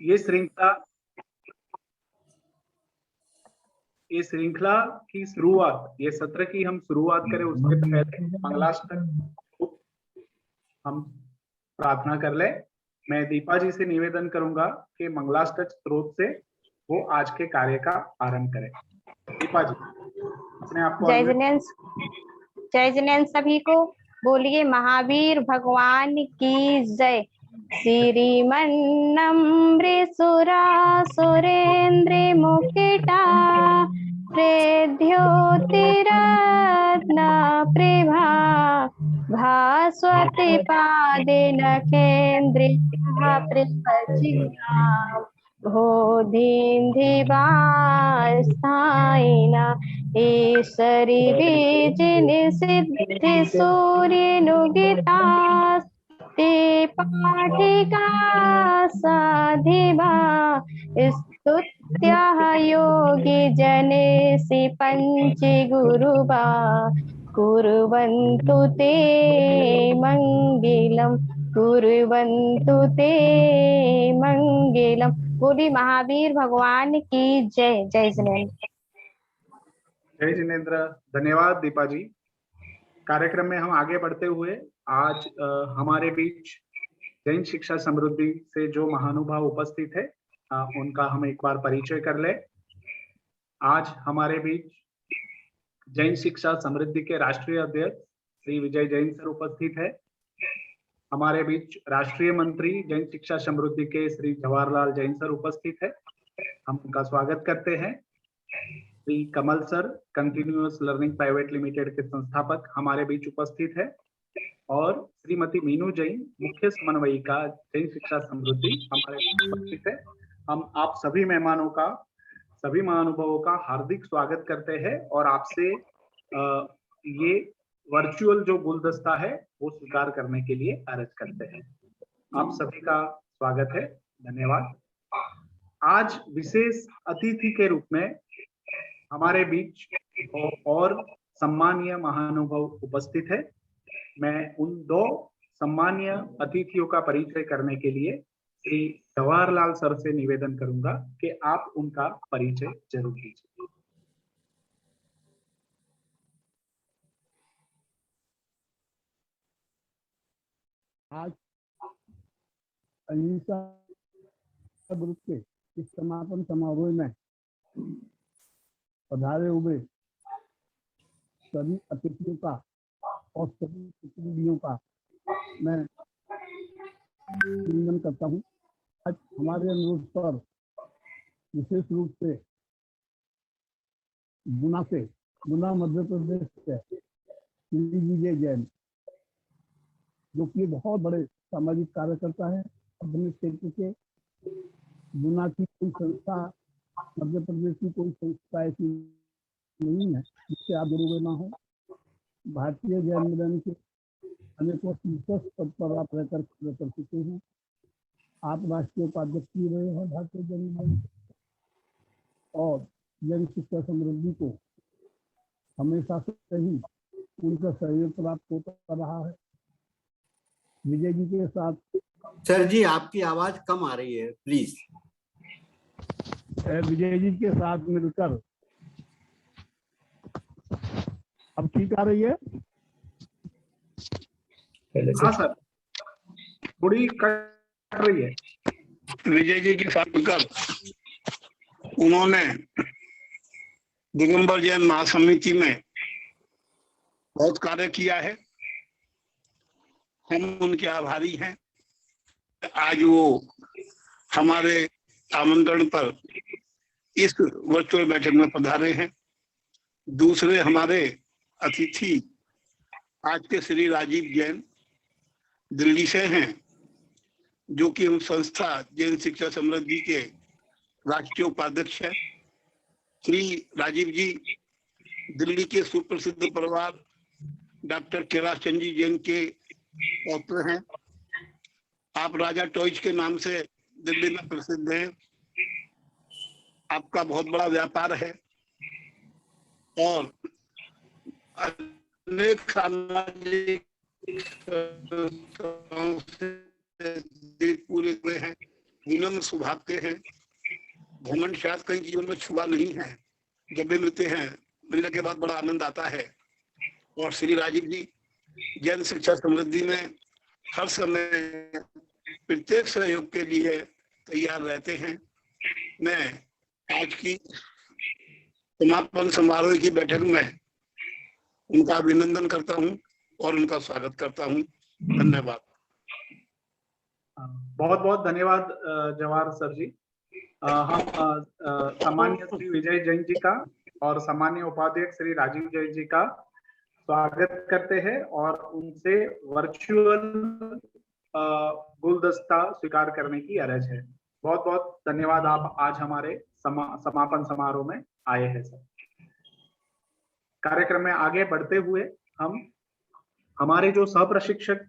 ये श्रृंखला की शुरुआत, ये सत्र की हम शुरुआत करें उससे पहले मंगलाष्टक हम प्रार्थना कर ले। मैं दीपा जी से निवेदन करूंगा कि मंगलाष्टक स्त्रोत से वो आज के कार्य का आरंभ करें। दीपा जी अपने आप को। जय जिनेन्द्र सभी को। बोलिए महावीर भगवान की जय। श्रीमन्नम्रसुरा सुरेन्द्र मुकुटा प्रेद्योतिरत्न प्रभा भास्वति पादे नखेन्द्रियः प्रपचिता भोधिन्धिवास्थायिना ईश्वरी बीजिनि सिद्धि सूर्यनुगिता ते पाठिका साधिवा स्तुत्याः योगी जनेसि पंचि गुरुवा कुर्वन्तु ते मंगलम् कुर्वन्तु ते मंगलम्। बोली महावीर भगवान की जय। जय जिनेन्द्र। जय जिनेन्द्र। धन्यवाद दीपा जी। कार्यक्रम में हम आगे बढ़ते हुए आज हमारे बीच जैन शिक्षा समृद्धि से जो महानुभाव उपस्थित है उनका हम एक बार परिचय कर ले। आज हमारे बीच जैन शिक्षा समृद्धि के राष्ट्रीय अध्यक्ष श्री विजय जैन सर उपस्थित है। हमारे बीच राष्ट्रीय मंत्री जैन शिक्षा समृद्धि के श्री जवाहरलाल जैन सर उपस्थित है। हम उनका स्वागत करते हैं। Shri Kamal sir continuous learning private limited के संस्थापक हमारे बीच उपस्थित है और श्रीमती मीनू जैन मुख्य समन्वयिका जैन शिक्षा समृद्धि हमारे बीच उपस्थित है। हम आप सभी मेहमानों का, सभी महानुभावों का हार्दिक स्वागत करते हैं और आपसे ये वर्चुअल जो गुलदस्ता है वो स्वीकार करने के लिए अर्ज करते हैं। आप सभी का स्वागत है। धन्यवाद। आज विशेष अतिथि के रूप में हमारे बीच और सम्मानीय महानुभाव उपस्थित है। मैं उन दो सम्मानीय अतिथियों का परिचय करने के लिए श्री जवाहरलाल सर से निवेदन करूंगा कि आप उनका परिचय जरूर कीजिए। आज अहिंसा ग्रुप के इस समापन समारोह में पधारे हुए सभी अतिथियों का और सभी प्रतिनिधियों का मैं अभिनंदन करता हूँ। आज हमारे अनुरोध पर विशेष रूप से गुना मध्य प्रदेश से श्री विजय जैन, जो कि बहुत बड़े सामाजिक कार्यकर्ता है, अपने क्षेत्र के गुना की कोई संस्था, मध्य प्रदेश की कोई संस्था ऐसी नहीं है जिससे आप जुड़े ना हो। भारतीय जैन मिलन के अनेकों शीर्ष पद पर आप रहकर कर चुके हैं। आप राष्ट्रीय उपाध्यक्ष भी रहे हैं भारतीय जैन मिलन और जैन शिक्षा समृद्धि को हमेशा से ही उनका सहयोग प्राप्त होता रहा है। विजय जी के साथ। सर जी आपकी आवाज कम आ रही है, प्लीज। विजय जी के साथ मिलकर अब ठीक आ रही है? हाँ सर, थोड़ी कट रही है। विजय जी के साथ मिलकर उन्होंने दिगंबर जैन महासमिति में बहुत कार्य किया है। हम उनके आभारी हैं। आज वो हमारे आमंत्रण पर इस वर्चुअल बैठक में पधारे हैं। दूसरे हमारे अतिथि आज के श्री राजीव जैन दिल्ली से हैं, जो कि उन संस्था जैन शिक्षा समृद्धि के राष्ट्रीय उपाध्यक्ष है। श्री राजीव जी दिल्ली के सुप्रसिद्ध परिवार डॉक्टर कैलाश चंद जी जैन के पौत्र हैं। आप राजा टॉयज के नाम से दिल्ली में प्रसिद्ध हैं। आपका बहुत बड़ा व्यापार है और अनेक सामाजिक संस्थाओं से पूरे हुए हैं। विनम्र स्वभाव के हैं। घमंड शायद कहीं जीवन में छुआ नहीं है। जब भी मिलते हैं मिलने के बाद बड़ा आनंद आता है। और श्री राजीव जी जैन शिक्षा समृद्धि में हर समय प्रत्येक सहयोग के लिए तैयार रहते हैं। मैं आज की समापन समारोह की बैठक में उनका अभिनंदन करता हूं और उनका स्वागत करता हूं। धन्यवाद। बहुत बहुत धन्यवाद जवाहर सर जी। हम सामान्य श्री विजय जैन जी का और सामान्य उपाध्यक्ष श्री राजीव जैन जी का स्वागत करते हैं और उनसे वर्चुअल गुलदस्ता स्वीकार करने की अर्ज है। बहुत बहुत धन्यवाद, आप आज हमारे समापन समारोह में आए हैं सर। कार्यक्रम में आगे बढ़ते हुए हम हमारे जो सह प्रशिक्षक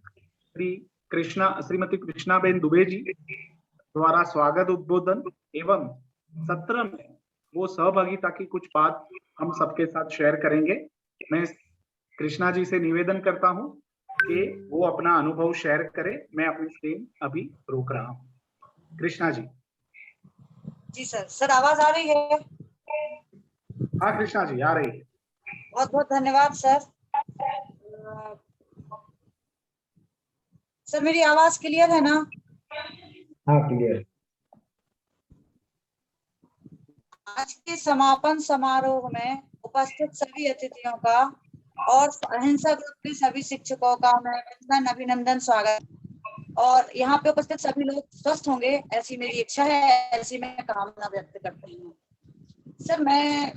श्रीमती कृष्णाबेन दुबे जी द्वारा स्वागत उद्बोधन एवं सत्र में वो सहभागिता की कुछ बात हम सबके साथ शेयर करेंगे। मैं कृष्णा जी से निवेदन करता हूं कि वो अपना अनुभव शेयर करें। मैं अपनी स्क्रीन अभी रोक रहा हूं। कृष्णा जी। जी सर आवाज आ रही है? हाँ कृष्णा जी आ रही है। बहुत बहुत धन्यवाद सर। सर मेरी आवाज क्लियर है ना? हाँ क्लियर। आज के समापन समारोह में उपस्थित सभी अतिथियों का और अहिंसा ग्रुप के सभी शिक्षकों का मैं वंदन अभिनंदन स्वागत। और यहाँ पे उपस्थित सभी लोग स्वस्थ होंगे ऐसी मेरी इच्छा है, ऐसी मैं कामना व्यक्त करती हूँ। सर मैं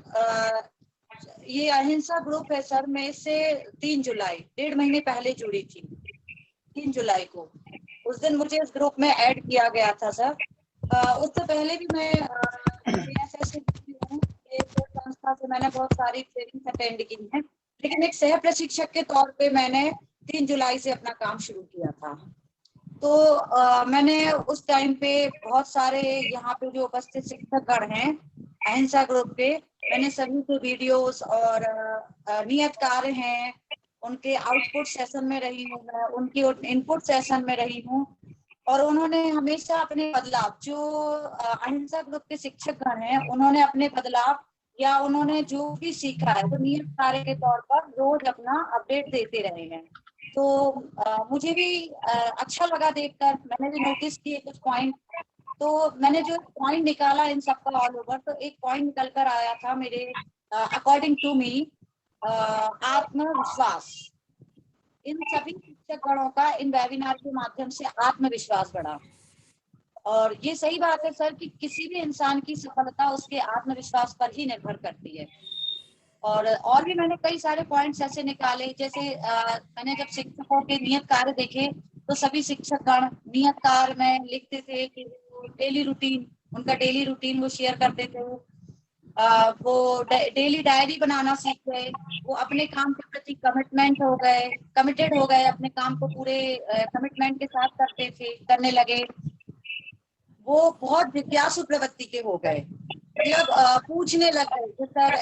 ये अहिंसा ग्रुप है सर, मैं इससे 3 जुलाई 1.5 महीने पहले जुड़ी थी। 3 जुलाई को उस दिन मुझे इस ग्रुप में ऐड किया गया था सर। उससे पहले भी मैं एक संस्था से मैंने बहुत सारी ट्रेनिंग अटेंड की है, लेकिन एक सह प्रशिक्षक के तौर पे मैंने 3 जुलाई से अपना काम शुरू किया था। तो मैंने उस टाइम पे बहुत सारे यहाँ पे जो उपस्थित शिक्षकगण हैं अहिंसा ग्रुप के, मैंने सभी के वीडियोस और नियत कार्य हैं उनके आउटपुट सेशन में रही हूँ, मैं उनकी इनपुट सेशन में रही हूँ। और उन्होंने हमेशा अपने बदलाव, जो अहिंसा ग्रुप के शिक्षकगण हैं उन्होंने अपने बदलाव या उन्होंने जो भी सीखा है वो नियत कार्य के तौर पर रोज अपना अपडेट देते रहे हैं। तो मुझे भी अच्छा लगा देखकर, मैंने भी नोटिस किए कुछ पॉइंट। तो मैंने जो पॉइंट निकाला इन सबका ऑल ओवर, तो एक पॉइंट निकल कर आया था मेरे अकॉर्डिंग टू मी, आत्मविश्वास। इन सभी शिक्षक गणों का इन वेबिनार के माध्यम से आत्मविश्वास बढ़ा। और ये सही बात है सर कि किसी भी इंसान की सफलता उसके आत्मविश्वास पर ही निर्भर करती है। और भी मैंने कई सारे पॉइंट्स ऐसे निकाले, जैसे मैंने जब शिक्षकों के नियत कार्य देखे तो सभी शिक्षकगण नियत कार्य में लिखते थे कि डेली रूटीन, उनका डेली रूटीन वो शेयर करते थे। वो डेली डायरी बनाना सीख गए, वो अपने काम के प्रति कमिटेड हो गए, अपने काम को पूरे कमिटमेंट के साथ करने लगे। वो बहुत जिज्ञासु प्रवृत्ति के हो गए, मतलब पूछने लग गए कि सर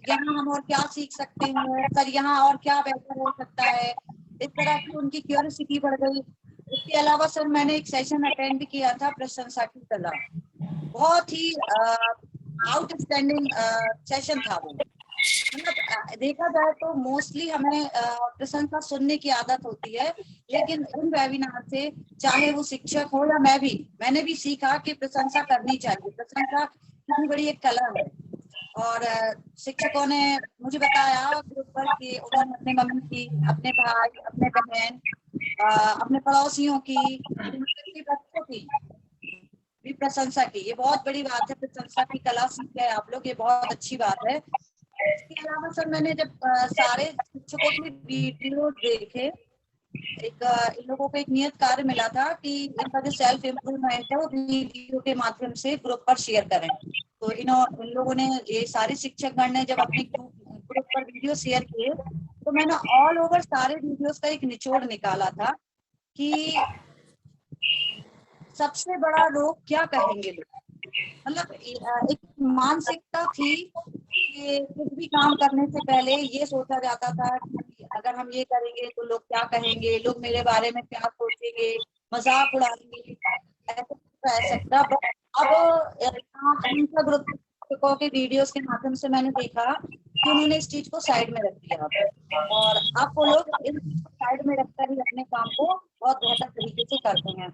यहाँ हम और क्या सीख सकते हैं, सर यहाँ और क्या बेहतर हो सकता है। इस तरह की उनकी क्यूरियोसिटी बढ़ गई। इसके अलावा सर मैंने एक सेशन अटेंड किया था प्रशंसा की कला, बहुत ही आउटस्टैंडिंग सेशन था वो। मतलब देखा जाए तो मोस्टली हमें प्रशंसा सुनने की आदत होती है, लेकिन इन वेबिनार से चाहे वो शिक्षक हो या मैंने भी सीखा कि प्रशंसा करनी चाहिए। प्रशंसा कितनी बड़ी एक कला है। और शिक्षकों ने मुझे बताया ग्रुप पर कि उन्होंने अपने मम्मी की, अपने भाई, अपने बहन, अपने पड़ोसियों की, बच्चों की भी प्रशंसा की। ये बहुत बड़ी बात है, प्रशंसा की कला सीख गए आप लोग, ये बहुत अच्छी बात है। इसके अलावा सर मैंने जब सारे शिक्षकों के वीडियो देखे, इन लोगों को एक नियत कार्य मिला था कि इनका जो सेल्फ इम्प्रूवमेंट है वो वीडियो के माध्यम से ग्रुप पर शेयर करें। तो इन लोगों ने, ये सारे शिक्षकगण ने जब अपने ग्रुप पर वीडियो शेयर किए तो मैंने ऑल ओवर सारे वीडियोस का एक निचोड़ निकाला था कि सबसे बड़ा लोग क्या कहेंगे लोग। मतलब एक मानसिकता थी कि कुछ भी काम करने से पहले ये सोचा जाता था कि अगर हम ये करेंगे तो लोग क्या कहेंगे, लोग मेरे बारे में क्या सोचेंगे, मजाक उड़ाएंगे। ऐसे रह सकता, बट अब इनका ग्रुप शिक्षकों के वीडियोस के माध्यम से मैंने देखा कि उन्होंने इस चीज को साइड में रख दिया और अब वो लोग इन साइड में रखकर ही अपने काम को बहुत बेहतर तरीके से करते हैं।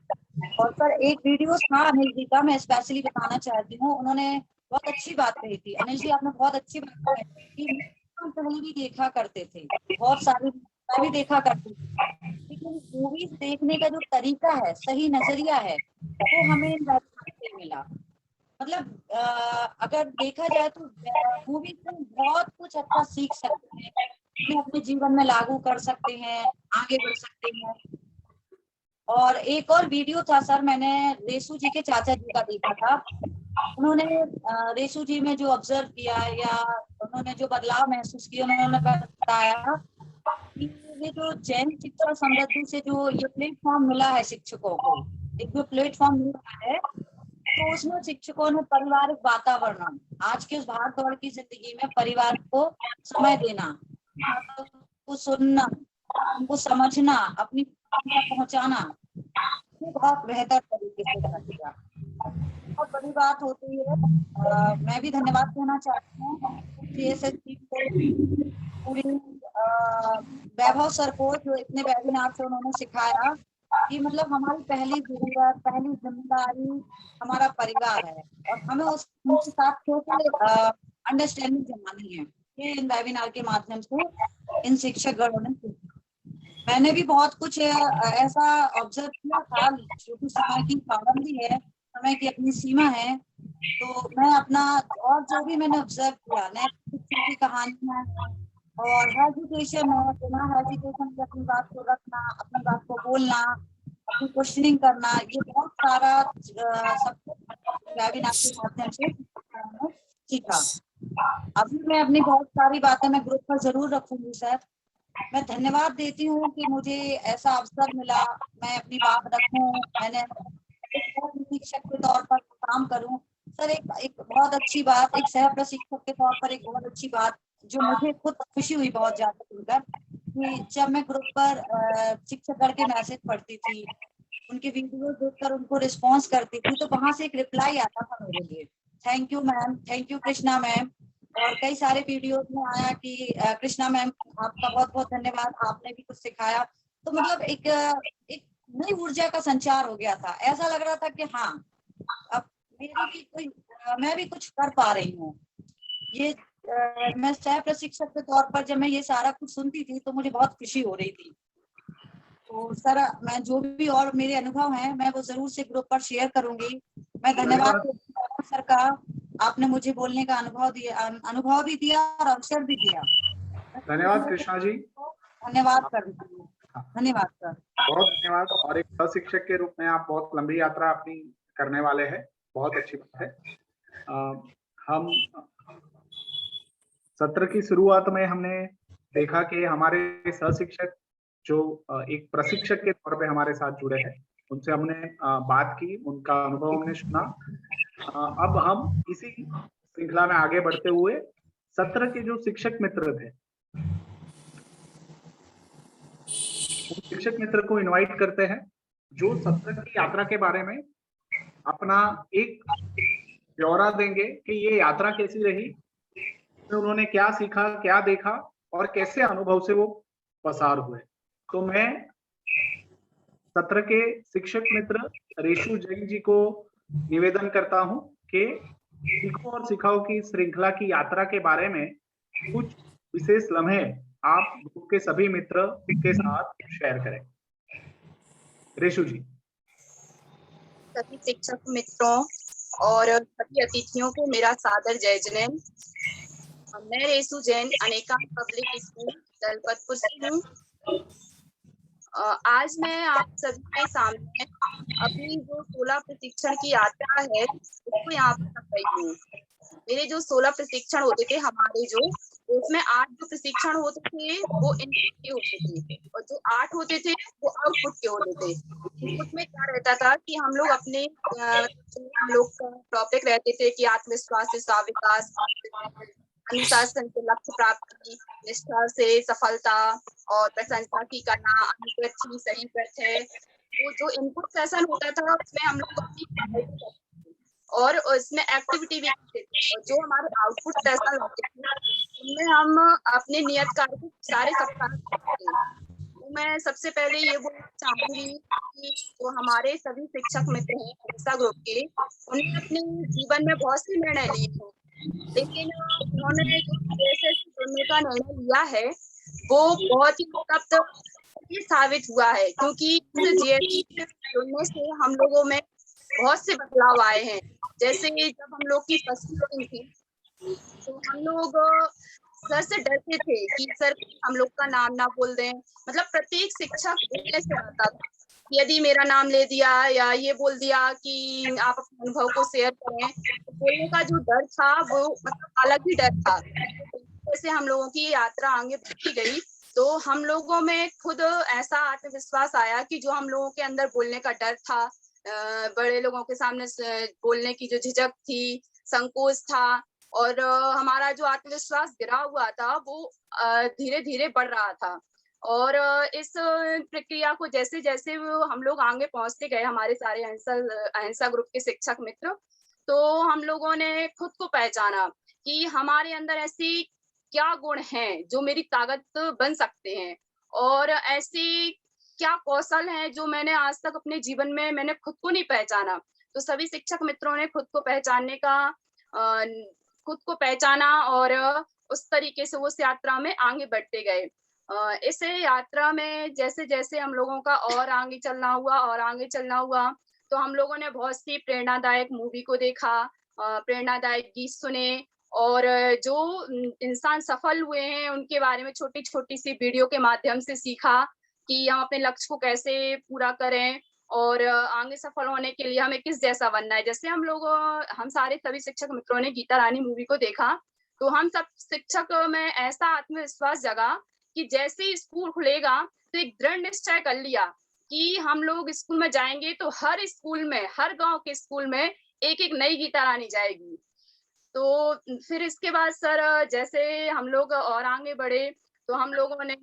और सर एक वीडियो था अनिल जी का, मैं स्पेशली बताना चाहती हूँ, उन्होंने बहुत अच्छी बात कही थी। अनिल जी आपने बहुत अच्छी बात कही कि हम पहले भी देखा करते थे, बहुत सारी मैं भी देखा करती थी, लेकिन मूवीज देखने का जो तरीका है, सही नजरिया है, वो हमें नहीं मिला। मतलब अगर देखा जाए तो मूवी से बहुत कुछ अच्छा सीख सकते हैं, अपने जीवन में लागू कर सकते हैं, आगे बढ़ सकते हैं। और एक और वीडियो था सर, मैंने रेशु जी के चाचा जी का देखा था। उन्होंने रेशु जी में जो ऑब्जर्व किया या उन्होंने जो बदलाव महसूस किया, उन्होंने बताया कि ये जो जैन शिक्षा समृद्धि से जो ये प्लेटफॉर्म मिला है शिक्षकों को, एक जो प्लेटफॉर्म मिला है, तो उसमें शिक्षकों ने पारिवारिक वातावरण, आज के भाग दौड़ की जिंदगी में परिवार को समय देना, को सुनना, उनको समझना, अपनी पहुंचाना, ये बहुत बेहतर तरीके से कर दिया। बहुत बड़ी बात होती है। मैं भी धन्यवाद कहना चाहती हूँ CSST को, पूरी वैभव सर को, जो इतने वेबिनार से उन्होंने सिखाया कि मतलब हमारी पहली जरूरत, पहली जिम्मेदारी हमारा परिवार है और हमें उनके साथ अंडरस्टैंडिंग जमानी है। ये इन वेबिनार के माध्यम से इन शिक्षक गणों ने सीखा। मैंने भी बहुत कुछ ऐसा ऑब्जर्व किया था, क्योंकि समय की पाबंदी है, समय की अपनी सीमा है, तो मैं अपना और जो भी मैंने ऑब्जर्व किया, नैतिकता की कहानियां और हेजिटेशन है, बिना हेजिटेशन से अपनी बात को रखना, अपनी बात को बोलना, अपनी क्वेश्चनिंग करना, ये बहुत सारा सब वेबिनार के माध्यम से सीखा। अभी मैं अपनी बहुत सारी बातें मैं ग्रुप पर जरूर रखूंगी सर। मैं धन्यवाद देती हूँ कि मुझे ऐसा अवसर मिला, मैं अपनी बात रखूं, मैंने एक शिक्षक के तौर पर काम करूं। सर एक बहुत अच्छी बात, एक सह प्रशिक्षक के तौर पर एक बहुत अच्छी बात जो मुझे खुद खुशी हुई बहुत ज्यादा सुनकर, कि जब मैं ग्रुप पर शिक्षक गण के मैसेज पढ़ती थी, उनके वीडियो देखकर उनको रिस्पॉन्स करती थी, तो वहां से एक रिप्लाई आता था मेरे लिए, thank you ma'am, thank you Krishna ma'am. और कई सारे वीडियोस में आया कि कृष्णा मैम आपका बहुत बहुत धन्यवाद, आपने भी कुछ सिखाया। तो मतलब एक नई ऊर्जा का संचार हो गया था, ऐसा लग रहा था कि हाँ अब मेरी भी कोई मैं भी कुछ कर पा रही हूँ। ये मैं सह प्रशिक्षक के तौर पर जब मैं ये सारा कुछ सुनती थी तो मुझे बहुत खुशी हो रही थी। तो सर मैं जो भी और मेरे अनुभव हैं मैं वो जरूर से ग्रुप पर शेयर करूंगी। मैं धन्यवाद सर का, आपने मुझे बोलने का अनुभव भी दिया और अवसर भी दिया। धन्यवाद कृष्णा जी, धन्यवाद सर, धन्यवाद सर, बहुत धन्यवाद। और एक प्रशिक्षक के रूप में आप बहुत लंबी यात्रा अपनी करने वाले हैं, बहुत अच्छी बात है। हम सत्र की शुरुआत में हमने देखा कि हमारे सहशिक्षक जो एक प्रशिक्षक के तौर पे हमारे साथ जुड़े हैं, उनसे हमने बात की, उनका अनुभव हमने सुना। अब हम इसी श्रृंखला में आगे बढ़ते हुए सत्र के जो शिक्षक मित्र थे, शिक्षक मित्र को इनवाइट करते हैं जो सत्र की यात्रा के बारे में अपना एक ब्यौरा देंगे कि ये यात्रा कैसी रही, उन्होंने क्या सीखा, क्या देखा और कैसे अनुभव से वो पसार हुए। तो मैं सत्र के शिक्षक मित्र रेशु जैन जी को निवेदन करता हूं कि सीखो और सिखाओ की श्रृंखला की यात्रा के बारे में कुछ विशेष लम्हे आप ग्रुप के सभी मित्र के साथ शेयर करें। रेशु जी। सभी शिक्षक मित्रों और सभी अतिथियों को मेरा सादर जय जैन। मैं रेशु जैन अनेका पब्लिक स्कूल दलपतपुर से हूँ। आज मैं आप सभी के सामने अपनी जो 16 प्रशिक्षण की यात्रा है उसको यहाँ पर रख रही हूँ। मेरे जो 16 प्रशिक्षण होते थे हमारे जो, उसमें 8 जो प्रशिक्षण होते थे वो इनपुट के होते थे और जो 8 होते थे वो आउटपुट के होते थे। इनपुट में क्या रहता था कि हम लोग अपने हम लोग का टॉपिक रहते थे कि आत्मविश्वास से विकास, अनुशासन से लक्ष्य प्राप्ति, निष्ठा से सफलता और प्रशंसा की करना, अनुगति सही है, वो जो इनपुट सेशन होता था उसमें हम लोग अपनी पढ़ाई भी करते थे और उसमें एक्टिविटी भी करते थे, और जो हमारे आउटपुट सेशन होते थे उनमें हम अपने नियत कार्य को सारे सप्ताह करते थे। तो मैं सबसे पहले ये बोलना चाहूंगी कि जो हमारे सभी शिक्षक मित्र हैं हंसा ग्रुप के, उन्होंने अपने जीवन में बहुत से निर्णय लिए हैं, लेकिन उन्होंने जो जीएसएस से जुड़ने का निर्णय लिया है वो बहुत ही ये साबित हुआ है, क्योंकि इस जीएसएस से जुड़ने से हम लोगों में बहुत से बदलाव आए हैं। जैसे जब हम लोग की फर्स्ट मीटिंग थी तो हम लोग सर से डरते थे कि सर हम लोग का नाम ना बोल दें, मतलब प्रत्येक शिक्षक बोलने से आता था, यदि मेरा नाम ले दिया या ये बोल दिया कि आप अपने अनुभव को शेयर करें, तो बोलने का जो डर था वो मतलब अलग ही डर था। जैसे हम लोगों की यात्रा आगे बढ़ती गई तो हम लोगों में खुद ऐसा आत्मविश्वास आया कि जो हम लोगों के अंदर बोलने का डर था, बड़े लोगों के सामने बोलने की जो झिझक थी, संकोच था, और हमारा जो आत्मविश्वास गिरा हुआ था वो धीरे धीरे बढ़ रहा था। और इस प्रक्रिया को जैसे जैसे हम लोग आगे पहुंचते गए, हमारे सारे अहिंसा ग्रुप के शिक्षक मित्र, तो हम लोगों ने खुद को पहचाना कि हमारे अंदर ऐसी क्या गुण हैं जो मेरी ताकत बन सकते हैं, और ऐसी क्या कौशल हैं जो मैंने आज तक अपने जीवन में मैंने खुद को नहीं पहचाना। तो सभी शिक्षक मित्रों ने खुद को पहचानने का खुद को पहचाना और उस तरीके से उस यात्रा में आगे बढ़ते गए। इस यात्रा में जैसे जैसे हम लोगों का और आगे चलना हुआ तो हम लोगों ने बहुत सी प्रेरणादायक मूवी को देखा, प्रेरणादायक गीत सुने, और जो इंसान सफल हुए हैं उनके बारे में छोटी छोटी सी वीडियो के माध्यम से सीखा कि हम अपने लक्ष्य को कैसे पूरा करें और आगे सफल होने के लिए हमें किस जैसा बनना है। जैसे हम सारे सभी शिक्षक मित्रों ने गीता रानी मूवी को देखा तो हम सब शिक्षक में ऐसा आत्मविश्वास जगा कि जैसे ही स्कूल खुलेगा तो एक दृढ़ निश्चय कर लिया कि हम लोग स्कूल में जाएंगे तो हर स्कूल में, हर गांव के स्कूल में एक एक नई गीता रानी जाएगी। तो फिर इसके बाद सर जैसे हम लोग और आगे बढ़े तो हम लोगों ने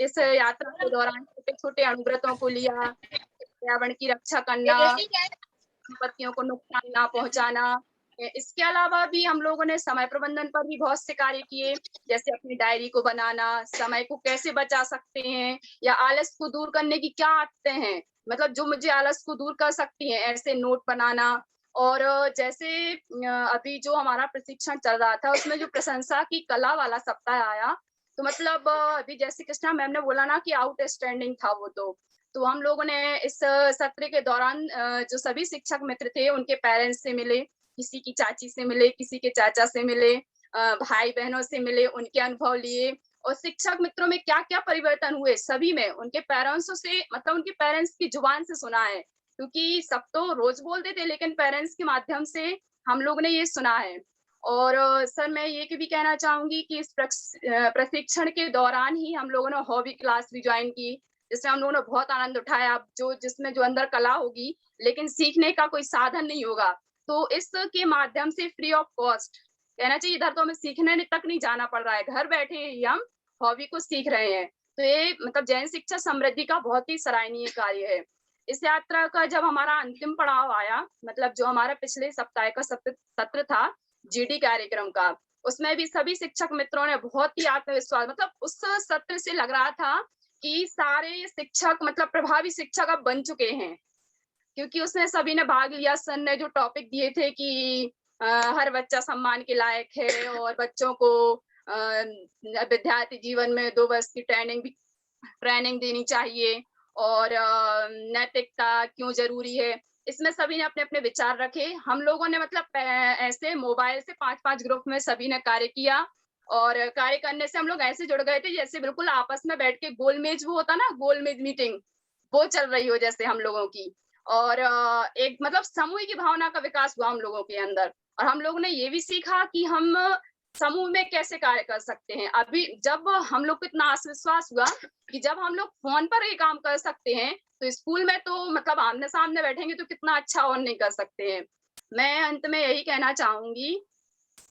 इस यात्रा के दौरान छोटे छोटे अनुव्रतों को लिया, पर्यावरण की रक्षा करना, संपत्तियों को नुकसान ना पहुंचाना। इसके अलावा भी हम लोगों ने समय प्रबंधन पर भी बहुत से कार्य किए, जैसे अपनी डायरी को बनाना, समय को कैसे बचा सकते हैं, या आलस को दूर करने की क्या आदतें हैं, मतलब जो मुझे आलस को दूर कर सकती हैं, ऐसे नोट बनाना। और जैसे अभी जो हमारा प्रशिक्षण चल रहा था उसमें जो प्रशंसा की कला वाला सप्ताह आया, तो मतलब अभी जैसे कृष्णा मैम ने बोला ना कि आउटस्टैंडिंग था वो, तो हम लोगों ने इस सत्र के दौरान जो सभी शिक्षक मित्र थे उनके पेरेंट्स से मिले, किसी की चाची से मिले, किसी के चाचा से मिले, भाई बहनों से मिले, उनके अनुभव लिए, और शिक्षक मित्रों में क्या क्या परिवर्तन हुए सभी में उनके पेरेंट्सों से, मतलब उनके पेरेंट्स की जुबान से सुना है, क्योंकि सब तो रोज बोलते थे लेकिन पेरेंट्स के माध्यम से हम लोग ने ये सुना है। और सर मैं ये भी कहना चाहूंगी कि इस प्रशिक्षण के दौरान ही हम लोगों ने हॉबी क्लास भी ज्वाइन की, जिसमें हम लोगों ने बहुत आनंद उठाया। जिसमें जो अंदर कला होगी लेकिन सीखने का कोई साधन नहीं होगा, तो इसके माध्यम से फ्री ऑफ कॉस्ट, कहना चाहिए इधर तो हमें सीखने तक नहीं जाना पड़ रहा है, घर बैठे ही हम हॉबी को सीख रहे हैं। तो ये मतलब जैन शिक्षा समृद्धि का बहुत ही सराहनीय कार्य है। इस यात्रा का जब हमारा अंतिम पड़ाव आया, मतलब जो हमारा पिछले सप्ताह का सत्र था जीडी कार्यक्रम का, उसमें भी सभी शिक्षक मित्रों ने बहुत ही आत्मविश्वास, मतलब उस सत्र से लग रहा था कि सारे शिक्षक मतलब प्रभावी शिक्षक अब बन चुके हैं, क्योंकि उसमें सभी ने भाग लिया। सर ने जो टॉपिक दिए थे कि हर बच्चा सम्मान के लायक है और बच्चों को विद्यार्थी जीवन में 2 वर्ष की ट्रेनिंग देनी चाहिए, और नैतिकता क्यों जरूरी है, इसमें सभी ने अपने अपने विचार रखे। हम लोगों ने मतलब ऐसे मोबाइल से 5-5 ग्रुप में सभी ने कार्य किया, और कार्य करने से हम लोग ऐसे जुड़ गए थे जैसे बिल्कुल आपस में बैठ के गोलमेज, वो होता ना गोलमेज मीटिंग, वो चल रही हो जैसे हम लोगों की। और एक मतलब समूह की भावना का विकास हुआ हम लोगों के अंदर, और हम लोगों ने ये भी सीखा कि हम समूह में कैसे कार्य कर सकते हैं। अभी जब हम लोग को इतना आत्मविश्वास हुआ कि जब हम लोग फोन पर ये काम कर सकते हैं तो स्कूल में तो मतलब आमने सामने बैठेंगे तो कितना अच्छा और नहीं कर सकते हैं। मैं अंत में यही कहना चाहूंगी,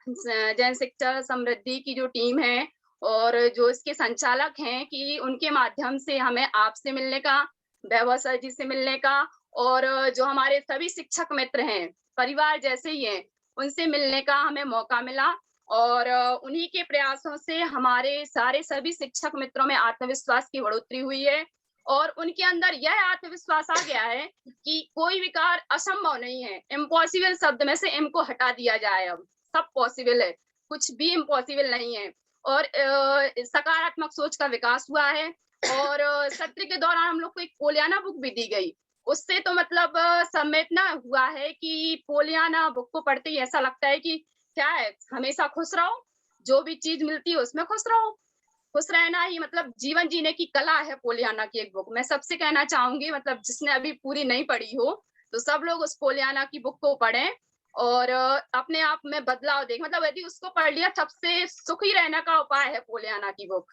जैन शिक्षा समृद्धि की जो टीम है और जो इसके संचालक हैं, कि उनके माध्यम से हमें आपसे मिलने का वैभव सर जी से मिलने का, और जो हमारे सभी शिक्षक मित्र हैं, परिवार जैसे ही हैं, उनसे मिलने का हमें मौका मिला। और उन्हीं के प्रयासों से हमारे सारे सभी शिक्षक मित्रों में आत्मविश्वास की बढ़ोतरी हुई है, और उनके अंदर यह आत्मविश्वास आ गया है कि कोई भी कार्य असंभव नहीं है। इम्पॉसिबल शब्द में से इम को हटा दिया जाए, अब सब पॉसिबल है, कुछ भी इम्पॉसिबल नहीं है। और सकारात्मक सोच का विकास हुआ है। और सत्र के दौरान हम लोग को एक पोलियाना बुक भी दी गई, उससे तो मतलब समय इतना हुआ है कि पोलियाना बुक को पढ़ते ही ऐसा लगता है कि क्या है, हमेशा खुश रहो, जो भी चीज मिलती है उसमें खुश रहो। खुश रहना ही मतलब जीवन जीने की कला है पोलियाना की एक बुक। मैं सबसे कहना चाहूंगी, मतलब जिसने अभी पूरी नहीं पढ़ी हो तो सब लोग उस पोलियाना की बुक को पढ़ें और अपने आप में बदलाव देख, मतलब यदि उसको पढ़ लिया सबसे सुखी रहने का उपाय है पोलियाना की बुक।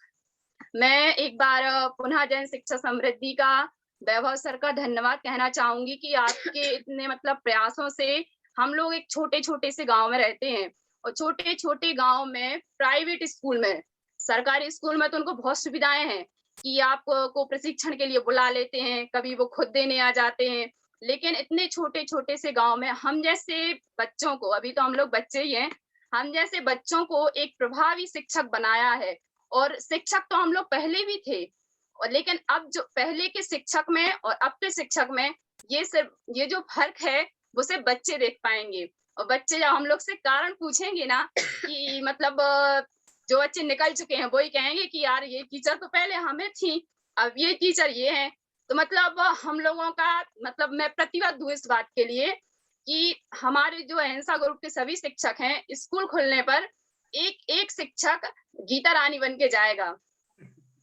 मैं एक बार पुनः जन शिक्षा समृद्धि का वैभव सर का धन्यवाद कहना चाहूंगी कि आपके इतने मतलब प्रयासों से हम लोग एक छोटे छोटे से गांव में रहते हैं, और छोटे छोटे गांव में प्राइवेट स्कूल में, सरकारी स्कूल में तो उनको बहुत सुविधाएं हैं कि आपको प्रशिक्षण के लिए बुला लेते हैं, कभी वो खुद देने आ जाते हैं। लेकिन इतने छोटे छोटे से गांव में हम जैसे बच्चों को, अभी तो हम लोग बच्चे ही हैं, हम जैसे बच्चों को एक प्रभावी शिक्षक बनाया है। और शिक्षक तो हम लोग पहले भी थे, और लेकिन अब जो पहले के शिक्षक में और अब के शिक्षक में ये जो फर्क है वो सिर्फ बच्चे देख पाएंगे। और बच्चे जब हम लोग से कारण पूछेंगे ना कि मतलब जो बच्चे निकल चुके हैं वही कहेंगे कि यार ये टीचर तो पहले हमें थी, अब ये टीचर ये हैं। तो मतलब हम लोगों का मतलब मैं प्रतिबद्ध हूँ इस बात के लिए कि हमारे जो अहिंसा ग्रुप के सभी शिक्षक हैं, स्कूल खुलने पर एक एक शिक्षक गीता रानी बन के जाएगा।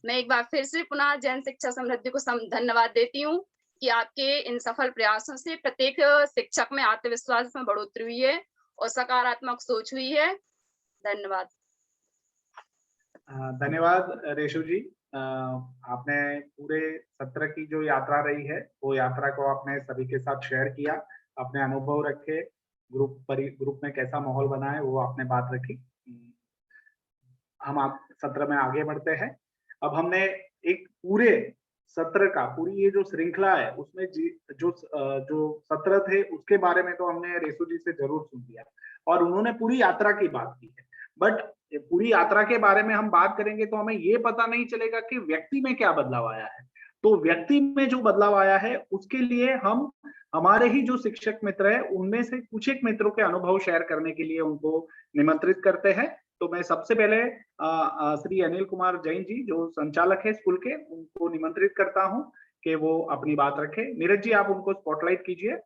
मैं एक बार फिर से पुनः जन शिक्षा समृद्धि को धन्यवाद देती हूँ कि आपके इन सफल प्रयासों से प्रत्येक शिक्षक में आत्मविश्वास में बढ़ोतरी हुई है और सकारात्मक सोच हुई है। धन्यवाद। धन्यवाद रेशु जी। आपने पूरे सत्र की जो यात्रा रही है वो यात्रा को आपने सभी के साथ शेयर किया, अपने अनुभव रखे, ग्रुप में कैसा माहौल बना है वो आपने बात रखी। हम आप सत्र में आगे बढ़ते हैं। अब हमने एक पूरे सत्र का, पूरी ये जो श्रृंखला है उसमें जो सत्र थे उसके बारे में तो हमने रेशु जी से जरूर सुन लिया और उन्होंने पूरी यात्रा की बात की है। बट पूरी यात्रा के बारे में हम बात करेंगे तो हमें ये पता नहीं चलेगा कि व्यक्ति में क्या बदलाव आया है। तो व्यक्ति में जो बदलाव आया है उसके लिए हम हमारे ही जो शिक्षक मित्र है उनमें से कुछ एक मित्रों के अनुभव शेयर करने के लिए उनको निमंत्रित करते हैं। तो मैं सबसे पहले श्री अनिल कुमार जैन जी जो संचालक है स्कूल के, उनको निमंत्रित करता हूं कि वो अपनी बात रखें। नीरज जी आप उनको स्पॉटलाइट कीजिए।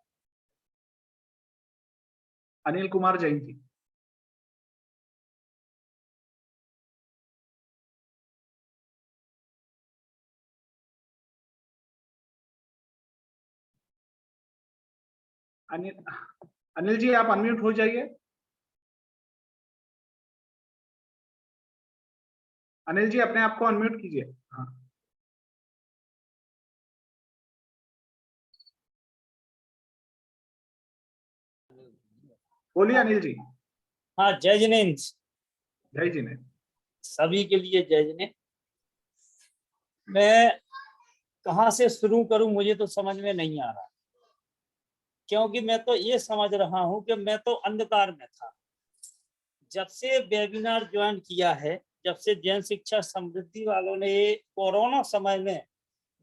अनिल कुमार जैन जी। अनिल जी आप अनम्यूट हो जाइए। अनिल जी अपने आप को अनम्यूट कीजिए। हाँ बोलिए अनिल जी। हाँ जय जिनेंद्र। जय जिनेंद्र। सभी के लिए जय जिनेंद्र। मैं कहाँ से शुरू करूं मुझे तो समझ में नहीं आ रहा, क्योंकि मैं तो ये समझ रहा हूं कि मैं तो अंधकार में था। जब से वेबिनार ज्वाइन किया है, जब से जन शिक्षा समृद्धि वालों ने कोरोना समय में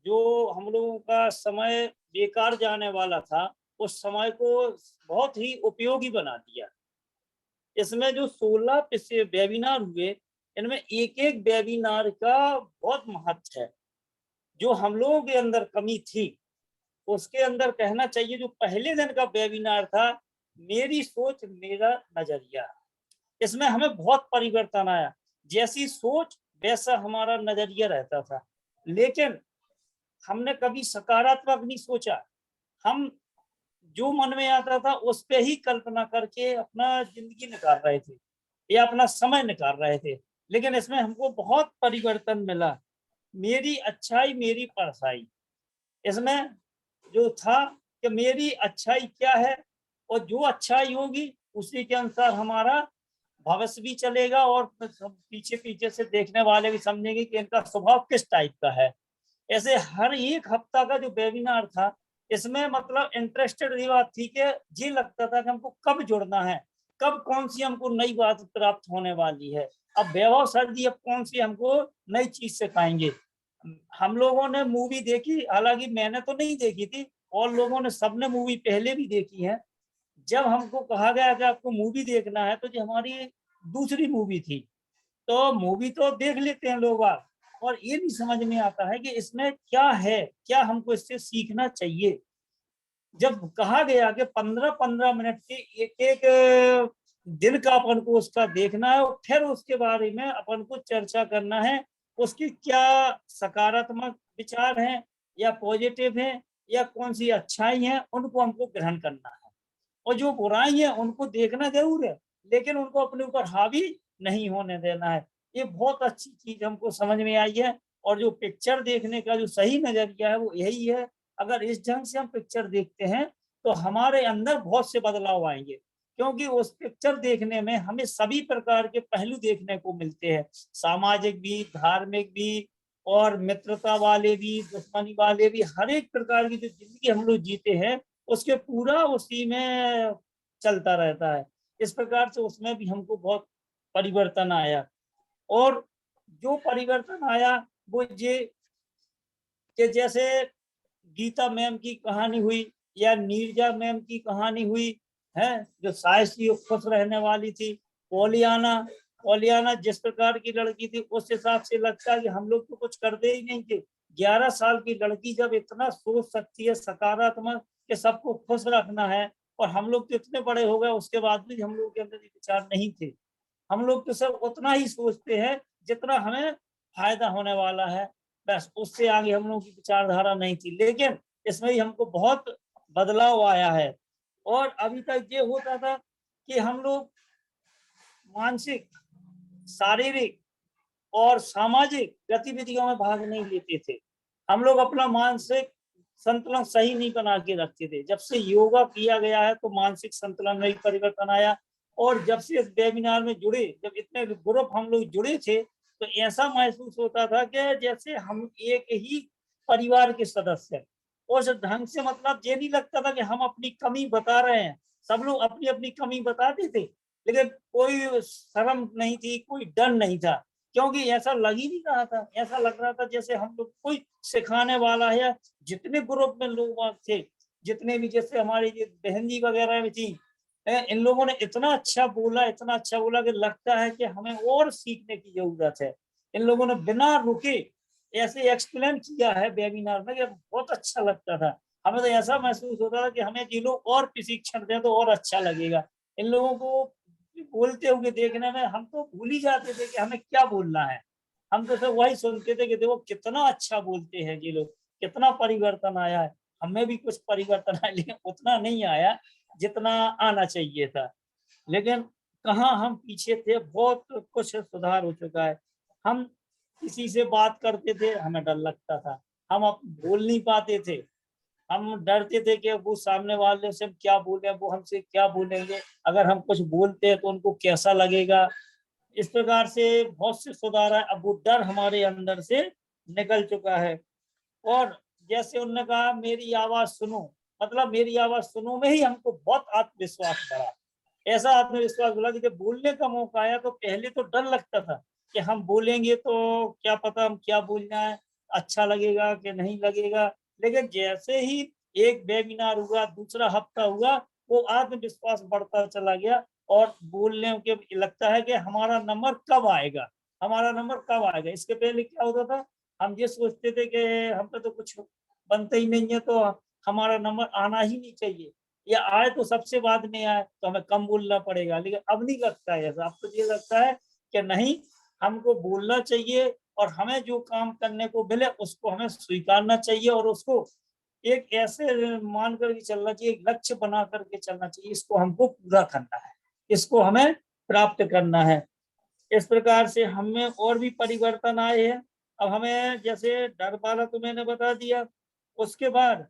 जो हम लोगों का समय बेकार जाने वाला था उस समय को बहुत ही उपयोगी बना दिया। इसमें जो 16 वेबिनार हुए, इनमें एक एक वेबिनार का बहुत महत्व है। जो हम लोगों के अंदर कमी थी उसके अंदर कहना चाहिए, जो पहले दिन का वेबिनार था, मेरी सोच मेरा नजरिया, इसमें हमें बहुत परिवर्तन आया। जैसी सोच वैसा हमारा नजरिया रहता था, लेकिन हमने कभी सकारात्मक नहीं सोचा। हम जो मन में आता था उस पे ही कल्पना करके अपना जिंदगी निकाल रहे थे या अपना समय निकाल रहे थे। लेकिन इसमें हमको बहुत परिवर्तन मिला। मेरी अच्छाई मेरी परछाई, इसमें जो था कि मेरी अच्छाई क्या है और जो अच्छाई होगी उसी के अनुसार हमारा भविष्य भी चलेगा और पीछे पीछे से देखने वाले भी समझेंगे कि इनका स्वभाव किस टाइप का है। ऐसे हर एक हफ्ता का जो वेबिनार था, इसमें मतलब इंटरेस्टेड ये बात थी कि ये लगता था कि हमको कब जुड़ना है, कब कौन सी हमको नई बात प्राप्त होने वाली है। अब वैभव सर जी अब कौन सी हमको नई चीज सिखाएंगे। हम लोगों ने मूवी देखी, हालांकि मैंने तो नहीं देखी थी, और लोगों ने सबने मूवी पहले भी देखी है। जब हमको कहा गया कि आपको मूवी देखना है, तो जो हमारी दूसरी मूवी थी, तो मूवी तो देख लेते हैं लोग आप, और ये नहीं समझ में आता है कि इसमें क्या है, क्या हमको इससे सीखना चाहिए। जब कहा गया कि 15-15 मिनट के एक एक दिन का अपन को उसका देखना है, और फिर उसके बारे में अपन को चर्चा करना है, उसकी क्या सकारात्मक विचार हैं या पॉजिटिव हैं या कौन सी अच्छाई हैं, उनको हमको ग्रहण करना है, और जो बुराई है उनको देखना जरूर है, लेकिन उनको अपने ऊपर हावी नहीं होने देना है। ये बहुत अच्छी चीज हमको समझ में आई है। और जो पिक्चर देखने का जो सही नजरिया है वो यही है। अगर इस ढंग से हम पिक्चर देखते हैं तो हमारे अंदर बहुत से बदलाव आएंगे, क्योंकि उस पिक्चर देखने में हमें सभी प्रकार के पहलू देखने को मिलते हैं, सामाजिक भी, धार्मिक भी, और मित्रता वाले भी, दुश्मनी वाले भी। हर एक प्रकार की जो जिंदगी हम लोग जीते हैं उसके पूरा उसी में चलता रहता है। इस प्रकार से उसमें भी हमको बहुत परिवर्तन आया, और जो परिवर्तन आया वो ये कि जैसे गीता मैम की कहानी हुई या नीरजा मैम की कहानी हुई है, जो साहसी खुश रहने वाली थी। पोलियाना, पोलियाना जिस प्रकार की लड़की थी, उस हिसाब से लगता है कि हम लोग तो कुछ करते ही नहीं थे। 11 साल की लड़की जब इतना सोच सकती है सकारात्मक कि सबको खुश रखना है, और हम लोग तो इतने बड़े हो गए उसके बाद भी हम लोग के अंदर ये विचार नहीं थे। हम लोग तो सब उतना ही सोचते हैं जितना हमें फायदा होने वाला है, बस उससे आगे हम लोगों की विचारधारा नहीं थी। लेकिन इसमें ही हमको बहुत बदलाव आया है। और अभी तक ये होता था कि हम लोग मानसिक, शारीरिक और सामाजिक गतिविधियों में भाग नहीं लेते थे। हम लोग अपना मानसिक संतुलन सही नहीं बना के रखते थे। जब से योगा किया गया है तो मानसिक संतुलन में परिवर्तन आया। और जब से इस वेबिनार में जुड़े, जब इतने ग्रुप हम लोग जुड़े थे, तो ऐसा महसूस होता था कि जैसे हम एक ही परिवार के सदस्य हैं। उस ढंग से मतलब ये नहीं लगता था कि हम अपनी कमी बता रहे हैं। सब लोग अपनी अपनी कमी बताते थे, लेकिन कोई शर्म नहीं थी, कोई डर नहीं था, क्योंकि ऐसा लग ही नहीं रहा था। ऐसा लग रहा था जैसे हम लोग कोई सिखाने वाला है। जितने ग्रुप में लोग थे, जितने भी, जैसे हमारी बहन जी वगैरह भी थी, इन लोगों ने इतना अच्छा बोला, इतना अच्छा बोला कि लगता है कि हमें और सीखने की जरूरत है। इन लोगों ने बिना रुके ऐसे एक्सप्लेन किया है वेबिनार में कि बहुत अच्छा लगता था। हमें तो ऐसा महसूस होता था कि हमें ये लोग और प्रशिक्षण दें तो और अच्छा लगेगा। इन लोगों को बोलते हुए देखने में हम तो भूल ही जाते थे कि हमें क्या बोलना है। हम तो सब वही सुनते थे कि देखो कितना अच्छा बोलते हैं ये लोग, कितना परिवर्तन आया है। हमें भी कुछ परिवर्तन आया, लेकिन उतना नहीं आया जितना आना चाहिए था। लेकिन कहाँ हम पीछे थे, बहुत कुछ सुधार हो चुका है। हम किसी से बात करते थे, हमें डर लगता था, हम अब बोल नहीं पाते थे। हम डरते थे कि वो सामने वाले से हम क्या बोले, वो हमसे क्या बोलेंगे, अगर हम कुछ बोलते हैं तो उनको कैसा लगेगा। इस प्रकार से बहुत से सुधार है। अब वो डर हमारे अंदर से निकल चुका है। और जैसे उन्होंने कहा मेरी आवाज सुनो, मतलब मेरी आवाज सुनो में ही हमको बहुत आत्मविश्वास बढ़ा। ऐसा आत्मविश्वास बोला कि जब बोलने का मौका आया तो पहले तो डर लगता था कि हम बोलेंगे तो क्या पता हम क्या बोलना है, अच्छा लगेगा कि नहीं लगेगा। लेकिन जैसे ही एक वेबिनार हुआ, दूसरा हफ्ता हुआ, वो आत्मविश्वास बढ़ता चला गया। और बोलने के लगता है कि हमारा नंबर कब आएगा, हमारा नंबर कब आएगा। इसके पहले क्या होता था, हम ये सोचते थे कि हम पे तो कुछ बनता ही नहीं है, तो हमारा नंबर आना ही नहीं चाहिए, या आए तो सबसे बाद में आए तो हमें कम बोलना पड़ेगा। लेकिन अब नहीं लगता है ऐसा। अब तो ये लगता है कि नहीं, हमको बोलना चाहिए, और हमें जो काम करने को मिले उसको हमें स्वीकारना चाहिए, और उसको एक ऐसे मान करके चलना चाहिए, एक लक्ष्य बना करके चलना चाहिए। इसको हमको पूरा करना है, इसको हमें प्राप्त करना है। इस प्रकार से हमें और भी परिवर्तन आए हैं। अब हमें जैसे डर वाला तो मैंने बता दिया, उसके बाद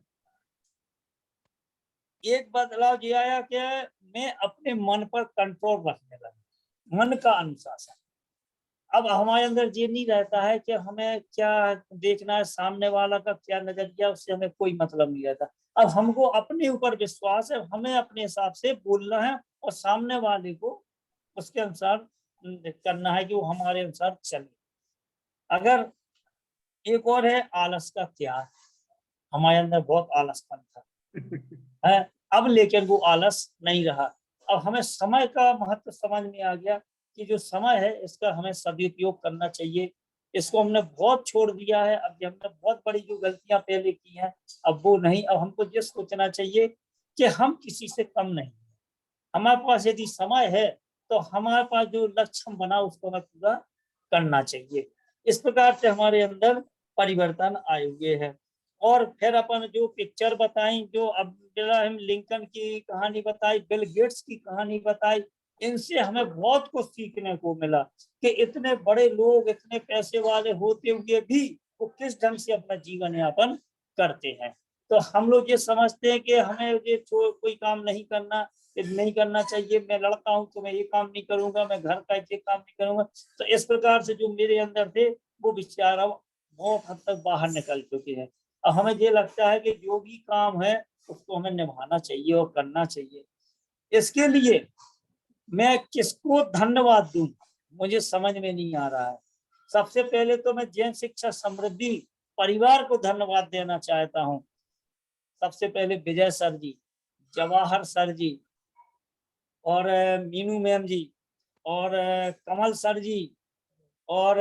एक बदलाव ये आया कि मैं अपने मन पर कंट्रोल रखने लगा, मन का अनुशासन। अब हमारे अंदर ये नहीं रहता है कि हमें क्या देखना है, सामने वाला का क्या नजरिया, उससे हमें कोई मतलब नहीं रहता। अब हमको अपने ऊपर विश्वास है, हमें अपने हिसाब से बोलना है और सामने वाले को उसके अनुसार करना है कि वो हमारे अनुसार चले। अगर एक और है आलस का त्याग। हमारे अंदर बहुत आलसपन था है, अब लेकिन वो आलस नहीं रहा। अब हमें समय का महत्व समझ में आ गया कि जो समय है इसका हमें सदुपयोग करना चाहिए। इसको हमने बहुत छोड़ दिया है। अब हमने बहुत बड़ी जो गलतियां पहले की हैं अब वो नहीं। अब हमको ये सोचना चाहिए कि हम किसी से कम नहीं। हमारे पास यदि समय है तो हमारे पास जो लक्ष्य हम बना उसको हमें पूरा करना चाहिए। इस प्रकार से हमारे अंदर परिवर्तन आए हुए हैं। और फिर अपन जो पिक्चर बताई, जो अब्राहम लिंकन की कहानी बताई, बिल गेट्स की कहानी बताई, इनसे हमें बहुत कुछ सीखने को मिला कि इतने बड़े लोग, इतने पैसे वाले होते हुए भी वो किस ढंग से अपना जीवन यापन करते हैं। तो हम लोग ये समझते हैं कि हमें ये कोई काम नहीं करना चाहिए। मैं लड़का हूँ तो मैं ये काम नहीं करूंगा, मैं घर का ये काम नहीं करूंगा। तो इस प्रकार से जो मेरे अंदर थे वो विचार अब बहुत हद तक बाहर निकल चुके हैं। अब हमें ये लगता है कि जो भी काम है उसको हमें निभाना चाहिए और करना चाहिए। इसके लिए मैं किसको धन्यवाद दूं मुझे समझ में नहीं आ रहा है। सबसे पहले तो मैं जैन शिक्षा समृद्धि परिवार को धन्यवाद देना चाहता हूं। सबसे पहले विजय सर जी, जवाहर सर जी और मीनू मैम जी और कमल सर जी और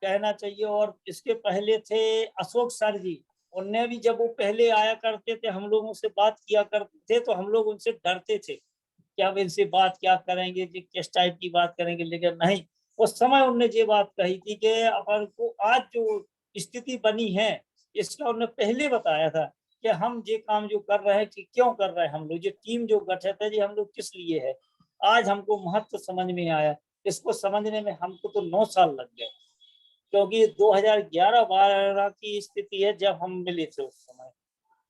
कहना चाहिए, और इसके पहले थे अशोक सर जी। उनने भी जब वो पहले आया करते थे, हम लोगों से बात किया करते थे तो हम लोग उनसे डरते थे कि अब इनसे बात क्या करेंगे, जी किस टाइप की बात करेंगे। लेकिन नहीं, उस समय उनने ये बात कही थी कि अपन को आज जो स्थिति बनी है इसका उन्होंने पहले बताया था कि हम ये काम जो कर रहे हैं कि क्यों कर रहे हैं, हम लोग ये टीम जो गठित है जी हम लोग किस लिए है। आज हमको महत्व समझ में आया। इसको समझने में हमको तो 9 साल लग गए, क्योंकि 2011-12 की स्थिति है जब हम मिले थे उस समय।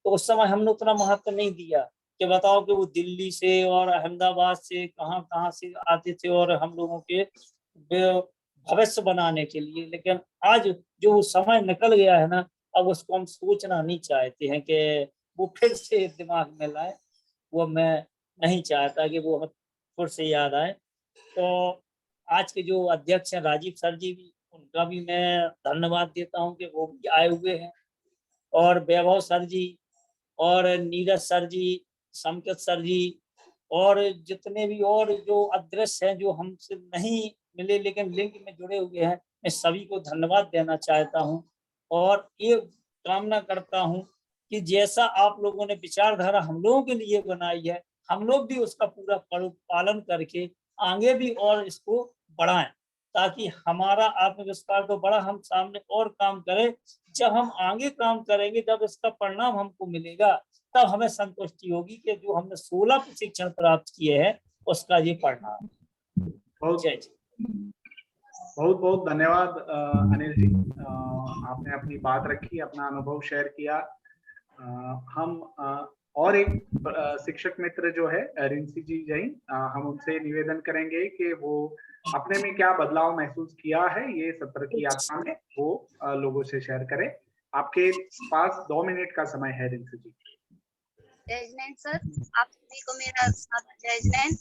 तो उस समय हमने उतना महत्व नहीं दिया कि बताओ कि वो दिल्ली से और अहमदाबाद से कहाँ कहाँ से आते थे और हम लोगों के भविष्य बनाने के लिए। लेकिन आज जो समय निकल गया है ना, अब उसको हम सोचना नहीं चाहते हैं कि वो फिर से दिमाग में लाए। वो मैं नहीं चाहता कि वो फिर से याद आए। तो आज के जो अध्यक्ष हैं राजीव सर जी भी, उनका भी मैं धन्यवाद देता हूं कि वो भी आए हुए हैं। और वैभव सर जी और नीरज सर जी, संकेत सर जी और जितने भी और जो अदृश्य हैं जो हमसे नहीं मिले लेकिन लिंक में जुड़े हुए हैं, मैं सभी को धन्यवाद देना चाहता हूं। और ये कामना करता हूं कि जैसा आप लोगों ने विचारधारा हम लोगों के लिए बनाई है, हम लोग भी उसका पूरा पालन करके आगे भी और इसको बढ़ाएं, ताकि हमारा आत्मविश्वास तो बड़ा, हम सामने और काम करें। जब हम आगे काम करेंगे, जब इसका परिणाम हमको मिलेगा, तब हमें संतुष्टि होगी कि जो हमने 16 प्रशिक्षण प्राप्त किए हैं उसका ये परिणाम। जय जी। बहुत बहुत धन्यवाद अनिल जी, आपने अपनी बात रखी, अपना अनुभव शेयर किया। हम और एक शिक्षक मित्र जो है रिंसी जी जैन, हम उनसे निवेदन करेंगे कि वो अपने में क्या बदलाव महसूस किया है ये सत्र की यात्रा में, वो लोगों से शेयर करें। आपके पास 2 मिनट का समय है रिंसी जी। जय जैन सर, आप सभी को मेरा जय जैन।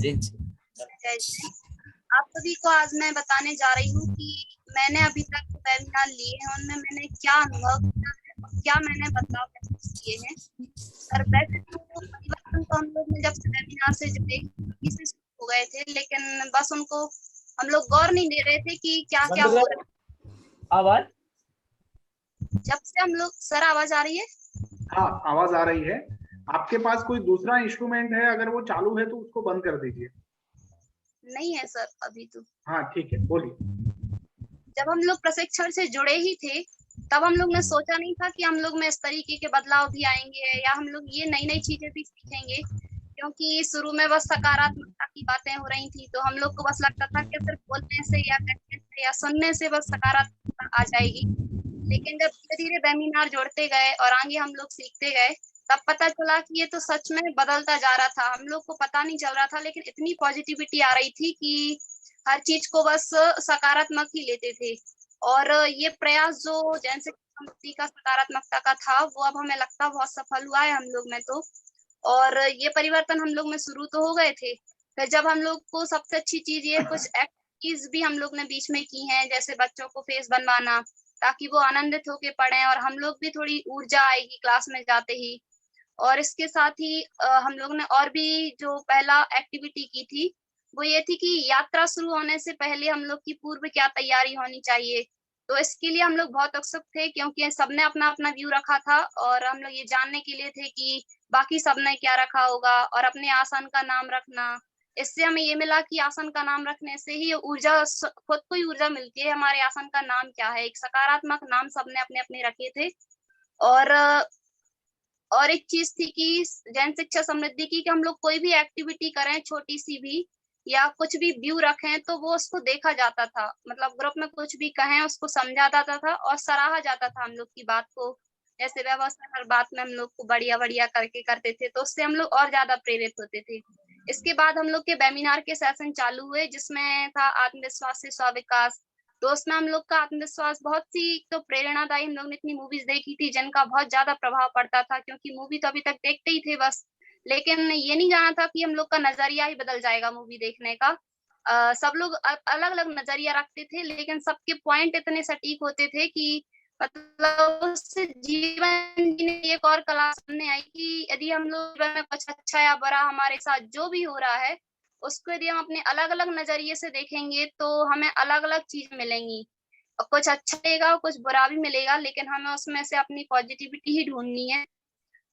जय जैन। आप सभी को आज मैं बताने जा रही हूँ कि मैंने अभी तक वेबिनार लिए हैं उनमें मैंने क्या अनुभव किया है और क्या मैंने बदलाव महसूस किए हैं। और वैसे तो परिवर्तन तो हम लोग ने जब से वेबिनार से जुड़े इसे हो गए थे, लेकिन बस उनको हम लोग गौर नहीं दे रहे थे कि क्या क्या हो रहा है। आवाज जब से हम लोग, सर आवाज आ रही है? हाँ, आवाज आ रही है। आपके पास कोई दूसरा इंस्ट्रूमेंट है, अगर वो चालू है तो उसको बंद कर दीजिए। नहीं है सर अभी तो। हाँ ठीक है, बोलिए। जब हम लोग प्रशिक्षण से जुड़े ही थे तब हम लोग ने सोचा नहीं था कि हम लोग में इस तरीके के बदलाव भी आएंगे या हम लोग ये नई नई चीजें भी सीखेंगे, क्योंकि शुरू में बस सकारात्मकता की बातें हो रही थी तो हम लोग को बस लगता था कि सिर्फ बोलने से या कहने से या सुनने से बस सकारात्मकता आ जाएगी। लेकिन जब धीरे धीरे वेबिनार जोड़ते गए और आगे हम लोग सीखते गए तब पता चला कि ये तो सच में बदलता जा रहा था। हम लोग को पता नहीं चल रहा था, लेकिन इतनी पॉजिटिविटी आ रही थी कि हर चीज को बस सकारात्मक ही लेते थे। और ये प्रयास जो जैन शिक्षा समिति का सकारात्मकता का था, वो अब हमें लगता बहुत सफल हुआ है हम लोग में तो। और ये परिवर्तन हम लोग में शुरू तो हो गए थे, फिर जब हम लोग को सबसे अच्छी चीज ये कुछ एक्टिविटीज भी हम लोग ने बीच में की हैं, जैसे बच्चों को फेस बनवाना ताकि वो आनंदित होके पढ़ें और हम लोग भी थोड़ी ऊर्जा आएगी क्लास में जाते ही। और इसके साथ ही हम लोग ने और भी जो पहला एक्टिविटी की थी वो ये थी कि यात्रा शुरू होने से पहले हम लोग की पूर्व क्या तैयारी होनी चाहिए। तो इसके लिए हम लोग बहुत उत्सुक थे, क्योंकि सबने अपना अपना व्यू रखा था और हम लोग ये जानने के लिए थे कि बाकी सबने क्या रखा होगा। और अपने आसन का नाम रखना, इससे हमें ये मिला कि आसन का नाम रखने से ही ऊर्जा खुद को ही ऊर्जा मिलती है। हमारे आसन का नाम क्या है, एक सकारात्मक नाम सबने अपने अपने रखे थे। और एक चीज थी कि जैन शिक्षा समृद्धि की कि हम लोग कोई भी एक्टिविटी करें, छोटी सी भी या कुछ भी व्यू रखें, तो वो उसको देखा जाता था। मतलब ग्रुप में कुछ भी कहें उसको समझा जाता था और सराहा जाता था हम लोग की बात को। जैसे व्यवस्था हर बात में हम लोग को बढ़िया बढ़िया करके करते थे, तो उससे हम लोग और ज्यादा प्रेरित होते थे। इसके बाद हम लोग के वेबिनार के सेशन चालू हुए, जिसमें था आत्मविश्वास से स्व विकास। तो उसमें हम लोग का आत्मविश्वास बहुत सी तो प्रेरणादायी, हम लोग ने इतनी मूवीज देखी थी जिनका बहुत ज्यादा प्रभाव पड़ता था, क्योंकि मूवी तो अभी तक देखते ही थे बस, लेकिन ये नहीं जाना था कि हम लोग का नजरिया ही बदल जाएगा मूवी देखने का। सब लोग अलग अलग नजरिया रखते थे, लेकिन सबके पॉइंट इतने सटीक होते थे कि मतलब उससे जीवन जीने की एक और कला सामने आई कि यदि हम लोग जीवन में कुछ अच्छा या बुरा हमारे साथ जो भी हो रहा है, उसको यदि हम अपने अलग अलग नजरिए से देखेंगे तो हमें अलग अलग चीज मिलेंगी। और कुछ अच्छा मिलेगा, कुछ बुरा भी मिलेगा, लेकिन हमें उसमें से अपनी पॉजिटिविटी ही ढूंढनी है।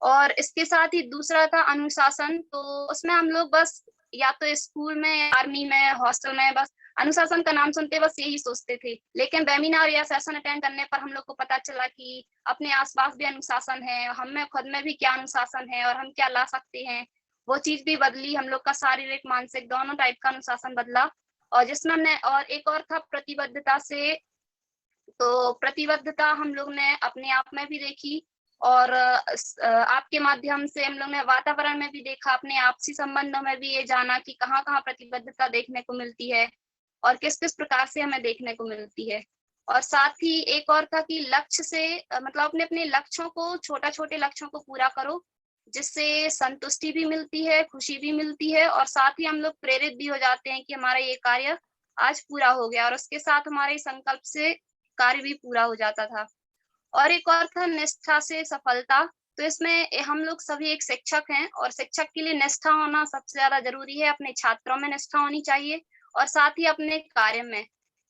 और इसके साथ ही दूसरा था अनुशासन। तो उसमें हम लोग बस या तो स्कूल में, आर्मी में, हॉस्टल में बस अनुशासन का नाम सुनते बस यही सोचते थे, लेकिन वेबिनार या सेशन अटेंड करने पर हम लोग को पता चला कि अपने आसपास भी अनुशासन है, हम में खुद में भी क्या अनुशासन है और हम क्या ला सकते हैं। वो चीज भी बदली, हम लोग का शारीरिक मानसिक दोनों टाइप का अनुशासन बदला। और जिसमें हमने और एक और था प्रतिबद्धता से। तो प्रतिबद्धता हम लोग ने अपने आप में भी देखी और आपके माध्यम से हम लोग ने वातावरण में भी देखा, अपने आपसी संबंधों में भी ये जाना कि कहाँ कहाँ प्रतिबद्धता देखने को मिलती है और किस किस प्रकार से हमें देखने को मिलती है। और साथ ही एक और था कि लक्ष्य से मतलब अपने अपने लक्ष्यों को, छोटा छोटे लक्ष्यों को पूरा करो, जिससे संतुष्टि भी मिलती है, खुशी भी मिलती है और साथ ही हम लोग प्रेरित भी हो जाते हैं कि हमारा ये कार्य आज पूरा हो गया, और उसके साथ हमारे संकल्प से कार्य भी पूरा हो जाता था। और एक और था निष्ठा से सफलता। तो इसमें हम लोग सभी एक शिक्षक हैं और शिक्षक के लिए निष्ठा होना सबसे ज्यादा जरूरी है। अपने छात्रों में निष्ठा होनी चाहिए और साथ ही अपने कार्य में।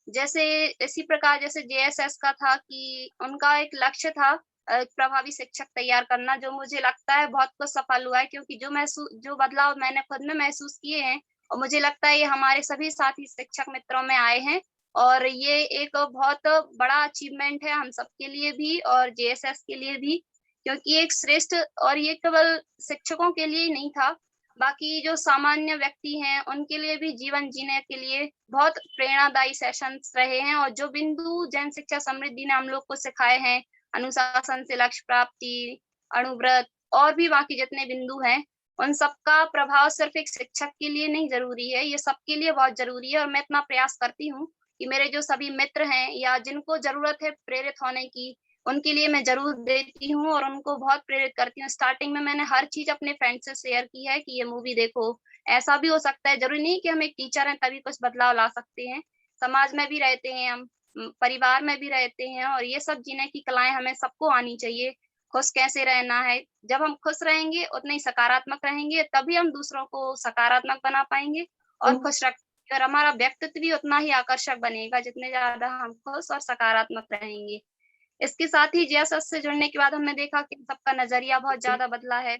जैसे इसी प्रकार जैसे जेएसएस का था कि उनका एक लक्ष्य था प्रभावी शिक्षक तैयार करना, जो मुझे लगता है बहुत कुछ सफल हुआ है, क्योंकि जो बदलाव मैंने खुद में महसूस किए हैं और मुझे लगता है ये हमारे सभी साथी शिक्षक मित्रों में आए हैं। और ये एक बहुत बड़ा अचीवमेंट है हम सबके लिए भी और जेएसएस के लिए भी, क्योंकि एक श्रेष्ठ, और ये केवल शिक्षकों के लिए ही नहीं था, बाकी जो सामान्य व्यक्ति हैं उनके लिए भी जीवन जीने के लिए बहुत प्रेरणादायी सेशंस रहे हैं। और जो बिंदु जैन शिक्षा समृद्धि ने हम लोग को सिखाए हैं, अनुशासन से लक्ष्य प्राप्ति, अणुव्रत और भी बाकी जितने बिंदु हैं, उन सबका प्रभाव सिर्फ एक शिक्षक के लिए नहीं जरूरी है, ये सबके लिए बहुत जरूरी है। और मैं इतना प्रयास करती हूँ कि मेरे जो सभी मित्र हैं या जिनको जरूरत है प्रेरित होने की, उनके लिए मैं जरूर देती हूँ और उनको बहुत प्रेरित करती हूँ। स्टार्टिंग में मैंने हर चीज अपने फ्रेंड से शेयर की है कि ये मूवी देखो। ऐसा भी हो सकता है, जरूरी नहीं कि हम एक टीचर हैं तभी कुछ बदलाव ला सकते हैं। समाज में भी रहते हैं हम, परिवार में भी रहते हैं, और ये सब जीने की कलाएं हमें सबको आनी चाहिए। खुश कैसे रहना है, जब हम खुश रहेंगे उतने ही सकारात्मक रहेंगे, तभी हम दूसरों को सकारात्मक बना पाएंगे और खुश रख, और हमारा व्यक्तित्व भी उतना ही आकर्षक बनेगा जितने ज्यादा हम खुश और सकारात्मक रहेंगे। इसके साथ ही जेएसएस से जुड़ने के बाद हमने देखा कि सबका नजरिया बहुत ज्यादा बदला है।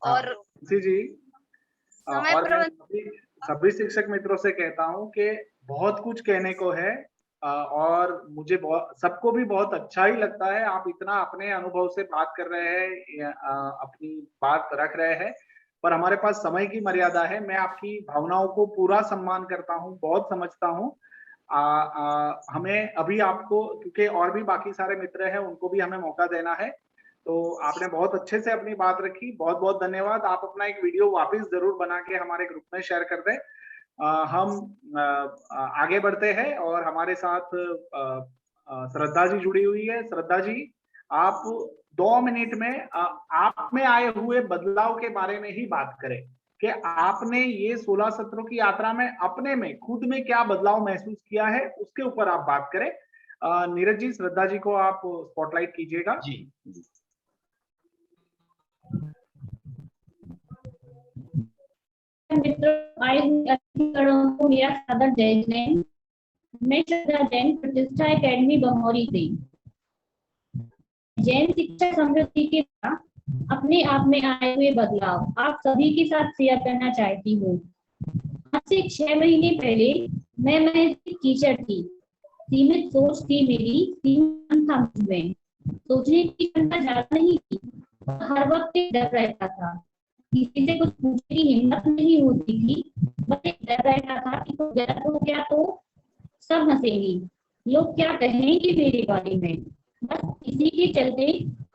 और जी समय और मैं प्रबंधन सभी शिक्षक मित्रों से कहता हूँ कि बहुत कुछ कहने को है और मुझे सबको भी बहुत अच्छा ही लगता है। आप इतना अपने अनुभव से बात कर रहे हैं, अपनी बात रख रहे हैं, पर हमारे पास समय की मर्यादा है। मैं आपकी भावनाओं को पूरा सम्मान करता हूँ, बहुत समझता हूँ। हमें अभी आपको, क्योंकि और भी बाकी सारे मित्र हैं, उनको भी हमें मौका देना है, तो आपने बहुत अच्छे से अपनी बात रखी, बहुत बहुत धन्यवाद। आप अपना एक वीडियो वापस जरूर बना के हमारे ग्रुप में शेयर कर दें। हम आगे बढ़ते हैं और हमारे साथ श्रद्धा जी जुड़ी हुई है। श्रद्धा जी, आप 2 मिनट में आप में आए हुए बदलाव के बारे में ही बात करें कि आपने ये 16 सत्रों की यात्रा में अपने में खुद में क्या बदलाव महसूस किया है, उसके ऊपर आप बात करें। नीरज जी, श्रद्धा जी को आप स्पॉटलाइट कीजिएगा। जी। मित्रों, आए हुए अतिथिगणों को मेरा सादर जय जैन। मैं श्रद्धा जैन, प्रतिष्ठा एकेडमी बमौरी से जैन शिक्षा समृद्धि के अपने आप में आए हुए बदलाव आप सभी के साथ शेयर करना चाहती हूँ। आज से 6 महीने पहले मैं टीचर थी। सीमित सोच थी मेरी, सीमित था मुझमें, सोचने की क्षमता ज्यादा नहीं थी। हर वक्त एक डर रहता था, किसी से कुछ पूछने की हिम्मत नहीं होती थी। बस एक डर रहता था कि कुछ गलत हो गया तो सब हंसेंगे, लोग क्या कहेंगे मेरे बारे में। बस इसी के चलते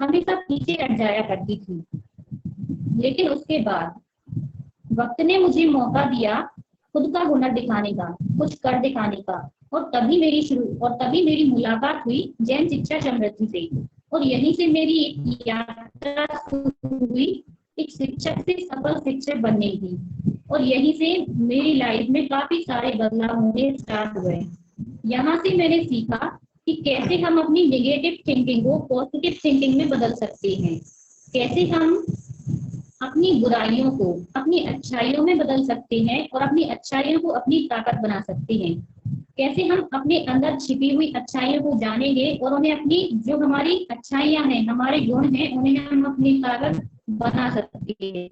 हमेशा पीछे हट जाया करती थी। लेकिन उसके बाद वक्त ने मुझे मौका दिया खुद का हुनर दिखाने का, कुछ कर दिखाने का, और तभी मेरी मुलाकात हुई जैन शिक्षा समृद्धि से। और यहीं से मेरी एक यात्रा शुरू हुई, एक शिक्षक से सफल शिक्षक बनने की। और यहीं से मेरी लाइफ में काफी सारे बदलाव होने स्टार्ट हुए। यहाँ से मैंने सीखा कि कैसे हम अपनी नेगेटिव थिंकिंग को पॉजिटिव थिंकिंग में बदल सकते हैं, कैसे हम अपनी बुराइयों को अपनी अच्छाइयों में बदल सकते हैं और अपनी अच्छाइयों को अपनी ताकत बना सकते हैं, कैसे हम अपने अंदर छिपी हुई अच्छाइयों को जानेंगे और उन्हें अपनी जो हमारी अच्छाइयां हैं, हमारे गुण हैं, उन्हें हम अपनी ताकत बना सकते हैं।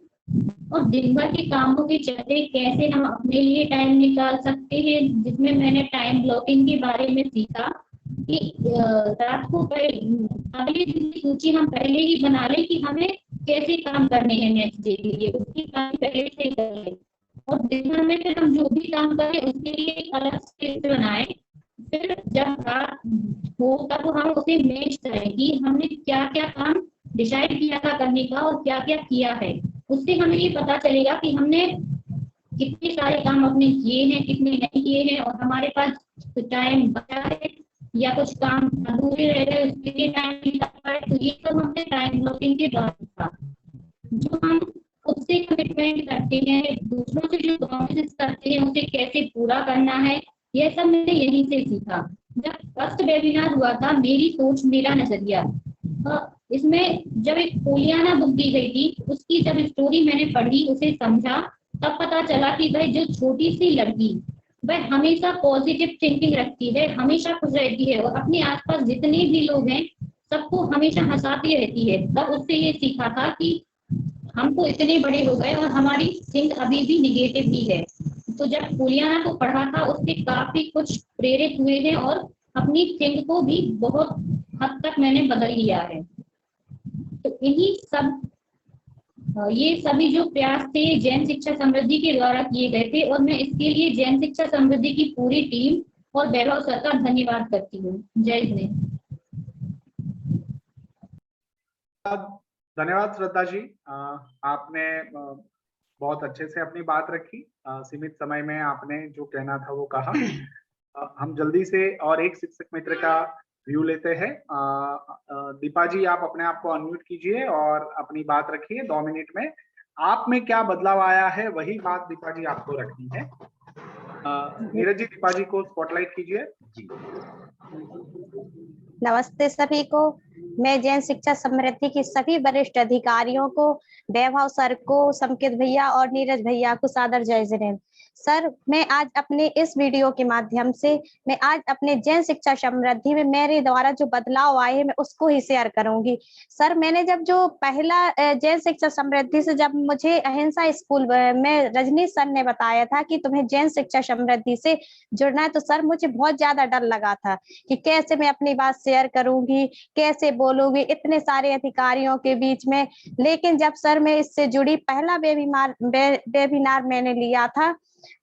और दिन भर के कामों के चलते कैसे हम अपने लिए टाइम निकाल सकते हैं, जिसमें मैंने टाइम ब्लॉकिंग के बारे में सीखा कि रात को अगले दिन की सूची हम पहले ही बना लें कि हमें कैसे काम करने हैं नेक्स्ट डे के लिए, उसकी काम पहले से कर लें। और दिन भर में फिर हम जो भी काम करें उसके लिए एक अलग स्पेस बनाए। फिर जब रात हो तब हम उसे मैच करें कि हमने क्या क्या काम डिसाइड किया था करने का और क्या क्या किया है। उससे हमें ये पता चलेगा कि हमने कितने सारे काम अपने किए हैं, कितने नहीं किए हैं, और हमारे पास टाइम बचा है या कुछ काम अधूरे रह गए उसके लिए टाइम नहीं लग पाए। तो ये सब हमने टाइम ब्लॉकिंग के दौरान था। जो हम खुद से कमिटमेंट करते हैं, दूसरों से जो प्रॉमिस करते हैं उसे कैसे पूरा करना है, यह सब मैंने यहीं से सीखा। जब फर्स्ट वेबिनार हुआ था मेरी सोच मेरा नजरिया, इसमें जब एक पोलियाना बुक दी गई थी, उसकी जब स्टोरी मैंने पढ़ी, उसे समझा, तब पता चला कि भाई जो छोटी सी लड़की वह हमेशा पॉजिटिव थिंकिंग रखती है, हमेशा खुश रहती है और अपने आसपास जितने भी लोग हैं सबको हमेशा हंसाती रहती है। तब उससे ये सीखा था कि हम तो इतने बड़े हो गए और हमारी थिंक अभी भी निगेटिव ही है। तो जब पोलियाना को पढ़ा था उससे काफी कुछ प्रेरित हुए हैं और अपनी थिंक को भी बहुत हद तक मैंने बदल लिया है। तो इन्हीं सब ये सभी जो प्रयास थे जैन शिक्षा समृद्धि के द्वारा किए गए थे, और मैं इसके लिए जैन शिक्षा समृद्धि की पूरी टीम और वैभव सर का धन्यवाद करती हूँ। जय हिंद। धन्यवाद श्रद्धा जी, आपने बहुत अच्छे से अपनी बात रखी। सीमित समय में आपने जो कहना था वो कहा। हम जल्दी से और एक शिक्षक मित्र का व्यू लेते हैं। दीपा जी, आप अपने आप को अनम्यूट कीजिए और अपनी बात रखिए 2 मिनट में। आप में क्या बदलाव आया है वही बात दीपा जी आपको रखनी है। नीरज जी, दीपा जी को स्पॉटलाइट कीजिए। नमस्ते सभी को। मैं जैन शिक्षा समृद्धि की सभी वरिष्ठ अधिकारियों को, वैभव सर को, संकेत भैया और नीरज भैया को सादर जय जिनेंद्र। सर, मैं आज अपने इस वीडियो के माध्यम से मैं आज अपने जैन शिक्षा समृद्धि में मेरे द्वारा जो बदलाव आए हैं मैं उसको ही शेयर करूंगी। सर, मैंने जब जो पहला जैन शिक्षा समृद्धि से जब मुझे अहिंसा स्कूल में रजनीश सर ने बताया था कि तुम्हें जैन शिक्षा समृद्धि से जुड़ना है, तो सर मुझे बहुत ज्यादा डर लगा था कि कैसे मैं अपनी बात शेयर करूंगी, कैसे बोलूंगी इतने सारे अधिकारियों के बीच में। लेकिन जब सर मैं इससे जुड़ी, पहला वेबिनार मैंने लिया था,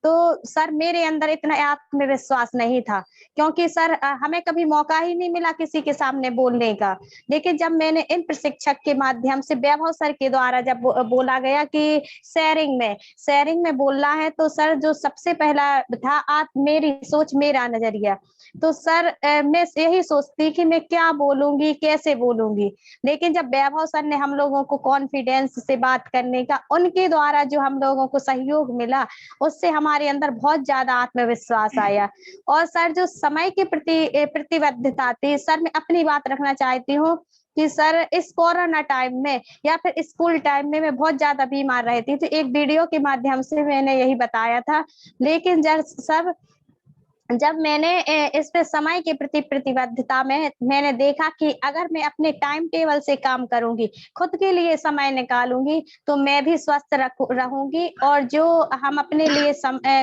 तो सर मेरे अंदर इतना आत्मविश्वास नहीं था, क्योंकि सर हमें कभी मौका ही नहीं मिला किसी के सामने बोलने का। लेकिन जब मैंने इन प्रशिक्षक के माध्यम से वैभव सर के द्वारा जब बोला गया कि शेयरिंग में बोलना है, तो सर जो सबसे पहला था मेरी सोच, मेरा नजरिया, तो सर मैं यही सोचती कि मैं क्या बोलूंगी, कैसे बोलूंगी। लेकिन जब वैभव सर ने हम लोगों को कॉन्फिडेंस से बात करने का, उनके द्वारा जो हम लोगों को सहयोग मिला, उससे हमारे अंदर बहुत ज्यादा आत्मविश्वास आया। और सर जो समय के प्रति प्रतिबद्धता थी, सर मैं अपनी बात रखना चाहती हूँ कि सर इस कोरोना टाइम में या फिर स्कूल टाइम में मैं बहुत ज्यादा बीमार रहती थी। एक वीडियो के माध्यम से मैंने यही बताया था। लेकिन जब मैंने इस पे समय के प्रति प्रतिबद्धता में मैंने देखा कि अगर मैं अपने टाइम टेबल से काम करूंगी, खुद के लिए समय निकालूंगी, तो मैं भी स्वस्थ रहूंगी, और जो हम अपने लिए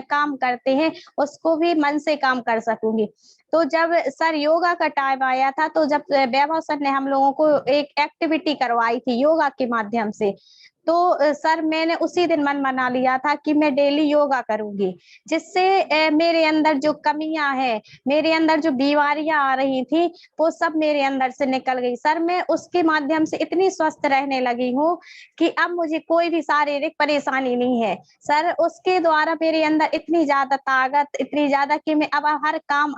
काम करते हैं उसको भी मन से काम कर सकूंगी। तो जब सर योगा का टाइम आया था, तो जब वैभव सर ने हम लोगों को एक एक्टिविटी करवाई थी योगा के माध्यम से, तो सर मैंने उसी दिन मन बना लिया था कि मैं डेली योगा करूंगी, जिससे मेरे अंदर जो कमियां हैं, मेरे अंदर जो बीमारियां आ रही थी, वो सब मेरे अंदर से निकल गई। सर मैं उसके माध्यम से इतनी स्वस्थ रहने लगी हूँ कि अब मुझे कोई भी शारीरिक परेशानी नहीं है। सर उसके द्वारा मेरे अंदर इतनी ज्यादा ताकत, इतनी ज्यादा कि मैं अब हर काम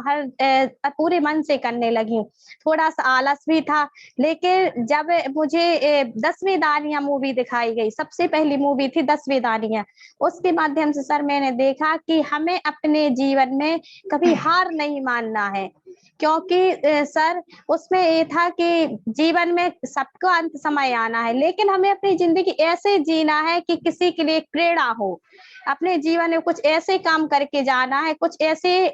पूरे मन से करने लगी हूँ। थोड़ा सा आलस भी था, लेकिन जब मुझे 10वीं दानियां मूवी दिखाई गई, सबसे पहली मूवी थी 10वीं दानियां, उसके माध्यम से सर मैंने देखा कि हमें अपने जीवन में कभी हार नहीं मानना है। क्योंकि सर उसमें ये था कि जीवन में सबको अंत समय आना है, लेकिन हमें अपनी जिंदगी ऐसे जीना है कि किसी के लिए प्रेरणा हो। अपने जीवन में कुछ ऐसे काम करके जाना है, कुछ ऐसे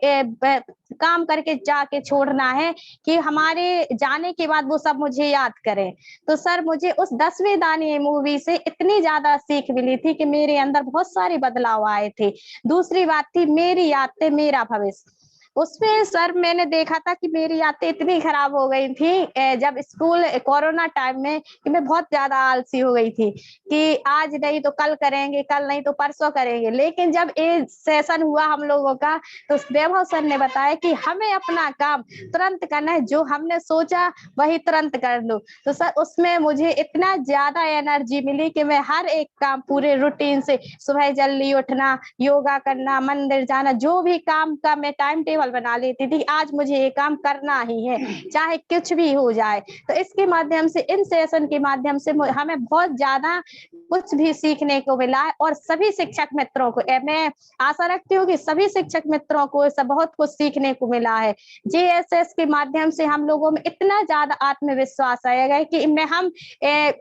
काम करके जाके छोड़ना है कि हमारे जाने के बाद वो सब मुझे याद करें। तो सर मुझे उस 10वीं दानी मूवी से इतनी ज्यादा सीख मिली थी कि मेरे अंदर बहुत सारे बदलाव आए थे। दूसरी बात थी मेरी यादें मेरा भविष्य। उसमें सर मैंने देखा था कि मेरी यादें इतनी खराब हो गई थी जब स्कूल कोरोना टाइम में, कि मैं बहुत ज्यादा आलसी हो गई थी कि आज नहीं तो कल करेंगे, कल नहीं तो परसों करेंगे। लेकिन जब ये सेशन हुआ हम लोगों का, तो वैभव सर ने बताया कि हमें अपना काम तुरंत करना है, जो हमने सोचा वही तुरंत कर लो। तो सर उसमें मुझे इतना ज्यादा एनर्जी मिली कि मैं हर एक काम पूरे रूटीन से, सुबह जल्दी उठना, योगा करना, मंदिर जाना, जो भी काम का मैं टाइम टेबल बना लेती थी, आज मुझे ये काम करना ही है, चाहे कुछ भी हो जाए। तो इसके माध्यम से, इन सेशन के माध्यम से हमें बहुत ज्यादा कुछ भी सीखने को मिला है। और सभी शिक्षक मित्रों को मैं आशा रखती हूँ कि सभी शिक्षक मित्रों को बहुत कुछ सीखने को मिला है। JSS के माध्यम से हम लोगों में इतना ज्यादा आत्मविश्वास आएगा कि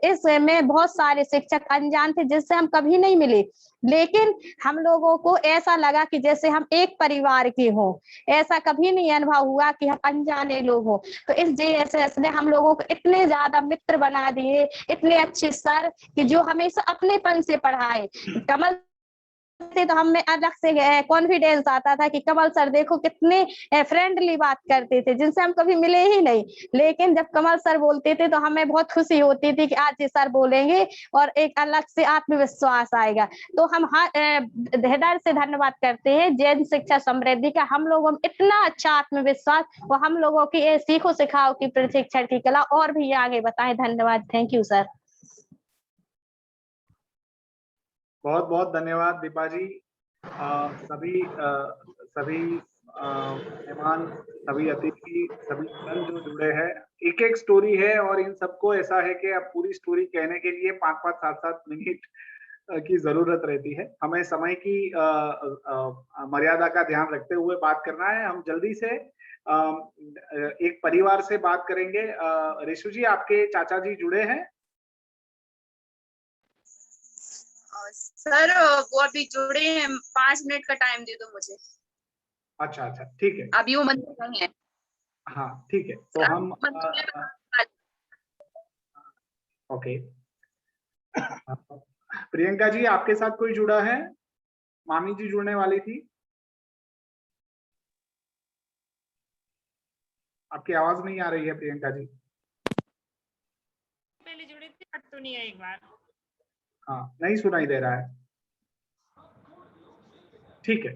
इसमें बहुत सारे शिक्षक अनजान थे जिससे हम कभी नहीं मिले, लेकिन हम लोगों को ऐसा लगा कि जैसे हम एक परिवार के हों। ऐसा कभी नहीं अनुभव हुआ कि हम अनजाने लोग हों। तो इस JSS ने हम लोगों को इतने ज्यादा मित्र बना दिए, इतने अच्छे सर कि जो हमेशा अपनेपन से पढ़ाए। कमल से तो हमें अलग से कॉन्फिडेंस आता था कि कमल सर देखो कितने फ्रेंडली बात करते थे, जिनसे हम कभी मिले ही नहीं। लेकिन जब कमल सर बोलते थे तो हमें बहुत खुशी होती थी कि आज ये सर बोलेंगे और एक अलग से आत्मविश्वास आएगा। तो हम हृदय से धन्यवाद करते हैं जैन शिक्षा समृद्धि का। हम लोगों में इतना अच्छा आत्मविश्वास, और हम लोगों की सीखो सिखाओ की प्रशिक्षण की कला और भी आगे बताएं। धन्यवाद। Thank you sir. बहुत बहुत धन्यवाद दीपा जी। सभी मेहमान, सभी अतिथि, सभी जन जो जुड़े हैं, एक एक स्टोरी है और इन सबको ऐसा है कि अब पूरी स्टोरी कहने के लिए 5-5, 7-7 मिनट की जरूरत रहती है। हमें समय की मर्यादा का ध्यान रखते हुए बात करना है। हम जल्दी से एक परिवार से बात करेंगे। ऋषु जी, आपके चाचा जी जुड़े हैं? सर वो अभी जुड़े हैं, 5 मिनट का टाइम दे दो मुझे। अच्छा अच्छा, ठीक है। अभी वो मंदिर नहीं है। हाँ ठीक है, तो हम ओके। प्रियंका जी, आपके साथ कोई जुड़ा है? मामी जी जुड़ने वाली थी। आपकी आवाज नहीं आ रही है प्रियंका जी। पहले जुड़े थे, अब तो नहीं है। एक बार हाँ, नहीं सुनाई दे रहा है। ठीक है,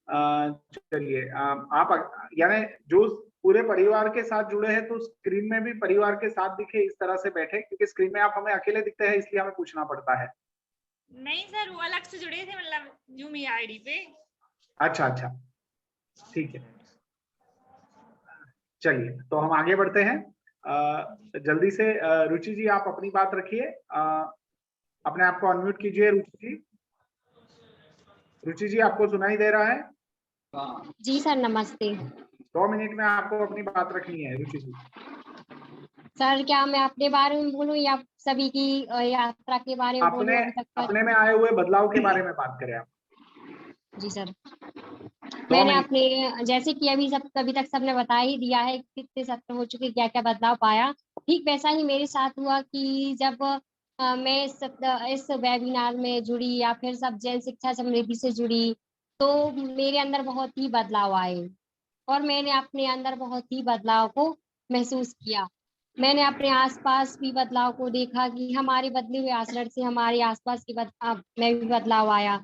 चलिए आप यानी जो पूरे परिवार के साथ जुड़े हैं तो स्क्रीन में भी परिवार के साथ दिखे इस तरह से बैठे, क्योंकि स्क्रीन में आप हमें अकेले दिखते हैं इसलिए हमें पूछना पड़ता है। नहीं सर, वो अलग से जुड़े थे, मतलब जूम आईडी पे। अच्छा अच्छा, ठीक है, चलिए तो हम आगे बढ़ते हैं। जल्दी से रुचि जी आप अपनी बात रखिए, अपने आप को अनम्यूट कीजिए। रुचि जी, रुचि जी आपको सुनाई दे रहा है? जी सर, नमस्ते 2 मिनट में आपको अपनी बात रखनी है रुचि जी। सर। क्या मैं अपने बारे में बोलूं या सभी की यात्रा के बारे में बोलूं? अभी तक अपने में आए हुए बदलाव के बारे में बात करें आप। जी सर, 2 मैंने मिनट। अपने जैसे कि अभी तक सबने बता ही दिया है कितने सत्र हो चुके, क्या क्या बदलाव पाया, ठीक वैसा ही मेरे साथ हुआ कि जब मैं इस वेबिनार में जुड़ी या फिर सब जन शिक्षा समृद्धि से जुड़ी तो मेरे अंदर बहुत ही बदलाव आए और मैंने अपने अंदर बहुत ही बदलाव को महसूस किया। मैंने अपने आसपास भी बदलाव को देखा कि हमारे बदले हुए आचरण से हमारे आसपास के में भी बदलाव आया।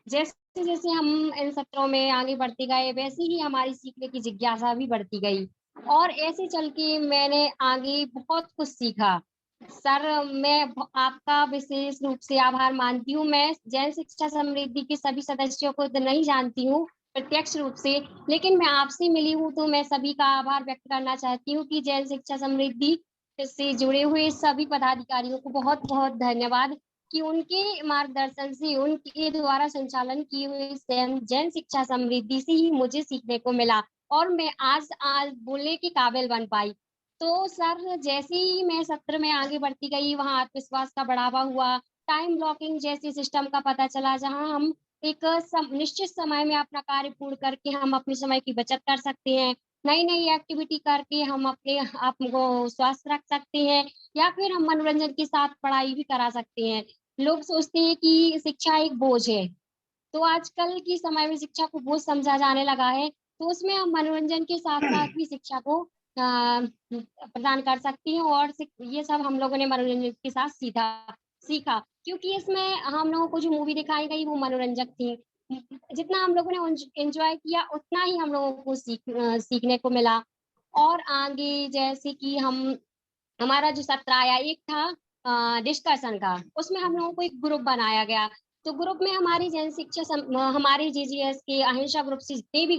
जैसे जैसे हम इन सत्रों में आगे बढ़ते गए वैसे ही हमारी सीखने की जिज्ञासा भी बढ़ती गई और ऐसे चल के मैंने आगे बहुत कुछ सीखा। सर, मैं आपका विशेष रूप से आभार मानती हूँ। मैं जैन शिक्षा समृद्धि के सभी सदस्यों को तो नहीं जानती हूँ प्रत्यक्ष रूप से, लेकिन मैं आपसे मिली हूँ तो मैं सभी का आभार व्यक्त करना चाहती हूँ कि जैन शिक्षा समृद्धि से जुड़े हुए सभी पदाधिकारियों को बहुत बहुत धन्यवाद कि उनके मार्गदर्शन से, उनके द्वारा संचालन किए हुए जैन शिक्षा समृद्धि से ही मुझे सीखने को मिला और मैं आज बोलने के काबिल बन पाई। तो सर, जैसे ही मैं सत्र में आगे बढ़ती गई वहाँ आत्मविश्वास का बढ़ावा हुआ, टाइम ब्लॉकिंग जैसे सिस्टम का पता चला जहाँ हम एक निश्चित समय में अपना कार्य पूर्ण करके हम अपने समय की बचत कर सकते हैं, नई नई एक्टिविटी करके हम अपने आप को स्वस्थ रख सकते हैं या फिर हम मनोरंजन के साथ पढ़ाई भी करा सकते हैं। लोग सोचते हैं कि शिक्षा एक बोझ है, तो आजकल के समय में शिक्षा को बोझ समझा जाने लगा है, तो उसमें हम मनोरंजन के साथ साथ भी शिक्षा को प्रदान कर सकती हैं और ये सब हम लोगों ने मनोरंजन के साथ सीखा क्योंकि इसमें हम लोगों को जो मूवी दिखाई गई वो मनोरंजक थी। जितना हम लोगों ने एंजॉय किया उतना ही हम लोगों को सीखने को मिला। और आगे जैसे कि हमारा जो सत्र आया, एक था डिस्कशन का, उसमें हम लोगों को एक ग्रुप बनाया गया। तो ग्रुप में हमारी जैन शिक्षा हमारे जीजीएस के अहिंसा ग्रुप से जितने भी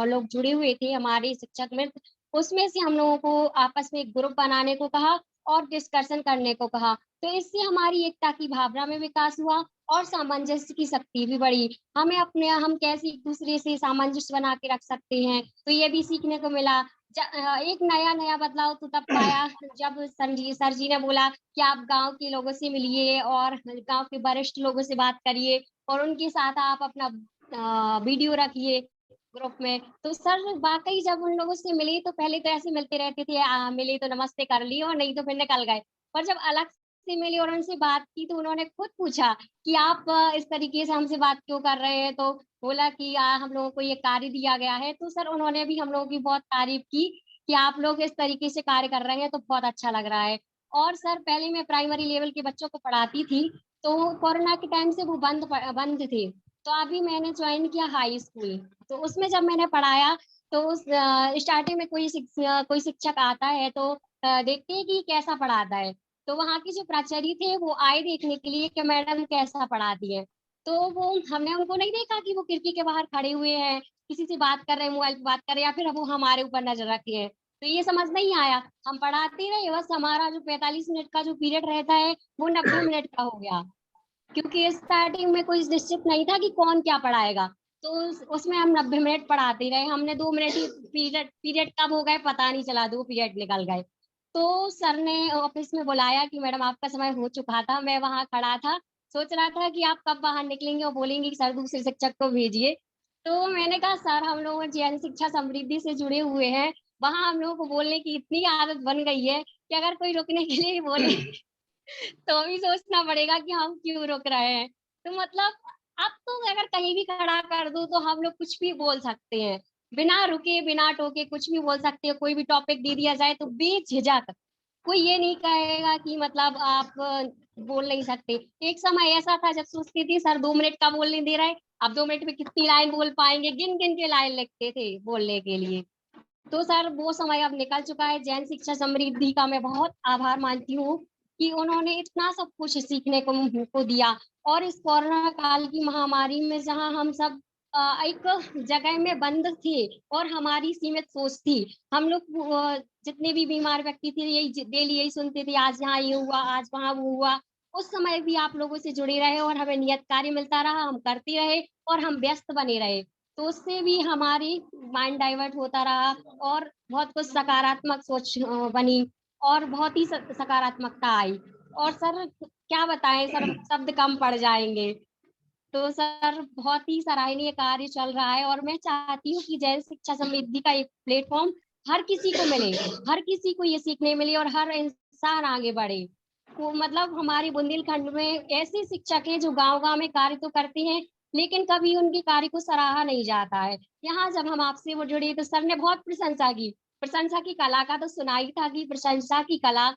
लोग जुड़े हुए थे हमारे शिक्षक मित्र, उसमें से हम लोगों को आपस में एक ग्रुप बनाने को कहा और डिस्कशन करने को कहा। तो इससे हमारी एकता की भावना में विकास हुआ और सामंजस्य की शक्ति भी बढ़ी। हम कैसे एक दूसरे से सामंजस्य बना के रख सकते हैं, तो ये भी सीखने को मिला। एक नया बदलाव तो तब पाया जब सर जी ने बोला कि आप गांव के लोगों से मिलिए और गांव के वरिष्ठ लोगों से बात करिए और उनके साथ आप अपना वीडियो रखिए ग्रुप में। तो सर वाकई जब उन लोगों से मिली तो पहले तो ऐसे मिलते रहते थे, मिले तो नमस्ते कर ली और नहीं तो फिर निकल गए, पर जब अलग से मिली और उनसे बात की तो उन्होंने खुद पूछा कि आप इस तरीके से हमसे बात क्यों कर रहे हैं, तो बोला कि हम लोगों को ये कार्य दिया गया है। तो सर उन्होंने भी हम लोगों की बहुत तारीफ की कि आप लोग इस तरीके से कार्य कर रहे हैं तो बहुत अच्छा लग रहा है। और सर पहले मैं प्राइमरी लेवल के बच्चों को पढ़ाती थी, तो कोरोना के टाइम से वो बंद थे, तो अभी मैंने ज्वाइन किया हाई स्कूल। तो उसमें जब मैंने पढ़ाया तो स्टार्टिंग में कोई शिक्षक आता है तो देखते हैं कि कैसा पढ़ाता है, तो वहाँ के जो प्राचार्य थे वो आए देखने के लिए कि मैडम कैसा पढ़ाती है। तो वो हमने उनको नहीं देखा कि वो खिड़की के बाहर खड़े हुए हैं, किसी से बात कर रहे हैं, मोबाइल पे बात कर रहे हैं, या फिर वो हमारे ऊपर नजर रखे हैं। तो ये समझ नहीं आया, हम पढ़ाते रहे, बस हमारा जो 45 मिनट का जो पीरियड रहता है वो 90 मिनट का हो गया, क्योंकि स्टार्टिंग में कोई निश्चित नहीं था कि कौन क्या पढ़ाएगा। तो उसमें हम 90 मिनट पढ़ाते रहे, हमने 2 मिनट ही पीरियड कब हो गए पता नहीं चला, 2 पीरियड निकल गए। तो सर ने ऑफिस में बुलाया कि मैडम आपका समय हो चुका था। मैं वहां खड़ा था, सोच रहा था कि आप कब बाहर निकलेंगे और बोलेंगे कि सर दूसरे शिक्षक को भेजिए। तो मैंने कहा सर हम लोग जैन शिक्षा समृद्धि से जुड़े हुए हैं, वहां हम लोगों को बोलने की इतनी आदत बन गई है कि अगर कोई रुकने के लिए बोले तो भी सोचना पड़ेगा कि हम क्यों रुक रहे हैं। तो मतलब अब तो अगर कहीं भी खड़ा कर दो तो हम लोग कुछ भी बोल सकते हैं, बिना रुके बिना टोके कुछ भी बोल सकते हैं। कोई भी टॉपिक दे दिया जाए तो बेझिझक, कोई ये नहीं कहेगा कि मतलब आप बोल नहीं सकते। एक समय ऐसा था जब सोचती थी सर 2 मिनट का बोलने दे रहा है, अब 2 मिनट में कितनी लाइन बोल पाएंगे, गिन गिन के लाइन लिखते थे बोलने के लिए। तो सर वो समय अब निकल चुका है। जैन शिक्षा समृद्धि का मैं बहुत आभार मानती हूँ कि उन्होंने इतना सब कुछ सीखने को हमको दिया। और इस कोरोना काल की महामारी में जहाँ हम सब एक जगह में बंद थे और हमारी सीमित सोच थी, हम लोग जितने भी बीमार व्यक्ति थे यही डेली यही सुनते थे, आज यहाँ ये हुआ, आज वहाँ वो हुआ। उस समय भी आप लोगों से जुड़े रहे और हमें नियत कार्य मिलता रहा, हम करते रहे और हम व्यस्त बने रहे, तो उससे भी हमारी माइंड डाइवर्ट होता रहा और बहुत कुछ सकारात्मक सोच बनी और बहुत ही सकारात्मकता आई। और सर क्या बताएं सर, शब्द कम पड़ जाएंगे। तो सर बहुत ही सराहनीय कार्य चल रहा है और मैं चाहती हूँ कि जैन शिक्षा समृद्धि का एक प्लेटफॉर्म हर किसी को मिले, हर किसी को ये सीखने मिले और हर इंसान आगे बढ़े। तो मतलब हमारे बुंदेलखंड में ऐसे शिक्षक हैं जो गांव-गांव में कार्य तो करते हैं, लेकिन कभी उनके कार्य को सराहा नहीं जाता है। यहाँ जब हम आपसे वो जुड़े तो सर ने बहुत प्रशंसा की। प्रशंसा की कला का तो सुना ही था कि प्रशंसा की कला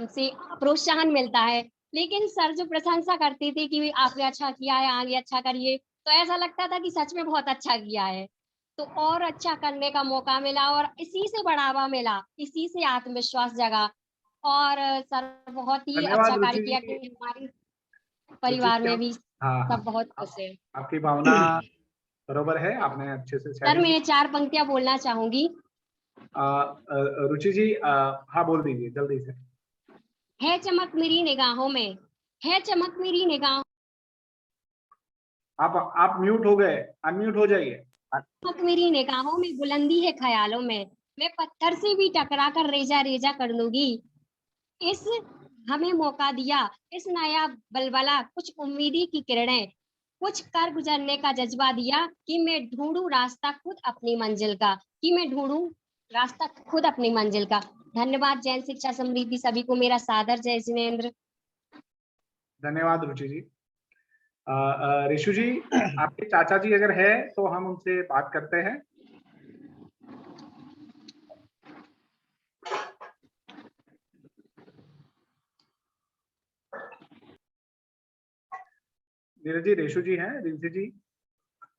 से प्रोत्साहन मिलता है। लेकिन सर जो प्रशंसा करते थे कि आपने अच्छा किया है, आगे अच्छा करिए, तो ऐसा लगता था कि सच में बहुत अच्छा किया है। तो और अच्छा करने का मौका मिला और इसी से बढ़ावा मिला, इसी से आत्मविश्वास जगा। और सर बहुत ही अच्छा धन्यवाद कार्य रुचि किया जी। कि हमारे रुचि परिवार जी में भी हाँ सब बहुत खुश है। आपकी भावना बरोबर है, आपने अच्छे से सर शेयरिंग की। मैं 4 पंक्तियां बोलना चाहूंगी। रुचि जी हाँ बोल दीजिए जल्दी से। है चमक मेरी निगाहों में, है चमक मेरी निगाहों। आप म्यूट हो गए, अनम्यूट हो जाइए। चमक मेरी निगाहों में, बुलंदी है ख्यालों में, मैं पत्थर से भी टकरा कर रेजा रेजा कर लूंगी। इस हमें मौका दिया, इस नया बलबला, कुछ उम्मीदी की किरणें, कुछ कर गुजरने का जज्बा दिया कि मैं ढूंढूं रास्ता खुद अपनी मंजिल का, कि मैं ढूंढूं रास्ता खुद अपनी मंजिल का। धन्यवाद जैन शिक्षा समृद्धि, सभी को मेरा सादर जय जिनेंद्र। धन्यवाद रुचि जी। ऋषु जी आपके चाचा जी अगर है तो हम उनसे बात करते हैं। नीरज जी, ऋषु जी हैं, रिंसी जी?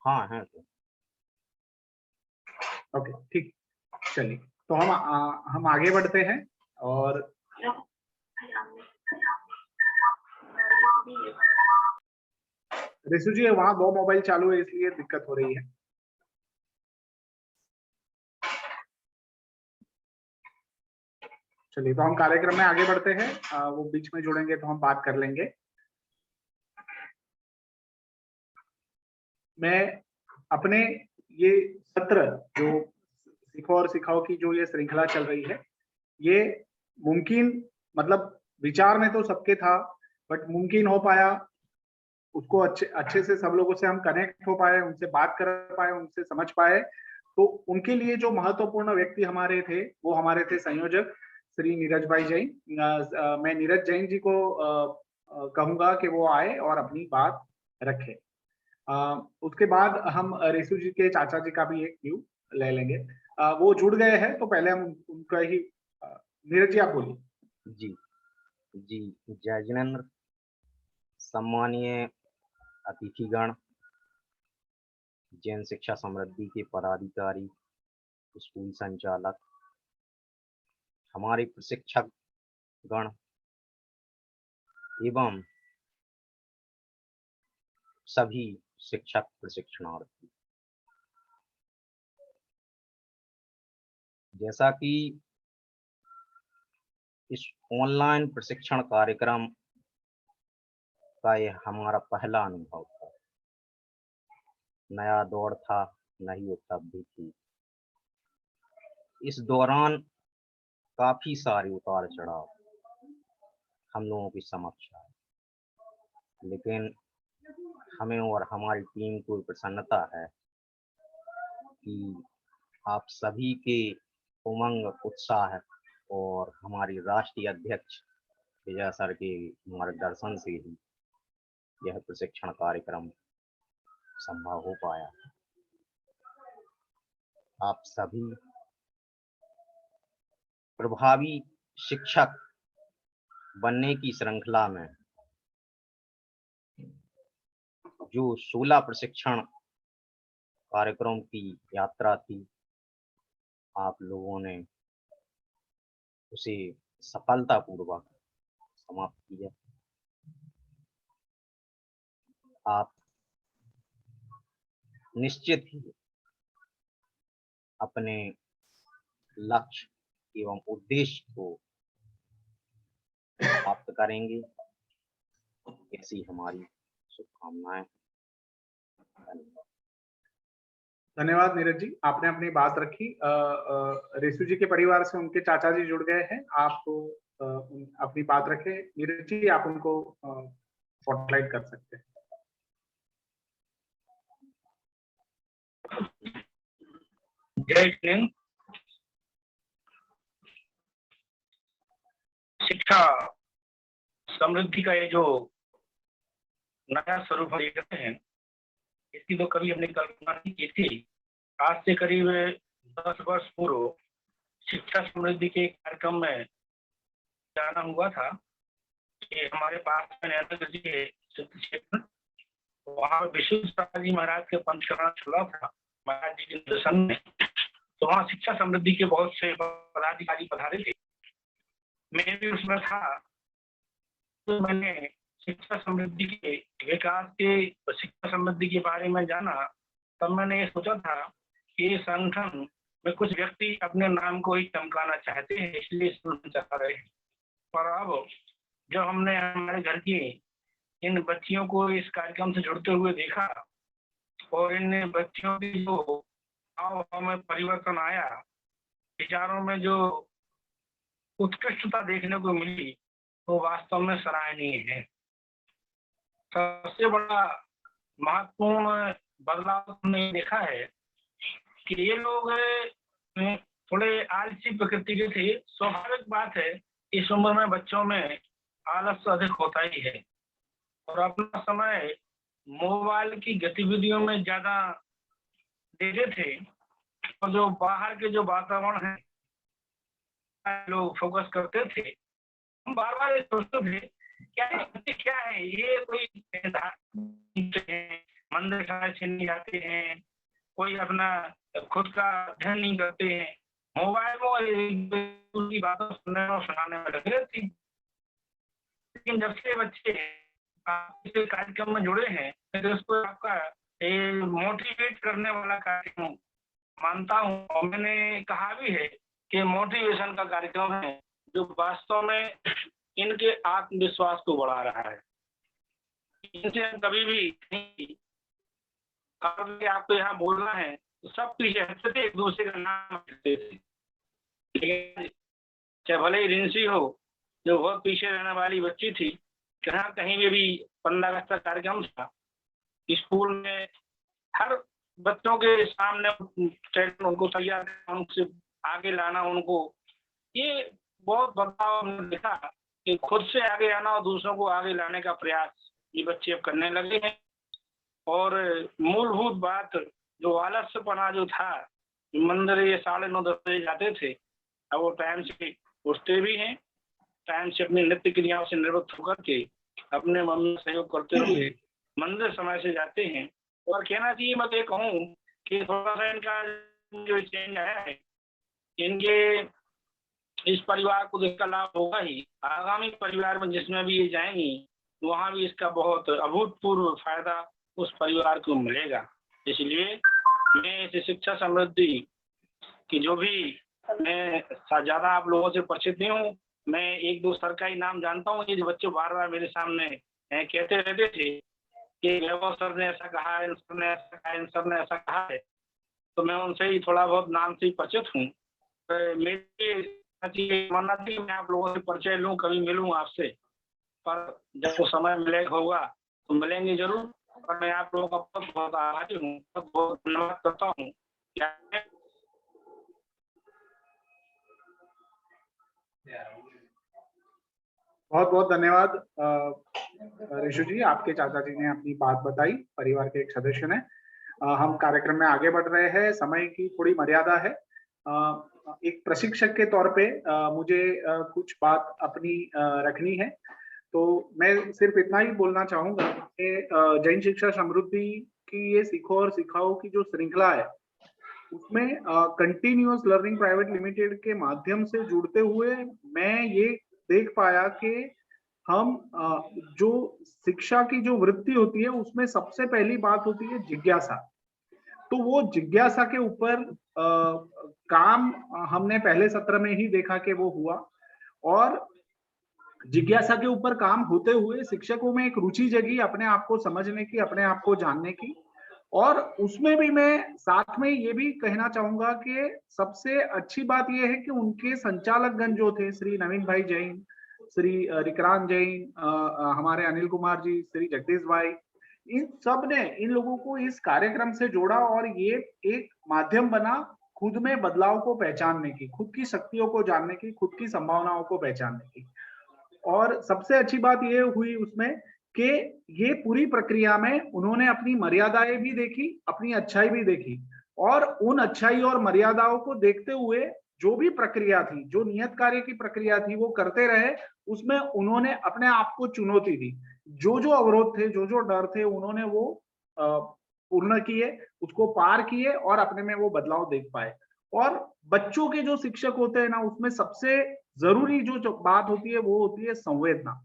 हाँ है तो। ओके ठीक, चलिए तो हम आगे बढ़ते हैं। और ऋषु जी वहां 2 मोबाइल चालू है इसलिए दिक्कत हो रही है। चलिए तो हम कार्यक्रम में आगे बढ़ते हैं। वो बीच में जुड़ेंगे तो हम बात कर लेंगे। मैं अपने ये सत्र जो सीखो और सिखाओ की जो ये श्रृंखला चल रही है, ये मुमकिन मतलब विचार में तो सबके था, बट मुमकिन हो पाया उसको अच्छे से सब लोगों से हम कनेक्ट हो पाए, उनसे बात कर पाए, उनसे समझ पाए। तो उनके लिए जो महत्वपूर्ण व्यक्ति हमारे थे वो हमारे थे संयोजक श्री नीरज भाई जैन। मैं नीरज जैन जी को कहूंगा कि वो आए और अपनी बात रखे। उसके बाद हम ऋषु जी के चाचा जी का भी एक व्यू ले लेंगे। वो जुड़ गए हैं तो पहले हम उनका ही नीरज जी आप बोलिए। जी जी जय जिनेंद्र। सम्मानीय अतिथिगण, जैन शिक्षा समृद्धि के पदाधिकारी, स्कूल संचालक, हमारे प्रशिक्षक गण एवं सभी शिक्षक प्रशिक्षणार्थी, जैसा कि इस ऑनलाइन प्रशिक्षण कार्यक्रम का यह हमारा पहला अनुभव था। नया दौर था, नई उपलब्धि थी। इस दौरान काफी सारे उतार चढ़ाव हम लोगों की समक्ष आए, लेकिन हमें और हमारी टीम को प्रसन्नता है कि आप सभी के उमंग, उत्साह और हमारी राष्ट्रीय अध्यक्ष विजय सर के मार्गदर्शन से ही यह प्रशिक्षण कार्यक्रम संभव हो पाया। आप सभी प्रभावी शिक्षक बनने की श्रृंखला में जो 16 प्रशिक्षण कार्यक्रम की यात्रा थी, आप लोगों ने उसे सफलतापूर्वक समाप्त किया। आप निश्चित ही अपने लक्ष्य एवं उद्देश्य को प्राप्त करेंगे, ऐसी हमारी शुभकामनाएं। धन्यवाद। धन्यवाद नीरज जी, आपने अपनी बात रखी। रेसू जी के परिवार से उनके चाचा जी जुड़ गए हैं। आप अपनी बात रखें। नीरज जी, आप उनको स्पॉटलाइट कर सकते हैं। जय हिंद। शिक्षा समृद्धि का ये जो नया स्वरूप हम देख रहे हैं, इसकी तो कभी हमने कल्पना नहीं की थी। आज से करीब 10 वर्ष पूर्व शिक्षा समृद्धि के कार्यक्रम में जाना हुआ था कि हमारे पास में नैना जी है क्षेत्र, वहाँ विश्वेश्वर जी महाराज के पंचकरण चला था महाराज जी के दर्शन में। तो वहाँ शिक्षा समृद्धि के बहुत से पदाधिकारी पधारे थे, मैं भी उसमें था। तो मैंने शिक्षा समृद्धि के विकास के, शिक्षा समृद्धि के बारे में जाना। तब मैंने ये सोचा था कि ये संगठन में कुछ व्यक्ति अपने नाम को ही चमकाना चाहते हैं, इसलिए संगठन चला रहे हैं। पर अब जब हमने हमारे घर की इन बच्चियों को इस कार्यक्रम से जुड़ते हुए देखा और इन बच्चियों की जो भाव में परिवर्तन आया, विचारों में जो उत्कृष्टता देखने को मिली, वो वास्तव में सराहनीय है। सबसे बड़ा महत्वपूर्ण बदलाव हमने देखा है कि ये लोग थोड़े आलसी प्रकृति के थे। स्वाभाविक बात है, इस उम्र में बच्चों में आलस्य अधिक होता ही है और अपना समय मोबाइल की गतिविधियों में ज्यादा देते थे और जो बाहर के जो वातावरण है लोग फोकस करते थे। हम बार बार सोचते थे क्या है ये, कोई मंदिर से नहीं जाते हैं, कोई अपना खुद का अध्ययन नहीं करते हैं, मोबाइल में बातों सुनने और सुनाने में लगे रहते हैं। लेकिन जब से बच्चे इस कार्यक्रम में जुड़े हैं, तो उसको आपका मोटिवेट करने वाला कार्यक्रम मानता हूँ और मैंने कहा भी है कि मोटिवेशन का कार्यक्रम है जो वास्तव में इनके आत्मविश्वास को बढ़ा रहा है। इनसे कभी भी आपको यहाँ बोलना है तो सब पीछे हटते थे, एक दूसरे का नाम रखते थे। लेकिन चाहे भले ही रिंसी हो, जो बहुत पीछे रहने वाली बच्ची थी, कहाँ कहीं भी 15 अगस्त का कार्यक्रम था, स्कूल में हर बच्चों के सामने उनको तैयार, उनसे आगे लाना, उनको ये बहुत बदलाव हमने देखा कि खुद से आगे आना और दूसरों को आगे लाने का प्रयास ये बच्चे अब करने लगे हैं। और मूलभूत बात जो आलस्यपना जो था, मंदिर ये 9:30 बजे जाते थे, अब वो टाइम से उठते भी हैं, टाइम से अपनी नित्य क्रियाओं से निवृत्त होकर के अपने मम्मी सहयोग करते हुए मंदिर समय से जाते हैं। और कहना चाहिए, मैं तो ये कहूँ कि थोड़ा सा इनका जो चेंज आया है, इनके इस परिवार को इसका लाभ होगा ही, आगामी परिवार में जिसमें भी ये जाएंगी वहाँ भी इसका बहुत अभूतपूर्व फायदा उस परिवार को मिलेगा। इसलिए मैं इस शिक्षा समृद्धि की जो भी, मैं ज्यादा आप लोगों से परिचित नहीं हूँ, मैं 1-2 सरकारी नाम जानता हूँ। ये जो बच्चे बार बार मेरे सामने कहते रहते थे कि वैभव सर ने ऐसा कहा, इन सर ने ऐसा कहा, इन सर ने ऐसा कहा है, तो मैं उनसे ही थोड़ा बहुत नाम से ही परिचित हूँ। मेरी मानना थी मैं आप लोगों से परिचय लूँ, कभी मिलूँ आपसे, पर जब वो समय मिलेगा होगा तो मिलेंगे जरूर। और मैं आप लोगों का बहुत बहुत आभारी हूँ, बहुत बहुत धन्यवाद करता हूँ। बहुत बहुत धन्यवाद ऋषु जी, आपके चाचा जी ने अपनी बात बताई, परिवार के एक सदस्य ने। हम कार्यक्रम में आगे बढ़ रहे हैं, समय की थोड़ी मर्यादा है। एक प्रशिक्षक के तौर पे मुझे कुछ बात अपनी रखनी है। तो मैं सिर्फ इतना ही बोलना चाहूंगा कि जैन शिक्षा समृद्धि की ये सीखो और सिखाओ की जो श्रृंखला है उसमें कंटिन्यूअस लर्निंग प्राइवेट लिमिटेड के माध्यम से जुड़ते हुए मैं ये देख पाया कि हम जो शिक्षा की जो वृत्ति होती है उसमें सबसे पहली बात होती है जिज्ञासा। तो वो जिज्ञासा के ऊपर काम हमने पहले सत्र में ही देखा कि वो हुआ, और जिज्ञासा के ऊपर काम होते हुए शिक्षकों में एक रुचि जगी अपने आप को समझने की, अपने आप को जानने की। और उसमें भी मैं साथ में ये भी कहना चाहूंगा कि सबसे अच्छी बात यह है कि उनके संचालकगण जो थे, श्री नवीन भाई जैन, श्री रिक्रांत जैन, हमारे अनिल कुमार जी, श्री जगदीश भाई, इन सब ने इन लोगों को इस कार्यक्रम से जोड़ा और ये एक माध्यम बना खुद में बदलाव को पहचानने की, खुद की शक्तियों को जानने की, खुद की संभावनाओं को पहचानने की। और सबसे अच्छी बात ये हुई उसमें कि ये पूरी प्रक्रिया में उन्होंने अपनी मर्यादाएं भी देखी, अपनी अच्छाई भी देखी, और उन अच्छाई और मर्यादाओं को देखते हुए जो भी प्रक्रिया थी, जो नियत कार्य की प्रक्रिया थी, वो करते रहे। उसमें उन्होंने अपने आप को चुनौती दी, जो जो अवरोध थे, जो जो डर थे, उन्होंने वो पूर्ण किए, उसको पार किए और अपने में वो बदलाव देख पाए। और बच्चों के जो शिक्षक होते हैं ना, उसमें सबसे जरूरी जो बात होती है वो होती है संवेदना।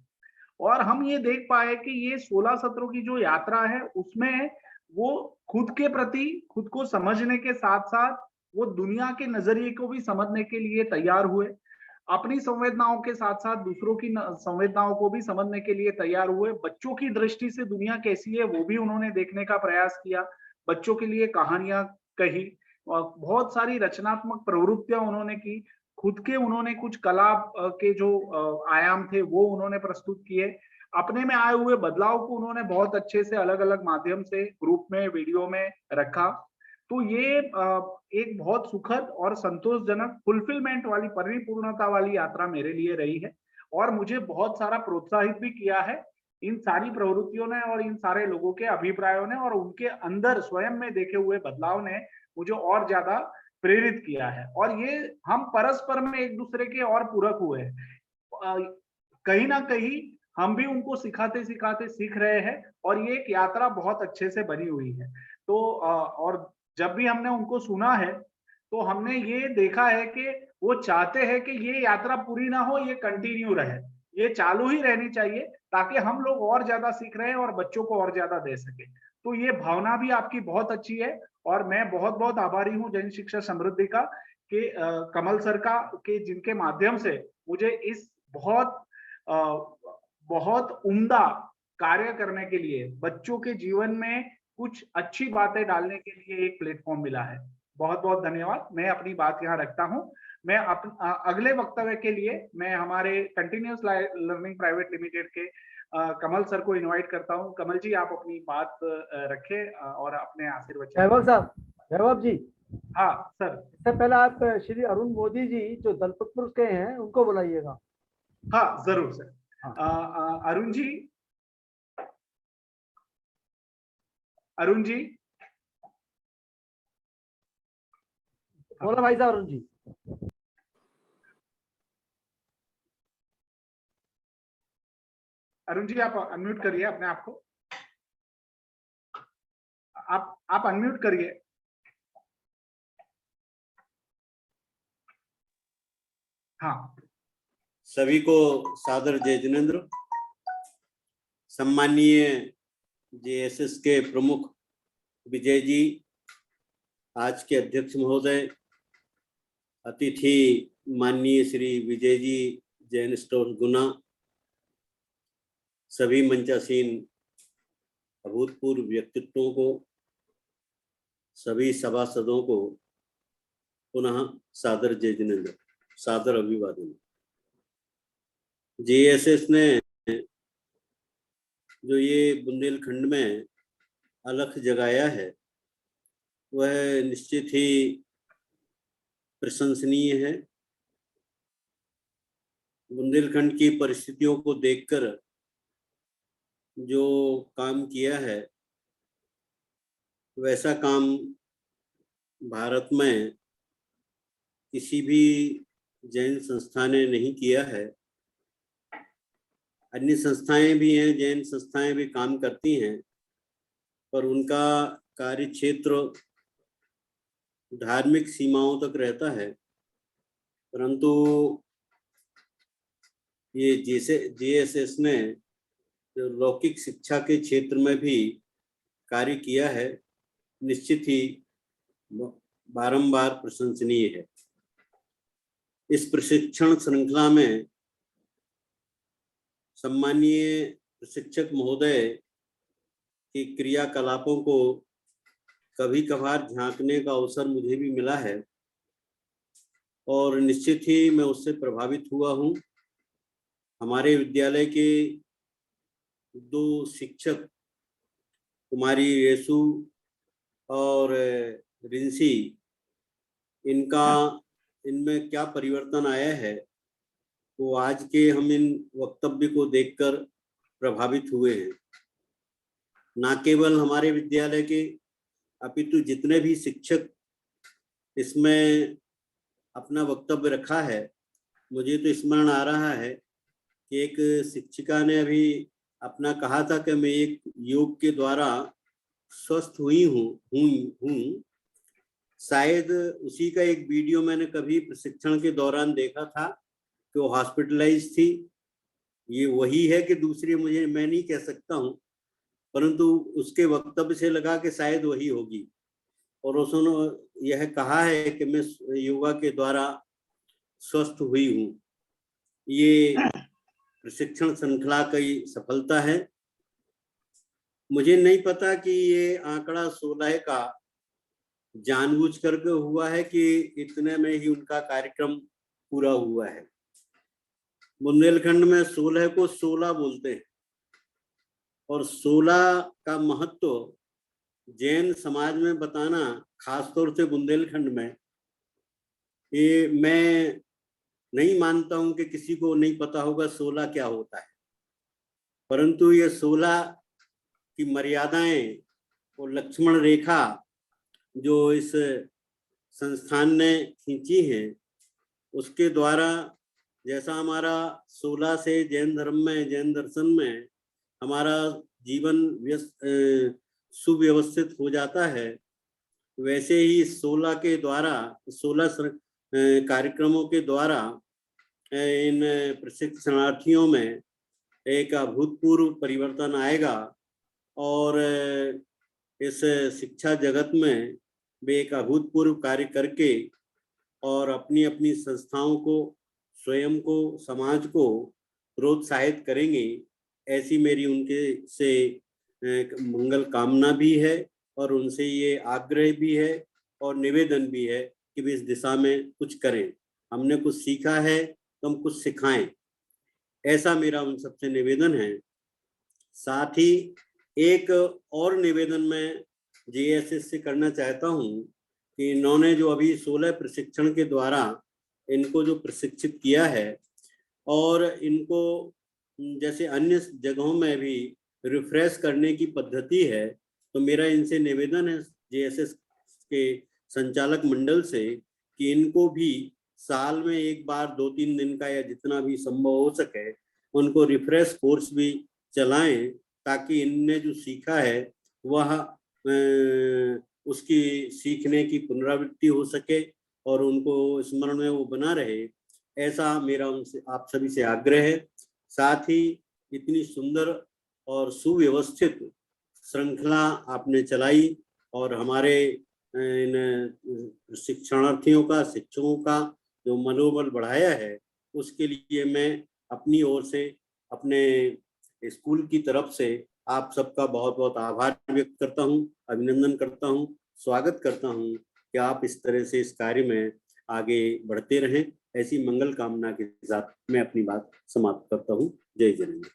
और हम ये देख पाए कि ये 16 सत्रों की जो यात्रा है उसमें वो खुद के प्रति, खुद को समझने के साथ साथ वो दुनिया के नजरिए को भी समझने के लिए तैयार हुए, अपनी संवेदनाओं के साथ साथ दूसरों की संवेदनाओं को भी समझने के लिए तैयार हुए। बच्चों की दृष्टि से दुनिया कैसी है वो भी उन्होंने देखने का प्रयास किया, बच्चों के लिए कहानियां कही, बहुत सारी रचनात्मक प्रवृत्तियां उन्होंने की, खुद के उन्होंने कुछ कला के जो आयाम थे वो उन्होंने प्रस्तुत किए, अपने में आए हुए बदलाव को उन्होंने बहुत अच्छे से अलग अलग माध्यम से ग्रुप में, वीडियो में रखा। तो ये एक बहुत सुखद और संतोषजनक फुलफिलमेंट वाली, परिपूर्णता वाली यात्रा मेरे लिए रही है, और मुझे बहुत सारा प्रोत्साहित भी किया है इन सारी प्रवृत्तियों ने और इन सारे लोगों के अभिप्रायों ने, और उनके अंदर स्वयं में देखे हुए बदलाव ने मुझे और ज्यादा प्रेरित किया है। और ये हम परस्पर में एक दूसरे के और पूरक हुए हैं, कहीं ना कहीं हम भी उनको सिखाते सिखाते सीख रहे हैं, और ये एक यात्रा बहुत अच्छे से बनी हुई है। तो और जब भी हमने उनको सुना है तो हमने ये देखा है कि वो चाहते हैं कि ये यात्रा पूरी ना हो, ये कंटिन्यू रहे, ये चालू ही रहनी चाहिए, ताकि हम लोग और ज्यादा सीख रहे हैं और बच्चों को और ज्यादा दे सके। तो ये भावना भी आपकी बहुत अच्छी है, और मैं बहुत बहुत आभारी हूँ जैन शिक्षा समृद्धि का कि कमल सर का, कि जिनके माध्यम से मुझे इस बहुत उम्दा कार्य करने के लिए, बच्चों के जीवन में कुछ अच्छी बातें डालने के लिए एक प्लेटफॉर्म मिला है। बहुत बहुत धन्यवाद। मैं अपनी बात यहाँ रखता हूँ। मैं अगले वक्तव्य के लिए मैं हमारे कंटिन्यूअस लर्निंग प्राइवेट लिमिटेड के कमल सर को इनवाइट करता हूँ। कमल जी, आप अपनी बात रखें और अपने आशीर्वचन। वैभव साहब, वैभव जी। हाँ सर। इससे पहले आप श्री अरुण मोदी जी जो दलपतपुर के हैं उनको बुलाइएगा। हाँ जरूर सर। अरुण जी, अरुण जी बोलो भाई साहब। अरुण जी, अरुण जी आप अनम्यूट करिए अपने आप को, आप अनम्यूट करिए। हाँ, सभी को सादर जय जिनेंद्र। सम्मानीय जेएसएस के प्रमुख विजय जी, आज के अध्यक्ष महोदय, अतिथि माननीय श्री विजय जी जैन स्टोर गुना, सभी मंचासीन अभूतपूर्व व्यक्तित्वों को, सभी सभासदों को पुनः सादर जय जिनेंद्र, सादर अभिवादन। जेएसएस ने जो ये बुंदेलखंड में अलख जगाया है वह निश्चित ही प्रशंसनीय है। बुंदेलखंड की परिस्थितियों को देखकर जो काम किया है वैसा काम भारत में किसी भी जैन संस्था ने नहीं किया है। अन्य संस्थाएं भी हैं, जैन संस्थाएं भी काम करती हैं, पर उनका कार्य क्षेत्र धार्मिक सीमाओं तक रहता है। परंतु ये JSS ने जो लौकिक शिक्षा के क्षेत्र में भी कार्य किया है, निश्चित ही बारंबार प्रशंसनीय है। इस प्रशिक्षण श्रृंखला में सम्मानीय प्रशिक्षक महोदय की क्रियाकलापों को कभी कभार झांकने का अवसर मुझे भी मिला है और निश्चित ही मैं उससे प्रभावित हुआ हूँ। हमारे विद्यालय के 2 शिक्षक कुमारी रेसु और रिंसी, इनमें क्या परिवर्तन आया है तो आज के हम इन वक्तव्य को देखकर प्रभावित हुए हैं। ना केवल हमारे विद्यालय के अपितु जितने भी शिक्षक इसमें अपना वक्तव्य रखा है, मुझे तो स्मरण आ रहा है कि एक शिक्षिका ने अभी अपना कहा था कि मैं एक योग के द्वारा स्वस्थ हुई हूँ। शायद उसी का एक वीडियो मैंने कभी प्रशिक्षण के दौरान देखा था कि वो हॉस्पिटलाइज थी। ये वही है कि दूसरी मैं नहीं कह सकता हूँ, परंतु उसके वक्तव्य से लगा कि शायद वही होगी। और उसने यह कहा है कि मैं योगा के द्वारा स्वस्थ हुई हूँ। ये प्रशिक्षण श्रृंखला की सफलता है। मुझे नहीं पता कि ये आंकड़ा 16 का जानबूझ करके हुआ है कि इतने में ही उनका कार्यक्रम पूरा हुआ है। बुंदेलखंड में 16 को 16 बोलते हैं और 16 का महत्व जैन समाज में बताना, खासतौर से बुंदेलखंड में, ये मैं नहीं मानता हूं कि किसी को नहीं पता होगा 16 क्या होता है। परंतु ये 16 की मर्यादाएं और लक्ष्मण रेखा जो इस संस्थान ने खींची है, उसके द्वारा जैसा हमारा 16 से जैन धर्म में, जैन दर्शन में हमारा जीवन सुव्यवस्थित हो जाता है, वैसे ही 16 के द्वारा, 16 कार्यक्रमों के द्वारा इन प्रशिक्षणार्थियों में एक अभूतपूर्व परिवर्तन आएगा और इस शिक्षा जगत में वे एक अभूतपूर्व कार्य करके और अपनी अपनी संस्थाओं को, स्वयं को, समाज को प्रोत्साहित करेंगे। ऐसी मेरी उनके से मंगल कामना भी है और उनसे ये आग्रह भी है और निवेदन भी है कि वे इस दिशा में कुछ करें। हमने कुछ सीखा है तो हम कुछ सिखाएं, ऐसा मेरा उन सबसे निवेदन है। साथ ही एक और निवेदन मैं JSS से करना चाहता हूं कि इन्होंने जो अभी 16 प्रशिक्षण के द्वारा इनको जो प्रशिक्षित किया है और इनको जैसे अन्य जगहों में भी रिफ्रेश करने की पद्धति है, तो मेरा इनसे निवेदन है JSS के संचालक मंडल से कि इनको भी साल में एक बार 2-3 दिन का या जितना भी संभव हो सके उनको रिफ्रेश कोर्स भी चलाएं, ताकि इनने जो सीखा है वह उसकी सीखने की पुनरावृत्ति हो सके और उनको स्मरण में वो बना रहे। ऐसा मेरा उनसे, आप सभी से आग्रह है। साथ ही इतनी सुंदर और सुव्यवस्थित श्रृंखला आपने चलाई और हमारे इन शिक्षणार्थियों का, शिक्षकों का जो मनोबल बढ़ाया है, उसके लिए मैं अपनी ओर से, अपने स्कूल की तरफ से आप सबका बहुत बहुत आभार व्यक्त करता हूं, अभिनंदन करता हूं, स्वागत करता हूं कि आप इस तरह से इस कार्य में आगे बढ़ते रहें। ऐसी मंगल कामना के साथ मैं अपनी बात समाप्त करता हूं। जय जिनेंद्र।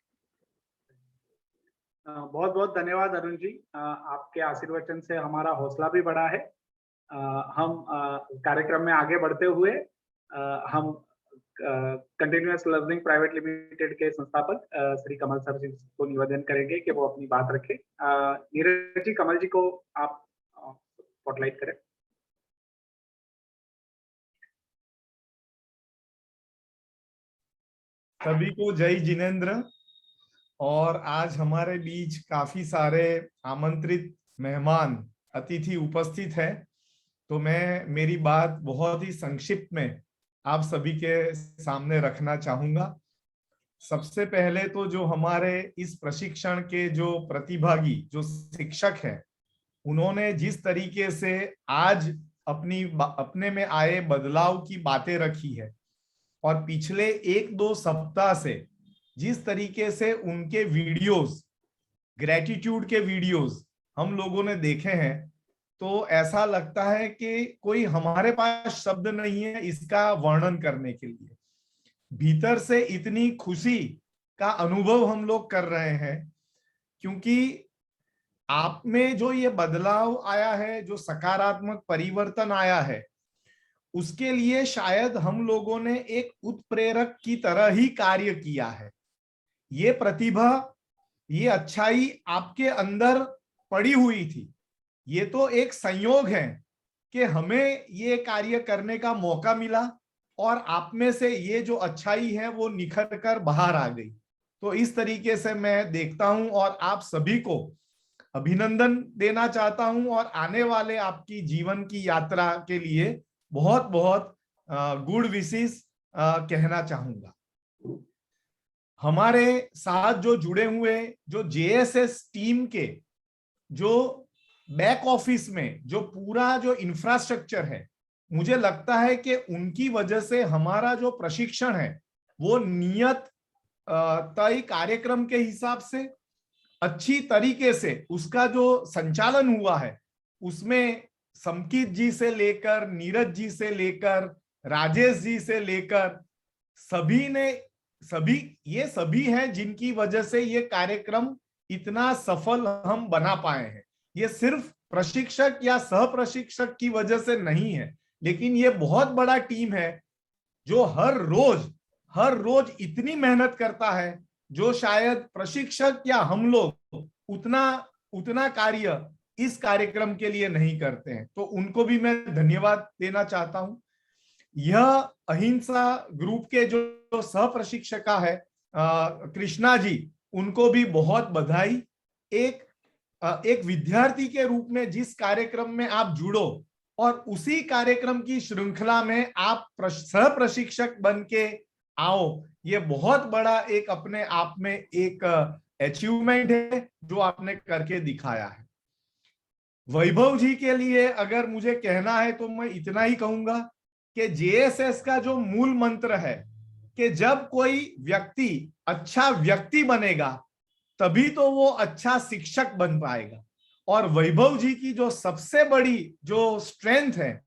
बहुत बहुत धन्यवाद अरुण जी। आपके आशीर्वचन से हमारा हौसला भी बढ़ा है। हम कार्यक्रम में आगे बढ़ते हुए हम कंटिन्यूअस लर्निंग प्राइवेट लिमिटेड के संस्थापक श्री कमल सर जी को निवेदन करेंगे कि वो अपनी बात रखें। नीरज जी, कमल जी को आप स्पॉटलाइट करें। सभी को जय जिनेंद्र। और आज हमारे बीच काफी सारे आमंत्रित मेहमान अतिथि उपस्थित हैं। तो मैं मेरी बात बहुत ही संक्षिप्त में आप सभी के सामने रखना चाहूंगा। सबसे पहले तो जो हमारे इस प्रशिक्षण के जो प्रतिभागी जो शिक्षक हैं, उन्होंने जिस तरीके से आज अपने में आए बदलाव की बातें रखी है और पिछले 1-2 सप्ताह से जिस तरीके से उनके वीडियोस, ग्रेटिट्यूड के वीडियोस हम लोगों ने देखे हैं, तो ऐसा लगता है कि कोई हमारे पास शब्द नहीं है इसका वर्णन करने के लिए। भीतर से इतनी खुशी का अनुभव हम लोग कर रहे हैं, क्योंकि आप में जो ये बदलाव आया है, जो सकारात्मक परिवर्तन आया है, उसके लिए शायद हम लोगों ने एक उत्प्रेरक की तरह ही कार्य किया है। ये प्रतिभा, ये अच्छाई आपके अंदर पड़ी हुई थी। ये तो एक संयोग है कि हमें ये कार्य करने का मौका मिला और आप में से ये जो अच्छाई है वो निखर कर बाहर आ गई। तो इस तरीके से मैं देखता हूं और आप सभी को अभिनंदन देना चाहता हूं और आने वाले आपकी जीवन की यात्रा के लिए बहुत बहुत गुड विशेस कहना चाहूंगा। हमारे साथ जो जुड़े हुए जो जेएसएस टीम के जो बैक ऑफिस में जो पूरा जो इंफ्रास्ट्रक्चर है, मुझे लगता है कि उनकी वजह से हमारा जो प्रशिक्षण है वो नियत तय कार्यक्रम के हिसाब से अच्छी तरीके से उसका जो संचालन हुआ है, उसमें समकित जी से लेकर नीरज जी से लेकर राजेश जी से लेकर ये सभी हैं जिनकी वजह से ये कार्यक्रम इतना सफल हम बना पाए हैं। ये सिर्फ प्रशिक्षक या सह प्रशिक्षक की वजह से नहीं है, लेकिन ये बहुत बड़ा टीम है जो हर रोज इतनी मेहनत करता है जो शायद प्रशिक्षक या हम लोग उतना कार्य इस कार्यक्रम के लिए नहीं करते हैं। तो उनको भी मैं धन्यवाद देना चाहता हूं। यह अहिंसा ग्रुप के जो सह प्रशिक्षिका है कृष्णा जी, उनको भी बहुत बधाई। एक विद्यार्थी के रूप में जिस कार्यक्रम में आप जुड़ो और उसी कार्यक्रम की श्रृंखला में आप सह प्रशिक्षक बन के आओ, ये बहुत बड़ा एक अपने आप में एक अचीवमेंट है जो आपने करके दिखाया है। वैभव जी के लिए अगर मुझे कहना है तो मैं इतना ही कहूंगा कि जेएसएस का जो मूल मंत्र है कि जब कोई व्यक्ति अच्छा व्यक्ति बनेगा तभी तो वो अच्छा शिक्षक बन पाएगा। और वैभव जी की जो सबसे बड़ी जो स्ट्रेंथ है,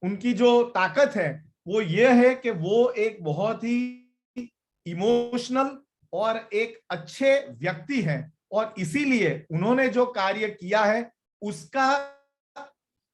उनकी जो ताकत है, वो ये है कि वो एक बहुत ही इमोशनल और एक अच्छे व्यक्ति हैं और इसीलिए उन्होंने जो कार्य किया है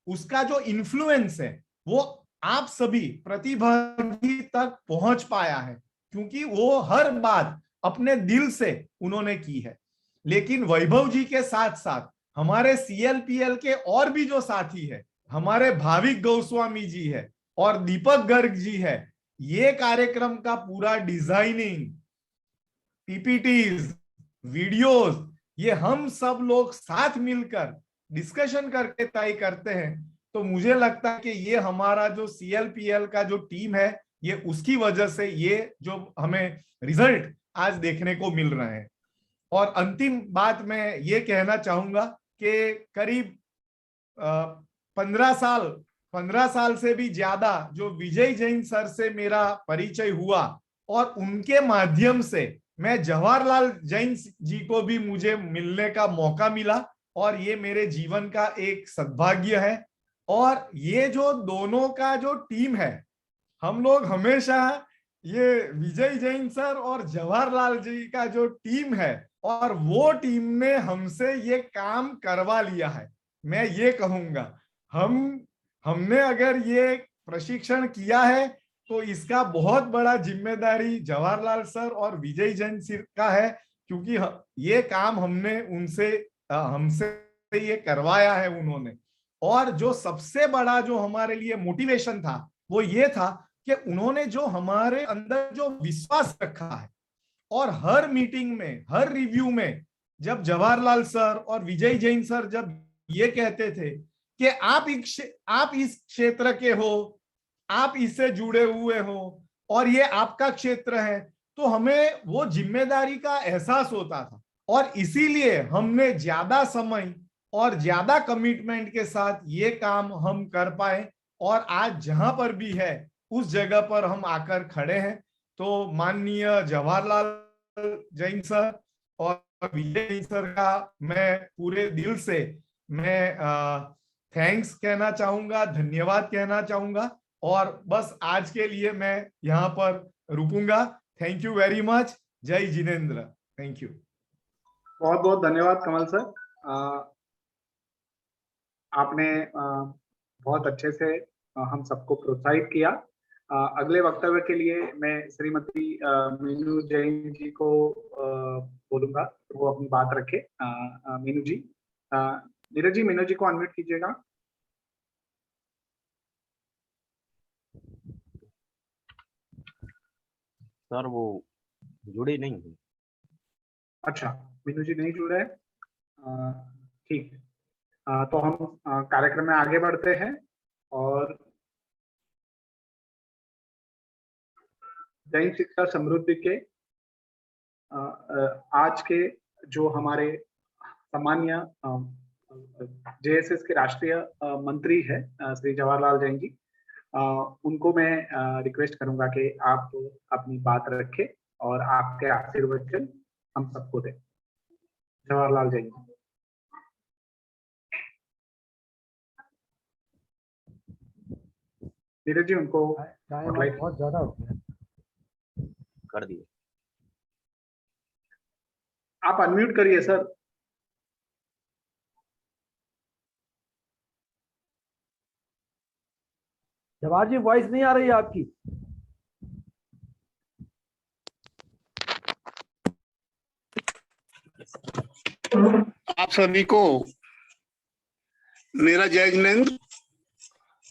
उसका जो इन्फ्लुएंस है वो आप सभी प्रतिभागी तक पहुंच पाया है, क्योंकि वो हर बात अपने दिल से उन्होंने की है। लेकिन वैभव जी के साथ साथ हमारे सीएलपीएल के और भी जो साथी है, हमारे भाविक गोस्वामी जी है और दीपक गर्ग जी है, ये कार्यक्रम का पूरा डिजाइनिंग, पीपीटीज, वीडियोस, ये हम सब लोग साथ मिलकर डिस्कशन करके तय करते हैं। तो मुझे लगता है कि ये हमारा जो सीएलपीएल का जो टीम है, ये उसकी वजह से ये जो हमें रिजल्ट आज देखने को मिल रहे हैं। और अंतिम बात मैं ये कहना चाहूंगा कि करीब 15 साल से भी ज्यादा जो विजय जैन सर से मेरा परिचय हुआ और उनके माध्यम से मैं जवाहरलाल जैन जी को भी मुझे मिलने का मौका मिला और ये मेरे जीवन का एक सद्भाग्य है। और ये जो दोनों का जो टीम है, हम लोग हमेशा ये विजय जैन सर और जवाहरलाल जी का जो टीम है और वो टीम ने हमसे ये काम करवा लिया है। मैं ये कहूंगा हमने अगर ये प्रशिक्षण किया है तो इसका बहुत बड़ा जिम्मेदारी जवाहरलाल सर और विजय जैन सर का है, क्योंकि ये काम हमसे ये करवाया है उन्होंने। और जो सबसे बड़ा जो हमारे लिए मोटिवेशन था वो ये था कि उन्होंने जो हमारे अंदर जो विश्वास रखा है और हर मीटिंग में, हर रिव्यू में जब जवाहरलाल सर और विजय जैन सर जब ये कहते थे कि आप इस क्षेत्र के हो, आप इससे जुड़े हुए हो और ये आपका क्षेत्र है, तो हमें वो जिम्मेदारी का एहसास होता था और इसीलिए हमने ज्यादा समय और ज्यादा कमिटमेंट के साथ ये काम हम कर पाए और आज जहां पर भी है उस जगह पर हम आकर खड़े हैं। तो माननीय जवाहरलाल जैन सर और विजय जैन सर का मैं पूरे दिल से मैं थैंक्स कहना चाहूंगा, धन्यवाद कहना चाहूंगा और बस आज के लिए मैं यहाँ पर रुकूंगा। Thank you very much. जय जिनेंद्र। Thank you. बहुत बहुत धन्यवाद कमल सर। आपने बहुत अच्छे से हम सबको प्रोत्साहित किया। अगले वक्तव्य के लिए मैं श्रीमती मीनू जैन जी को बोलूंगा, तो वो अपनी बात रखे। मीनू जी, नीरज जी, मीनू जी को अनम्यूट कीजिएगा। सर वो जुड़ी नहीं है। अच्छा, मीनू जी नहीं जुड़े हैं, ठीक। तो हम कार्यक्रम में आगे बढ़ते हैं और जैन शिक्षा समृद्धि के आज के जो हमारे सामान्य जेएसएस के राष्ट्रीय मंत्री है श्री जवाहरलाल जैन जी, उनको मैं रिक्वेस्ट करूंगा कि आप अपनी बात रखें और आपके आशीर्वचन हम सबको दें। जवाहरलाल जैन जी। नीरज जी, उनको बहुत ज्यादा हो गया कर दिए। आप अनम्यूट करिए सर। जवाहर जी वॉइस नहीं आ रही है आपकी। आप सभी को मेरा जय जिनेंद्र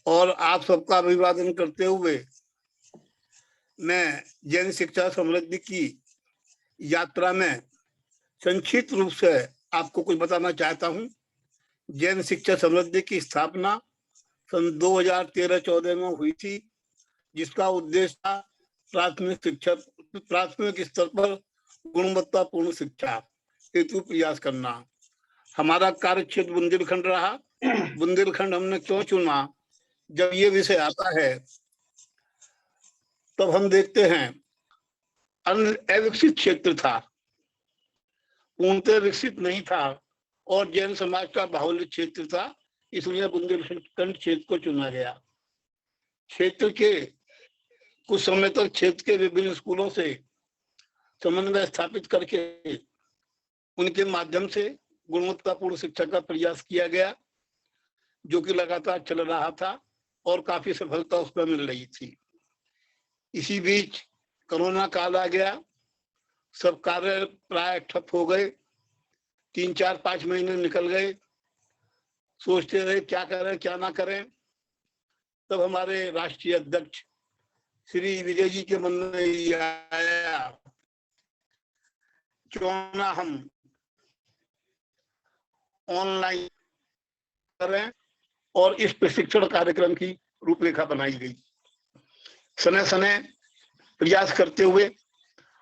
और आप सबका अभिवादन करते हुए मैं जैन शिक्षा समृद्धि की यात्रा में संक्षिप्त रूप से आपको कुछ बताना चाहता हूं। जैन शिक्षा समृद्धि की स्थापना सन 2013-14 में हुई थी, जिसका उद्देश्य था प्राथमिक स्तर पर गुणवत्तापूर्ण शिक्षा हेतु प्रयास करना। हमारा कार्य क्षेत्र बुंदेलखंड रहा। बुंदेलखंड हमने क्यों चुना? जब ये विषय आता है तब हम देखते हैं अविकसित क्षेत्र था, पूर्णतः विकसित नहीं था और जैन समाज का बाहुल्य क्षेत्र था, इसलिए बुंदेलखंड क्षेत्र को चुना गया। क्षेत्र के कुछ समय तक क्षेत्र के विभिन्न स्कूलों से समन्वय स्थापित करके उनके माध्यम से गुणवत्तापूर्ण शिक्षा का प्रयास किया गया, जो कि लगातार चल रहा था और काफी सफलता उसमें मिल रही थी। इसी बीच कोरोना काल आ गया, सब कार्य प्राय ठप हो गए। 3-4-5 महीने निकल गए, सोचते रहे क्या करें क्या ना करें। तब हमारे राष्ट्रीय अध्यक्ष श्री विजय जी के मन में ये आया, क्यों ना हम ऑनलाइन करें, और इस प्रशिक्षण कार्यक्रम की रूपरेखा बनाई गई। समय समय प्रयास करते हुए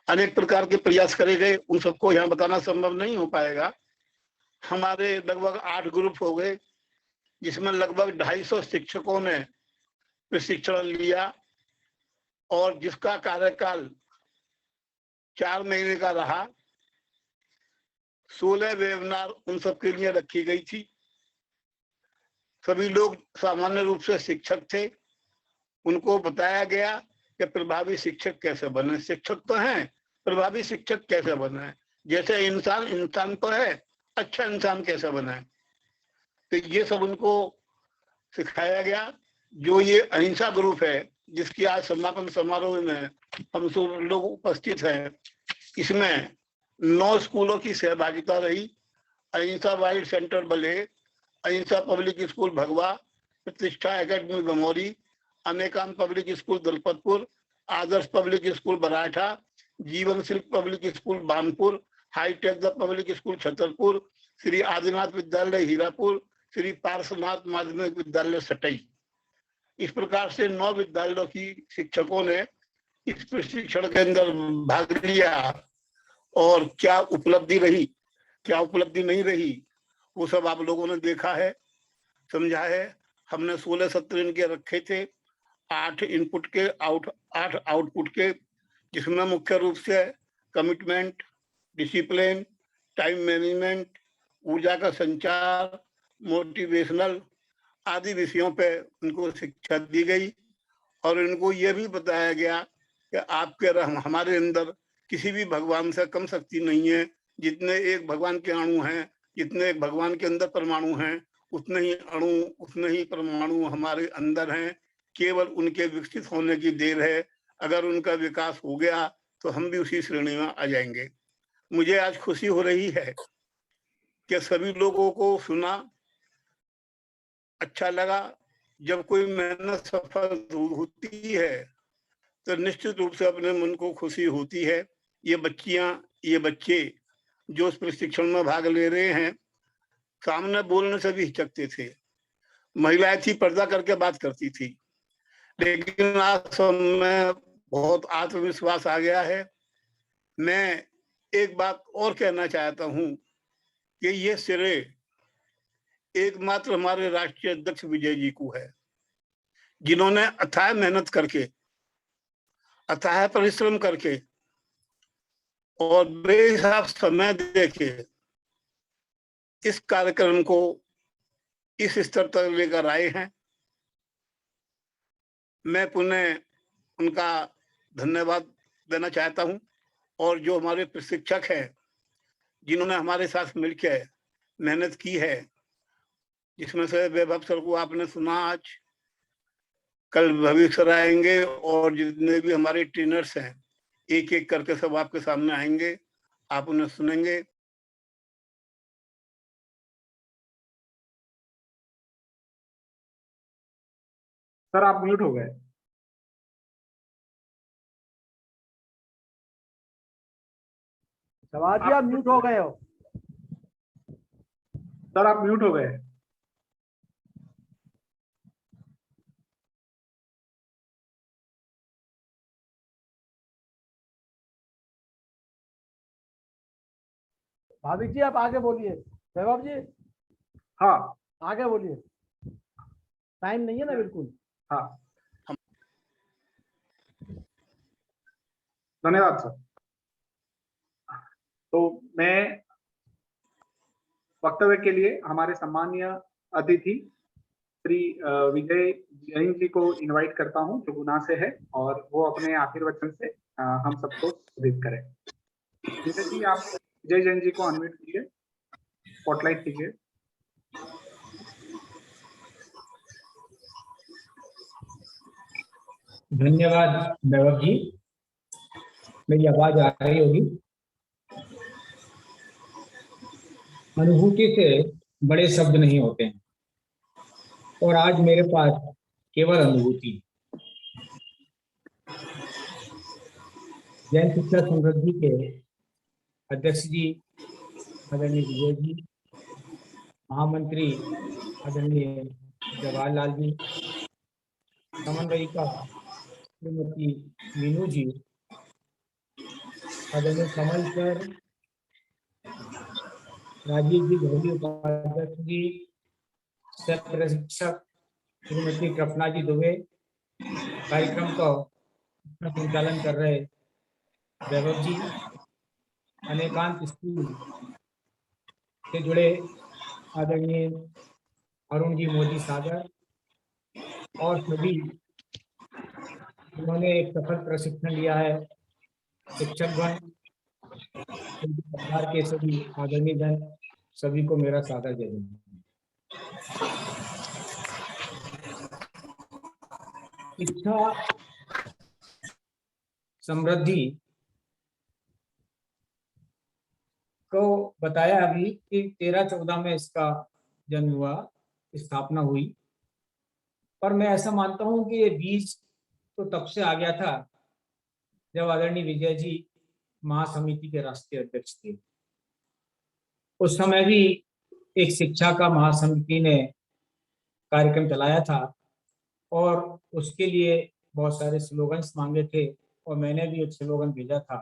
अनेक प्रकार के प्रयास करे गए, उन सबको यहाँ बताना संभव नहीं हो पाएगा। हमारे लगभग 8 ग्रुप हो गए, जिसमें लगभग 250 शिक्षकों ने प्रशिक्षण लिया और जिसका कार्यकाल 4 महीने का रहा। 16 वेबिनार उन सबके लिए रखी गई थी। सभी लोग सामान्य रूप से शिक्षक थे, उनको बताया गया कि प्रभावी शिक्षक कैसे बने। शिक्षक तो हैं, प्रभावी शिक्षक कैसे बने, जैसे इंसान तो है, अच्छा इंसान कैसे बने, तो ये सब उनको सिखाया गया। जो ये अहिंसा ग्रुप है, जिसकी आज समापन समारोह में हम सब लोग उपस्थित हैं, इसमें 9 स्कूलों की सहभागिता रही। अहिंसा वाइल्ड सेंटर बले, अहिंसा public school Bhagwa, Pratishtha academy Bamori, Anekant public school Dalpatpur, Adarsh public school Baratha, Jeevan Shilp public school Banpur, hitech the public school Chhatarpur, Shri Adinath Vidyalaya Hirapur, Shri Parshvanath माध्यमिक विद्यालय सटई। इस प्रकार से 9 विद्यालयों की शिक्षकों ने इस प्रशिक्षण के अंदर भाग लिया और क्या उपलब्धि रही, क्या उपलब्धि नहीं रही, वो सब आप लोगों ने देखा है, समझा है। हमने 16 सत्र इनके रखे थे, 8 इनपुट के 8 आउटपुट के, जिसमें मुख्य रूप से कमिटमेंट, डिसिप्लिन, टाइम मैनेजमेंट, ऊर्जा का संचार, मोटिवेशनल आदि विषयों पे उनको शिक्षा दी गई और इनको यह भी बताया गया कि आपके हमारे अंदर किसी भी भगवान से कम शक्ति नहीं है। जितने एक भगवान के अणु हैं, जितने एक भगवान के अंदर परमाणु हैं, उतने ही अणु, उतने ही परमाणु हमारे अंदर हैं। केवल उनके विकसित होने की देर है। अगर उनका विकास हो गया तो हम भी उसी श्रेणी में आ जाएंगे। मुझे आज खुशी हो रही है कि सभी लोगों को सुना, अच्छा लगा। जब कोई मेहनत सफल होती है तो निश्चित रूप से अपने मन को खुशी होती है। ये बच्चियां, ये बच्चे जो इस प्रशिक्षण में भाग ले रहे हैं, सामने बोलने से भी हिचकते थे। महिलाएं थी, पर्दा करके बात करती थी, लेकिन आज सब में बहुत आत्मविश्वास आ गया है। मैं एक बात और कहना चाहता हूं कि ये श्रेय एकमात्र हमारे राष्ट्रीय अध्यक्ष विजय जी को है, जिन्होंने अथाह मेहनत करके, अथाह परिश्रम करके और बेहिसाब समय देके इस कार्यक्रम को इस स्तर तक लेकर आए हैं। मैं पुनः उनका धन्यवाद देना चाहता हूं। और जो हमारे प्रशिक्षक हैं, जिन्होंने हमारे साथ मिलकर मेहनत की है, जिसमें से वैभव सर को आपने सुना, आज कल भविष्य सर आएंगे और जितने भी हमारे ट्रेनर्स हैं, एक एक करके सब आपके सामने आएंगे, आप उन्हें सुनेंगे। सर आप म्यूट हो गए। सवाल जी आप म्यूट हो गए हो। सर आप म्यूट हो गए। भाविक जी आप आगे बोलिए। वैभव जी हाँ आगे बोलिए, टाइम नहीं है ना बिल्कुल। हाँ धन्यवाद सर। तो मैं वक्तव्य के लिए हमारे सम्मानीय अतिथि श्री विजय जैन जी को इनवाइट करता हूं, जो गुना से है, और वो अपने आखिर वचन से हम सबको संबोधित करें। विजय जी, आप विजय जैन जी को अनम्यूट कीजिए, स्पॉटलाइट कीजिए। धन्यवाद वैभव जी, मेरी आवाज आ रही होगी। अनुभूति से बड़े शब्द नहीं होते हैं और आज मेरे पास केवल अनुभूति। जैन शिक्षा समृद्धि के अध्यक्ष जी आदरणीय विजय जी, महामंत्री आदरणीय जवाहरलाल जी, समन्वयिका श्रीमती मीनू जी, आदरणीय कमल सर, राजीव जी गौरी उपाध्यक्ष जी, सह प्रशिक्षक श्रीमती कृपना जी दुबे, कार्यक्रम का संचालन कर रहे वैभव जी, अनेकांत स्कूल से जुड़े आदरणीय अरुण जी मोदी सागर और सभी उन्होंने एक सफल प्रशिक्षण लिया है, शिक्षकगण, परिवार के सभी आदरणीय जन, सभी को मेरा सादर जय हिंद। शिक्षा समृद्धि को बताया अभी कि 13-14 में इसका जन्म हुआ, स्थापना हुई, पर मैं ऐसा मानता हूं कि ये बीज तो तब से आ गया था जब आदरणीय विजय जी महासमिति के राष्ट्रीय अध्यक्ष थे। उस समय भी एक शिक्षा का महासमिति ने कार्यक्रम चलाया था और उसके लिए बहुत सारे स्लोगन्स मांगे थे और मैंने भी एक स्लोगन भेजा था,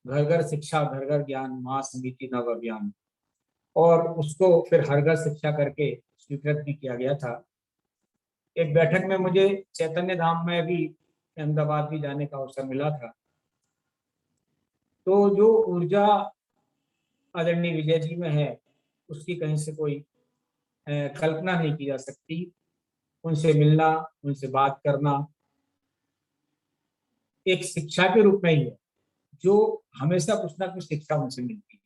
घर घर शिक्षा घर घर ज्ञान महासमिति नव अभियान, और उसको फिर हर घर शिक्षा करके स्वीकृत भी किया गया था। एक बैठक में मुझे चैतन्य धाम में भी अहमदाबाद भी जाने का अवसर मिला था। तो जो ऊर्जा आदरणीय विजय जी में है उसकी कहीं से कोई कल्पना नहीं की जा सकती। उनसे मिलना, उनसे बात करना एक शिक्षा के रूप में ही है, जो हमेशा कुछ ना कुछ शिक्षा उनसे मिलती है।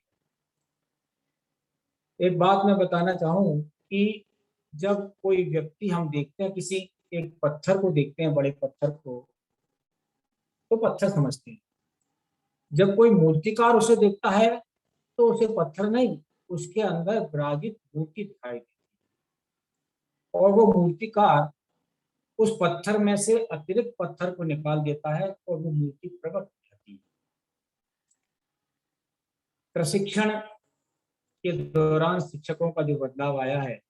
एक बात मैं बताना चाहूँ कि जब कोई व्यक्ति हम देखते हैं, किसी एक पत्थर को देखते हैं, बड़े पत्थर को, तो पत्थर समझते हैं। जब कोई मूर्तिकार उसे देखता है तो उसे पत्थर नहीं, उसके अंदर विराजित मूर्ति दिखाई देती है और वो मूर्तिकार उस पत्थर में से अतिरिक्त पत्थर को निकाल देता है और वो मूर्ति प्रकट हो जाती है। प्रशिक्षण के दौरान शिक्षकों का जो बदलाव आया है,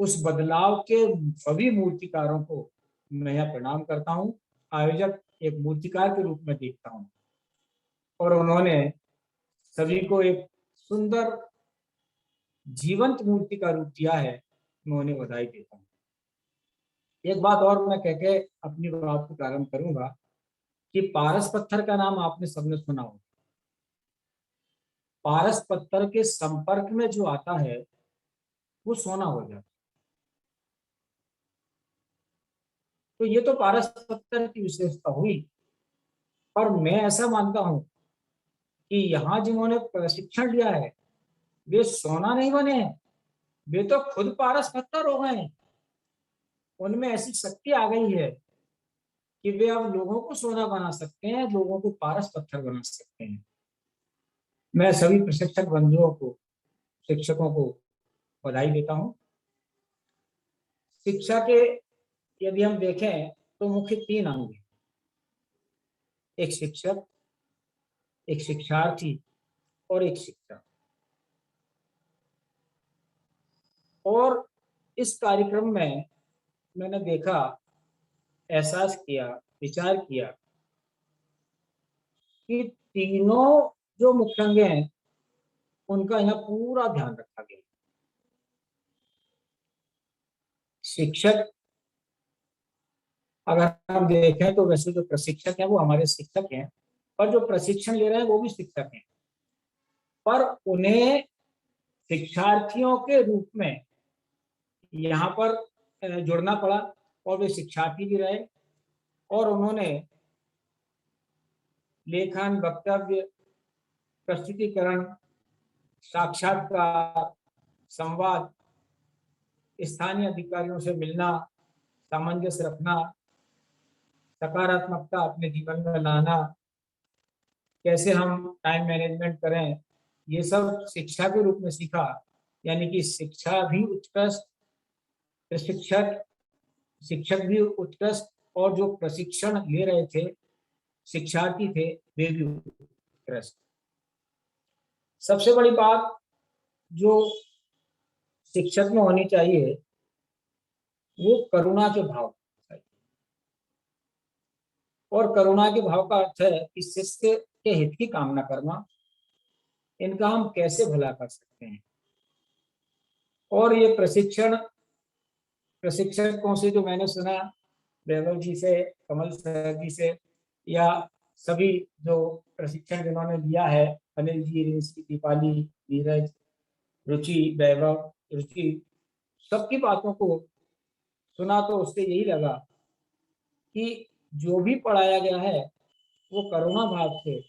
उस बदलाव के सभी मूर्तिकारों को मैं यह प्रणाम करता हूँ। आयोजक एक मूर्तिकार के रूप में देखता हूँ और उन्होंने सभी को एक सुंदर जीवंत मूर्ति का रूप दिया है, मैं उन्हें बधाई देता हूँ। एक बात और मैं कह के अपनी बात को प्रारंभ करूंगा कि पारस पत्थर का नाम आपने सबने सुना होगा। पारस पत्थर के संपर्क में जो आता है वो सोना हो जाता है। तो ये तो पारस पत्थर की विशेषता हुई, पर मैं ऐसा मानता हूं कि यहाँ जिन्होंने प्रशिक्षण लिया है वे सोना नहीं बने हैं, वे तो खुद पारस पत्थर हो गए हैं। उनमें ऐसी शक्ति आ गई है कि वे अब लोगों को सोना बना सकते हैं, लोगों को पारस पत्थर बना सकते हैं। मैं सभी प्रशिक्षक बंधुओं को, शिक्षकों को बधाई देता हूं। शिक्षा के यदि हम देखें तो मुख्य 3 अंग हैं, एक शिक्षक, एक शिक्षार्थी और एक शिक्षक। और इस कार्यक्रम में मैंने देखा, एहसास किया, विचार किया कि तीनों जो मुख्य अंग हैं उनका यहाँ पूरा ध्यान रखा गया। शिक्षक अगर हम देखें तो वैसे जो प्रशिक्षक हैं वो हमारे शिक्षक हैं, और जो प्रशिक्षण ले रहे हैं वो भी शिक्षक हैं, पर उन्हें शिक्षार्थियों के रूप में यहाँ पर जुड़ना पड़ा और वे शिक्षार्थी भी रहे और उन्होंने लेखन, वक्तव्य, प्रस्तुतिकरण, साक्षात्कार, संवाद, स्थानीय अधिकारियों से मिलना, सामंजस्य रखना, सकारात्मकता अपने जीवन में लाना, कैसे हम टाइम मैनेजमेंट करें, ये सब शिक्षा के रूप में सीखा। यानी कि शिक्षा भी उत्कृष्ट, शिक्षक भी उत्कृष्ट और जो प्रशिक्षण ले रहे थे शिक्षार्थी थे वे भी उत्कृष्ट। सबसे बड़ी बात जो शिक्षक में होनी चाहिए वो करुणा के भाव, और करुणा के भाव का अर्थ है कि शिष्य के हित की कामना करना, इनका हम कैसे भला कर सकते हैं। और ये प्रशिक्षकों से जो मैंने सुना, वैभव जी से, कमल सर जी से, या सभी जो प्रशिक्षण जिन्होंने लिया है, अनिल जी, ऋषि, दीपाली, नीरज, रुचि, वैभव, रुचि, सबकी बातों को सुना तो उससे यही लगा कि जो भी पढ़ाया गया है वो करुणा भाव से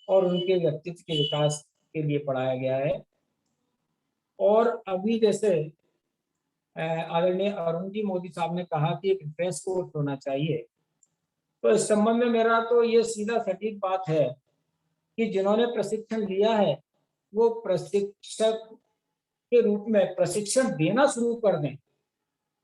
और उनके व्यक्तित्व के विकास के लिए पढ़ाया गया है। और अभी जैसे आदरणीय अरुण जी मोदी साहब ने कहा कि एक रिफ्रेश कोर्स होना चाहिए, तो इस संबंध में मेरा तो ये सीधा सटीक बात है कि जिन्होंने प्रशिक्षण लिया है वो प्रशिक्षक के रूप में प्रशिक्षण देना शुरू कर दें,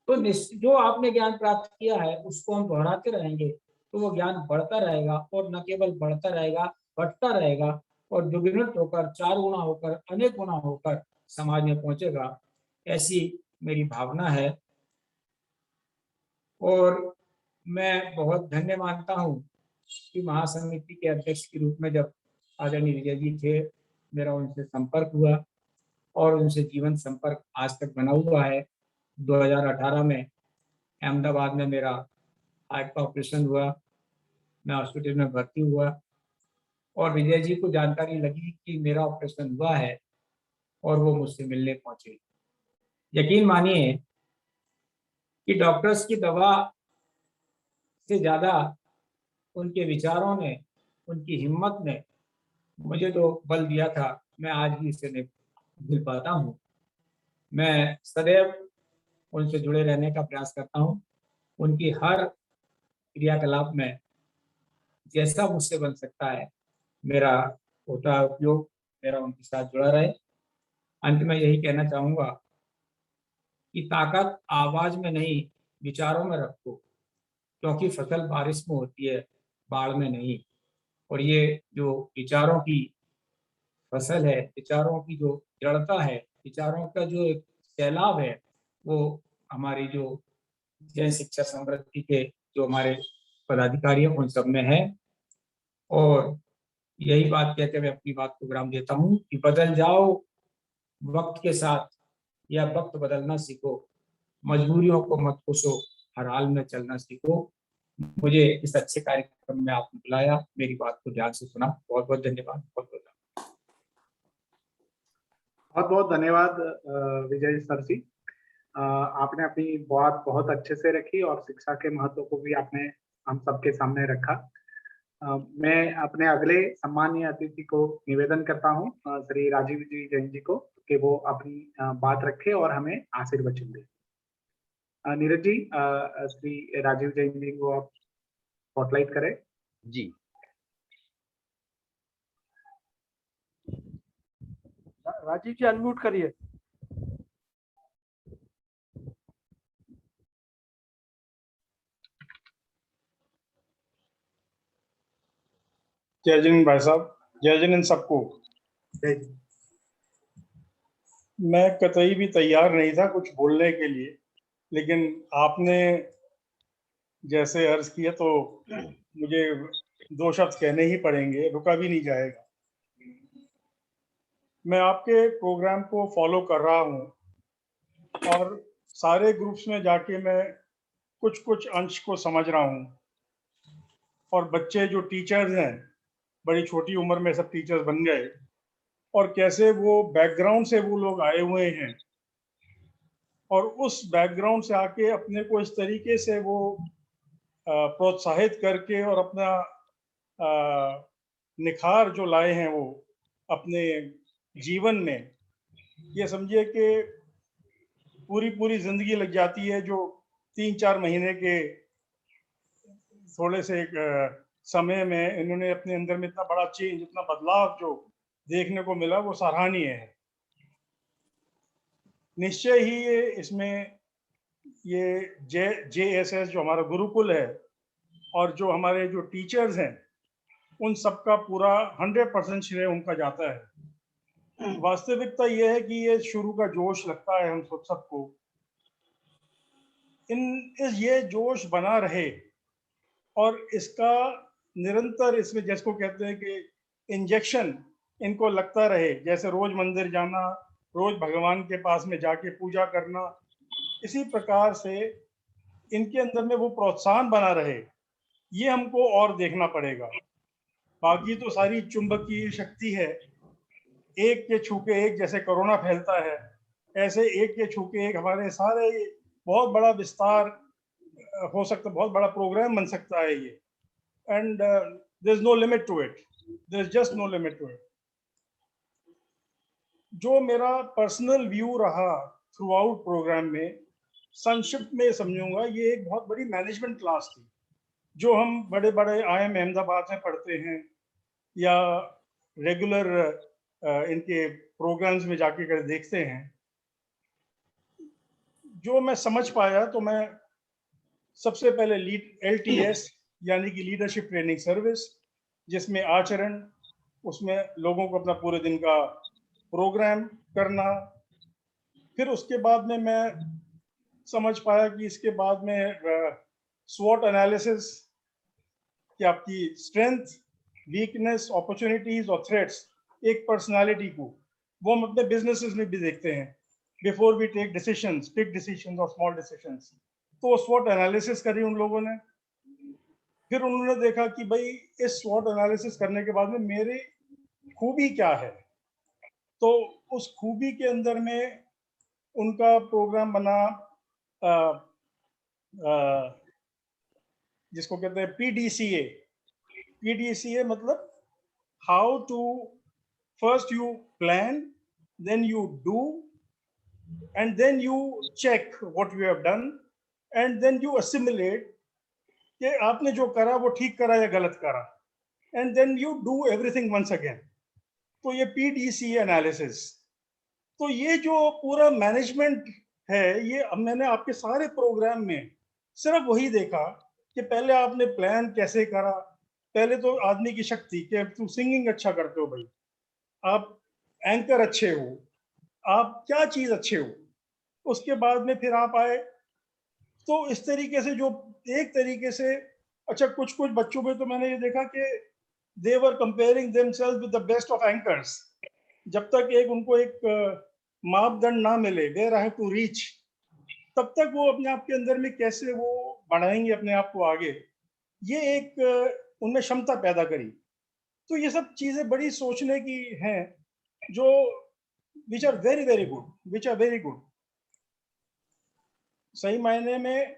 तो जो आपने ज्ञान प्राप्त किया है उसको हम दोहराते रहेंगे तो वो ज्ञान बढ़ता रहेगा, और न केवल बढ़ता रहेगा बढ़ता रहेगा और दुगुणित होकर, 4 गुना होकर, अनेक गुना होकर समाज में पहुंचेगा, ऐसी मेरी भावना है। और मैं बहुत धन्य मानता हूँ कि महासमिति के अध्यक्ष के रूप में जब आदरणीय विजय जी थे, मेरा उनसे संपर्क हुआ और उनसे जीवन संपर्क आज तक बना हुआ है। 2018 में अहमदाबाद में मेरा हार्ट का ऑपरेशन हुआ, मैं हॉस्पिटल में भर्ती हुआ और विजय जी को जानकारी लगी कि मेरा ऑपरेशन हुआ है और वो मुझसे मिलने पहुंचे। यकीन मानिए कि डॉक्टर्स की दवा से ज़्यादा उनके विचारों ने, उनकी हिम्मत ने मुझे तो बल दिया था। मैं आज भी इसे नहीं भूल पाता हूँ। मैं सदैव उनसे जुड़े रहने का प्रयास करता हूँ। उनकी हर क्रियाकलाप में जैसा मुझसे बन सकता है मेरा होता है उपयोग, मेरा उनके साथ जुड़ा रहे। अंत में यही कहना चाहूँगा कि ताकत आवाज में नहीं, विचारों में रखो, क्योंकि फसल बारिश में होती है, बाढ़ में नहीं। और ये जो विचारों की फसल है, विचारों की जो जड़ता है, विचारों का जो एक सैलाब है, वो हमारी जो जन शिक्षा समृद्धि के जो हमारे पदाधिकारी हैं उन सब में है। और यही बात कहते हुए अपनी बात को विराम देता हूँ कि बदल जाओ वक्त के साथ, या वक्त बदलना सीखो, मजबूरियों को मत कोसो, हर हाल में चलना सीखो। मुझे इस अच्छे कार्यक्रम में आपने बुलाया, मेरी बात को ध्यान से सुना, बहुत बहुत धन्यवाद। बहुत बहुत धन्यवाद विजय सर जी। आपने अपनी बात बहुत अच्छे से रखी और शिक्षा के महत्व को भी आपने हम सबके सामने रखा। मैं अपने अगले सम्मानीय अतिथि को निवेदन करता हूं, श्री राजीव जी जैन जी को, कि वो अपनी बात रखे और हमें आशीर्वचन दे। नीरज जी, श्री राजीव जैन जी को आप स्पॉटलाइट करें। जी, राजीव जी अनम्यूट करिए। जय जिन भाई साहब, जय जिन सबको। मैं कतई भी तैयार नहीं था कुछ बोलने के लिए, लेकिन आपने जैसे अर्ज किया तो मुझे 2 शब्द कहने ही पड़ेंगे, रुका भी नहीं जाएगा। मैं आपके प्रोग्राम को फॉलो कर रहा हूँ और सारे ग्रुप्स में जाके मैं कुछ कुछ अंश को समझ रहा हूँ। और बच्चे जो टीचर्स हैं, बड़ी छोटी उम्र में सब टीचर्स बन गए, और कैसे वो बैकग्राउंड से वो लोग आए हुए हैं और उस बैकग्राउंड से आके अपने को इस तरीके से वो प्रोत्साहित करके और अपना निखार जो लाए हैं वो अपने जीवन में, ये समझिए कि पूरी जिंदगी लग जाती है। जो 3-4 महीने के थोड़े से समय में इन्होंने अपने अंदर में इतना बड़ा चेंज, इतना बदलाव जो देखने को मिला, वो सराहनीय है। निश्चय ही ये इसमें ये JSS जो हमारा गुरुकुल है और जो हमारे जो टीचर्स हैं, उन सबका पूरा 100% श्रेय उनका जाता है। वास्तविकता ये है कि ये शुरू का जोश लगता है हम सबको, ये जोश बना रहे और इसका निरंतर इसमें जिसको कहते हैं कि इंजेक्शन इनको लगता रहे, जैसे रोज मंदिर जाना, रोज भगवान के पास में जाके पूजा करना, इसी प्रकार से इनके अंदर में वो प्रोत्साहन बना रहे, ये हमको और देखना पड़ेगा। बाकी तो सारी चुंबकीय शक्ति है, एक के छू के एक, जैसे कोरोना फैलता है ऐसे एक के छू के एक हमारे सारे बहुत बड़ा विस्तार हो सकता, बहुत बड़ा प्रोग्राम बन सकता है ये। And there is no limit to it, there is just no limit to it. जो मेरा पर्सनल व्यू रहा थ्रू आउट प्रोग्राम में, संक्षिप्त में समझूंगा, ये एक बहुत बड़ी मैनेजमेंट क्लास थी जो हम बड़े बड़े IIM अहमदाबाद में पढ़ते हैं या रेगुलर इनके प्रोग्राम्स में जाके कर देखते हैं। जो मैं समझ पाया तो मैं सबसे पहले LTS यानी कि लीडरशिप ट्रेनिंग सर्विस, जिसमें आचरण, उसमें लोगों को अपना पूरे दिन का प्रोग्राम करना। फिर उसके बाद में मैं समझ पाया कि इसके बाद में स्वॉट एनालिसिस कि आपकी स्ट्रेंथ, वीकनेस, अपॉर्चुनिटीज और थ्रेट्स एक पर्सनालिटी को वो हम अपने बिजनेसेस में भी देखते हैं before we take decisions, big decisions और स्मॉल डिसीजंस। तो स्वॉट एनालिसिस करी उन लोगों ने। फिर उन्होंने देखा कि भाई इस स्वॉट एनालिसिस करने के बाद में मेरी खूबी क्या है, तो उस खूबी के अंदर में उनका प्रोग्राम बना जिसको कहते हैं PDCA। PDCA मतलब how to first you plan, then you do, and then you check what you have done, and then you assimilate कि आपने जो करा वो ठीक करा या गलत करा, and then you do everything once again. तो ये PDCA एनालिसिस। तो ये जो पूरा मैनेजमेंट है, ये अब मैंने आपके सारे प्रोग्राम में सिर्फ वही देखा कि पहले आपने प्लान कैसे करा। पहले तो आदमी की शक्ति कि तुम सिंगिंग अच्छा करते हो भाई, आप एंकर अच्छे हो, आप क्या चीज अच्छे हो, उसके बाद में फिर आप आए। तो इस तरीके से जो एक तरीके से अच्छा कुछ कुछ बच्चों में तो मैंने ये देखा कि they were comparing themselves with the best of anchors. जब तक एक उनको एक मापदंड ना मिले where I have to reach, तब तक वो अपने आप के अंदर में कैसे वो बढ़ाएंगे अपने आप को आगे, ये एक उनमें क्षमता पैदा करी। तो ये सब चीजें बड़ी सोचने की हैं जो which are very very good, which are very good. सही मायने में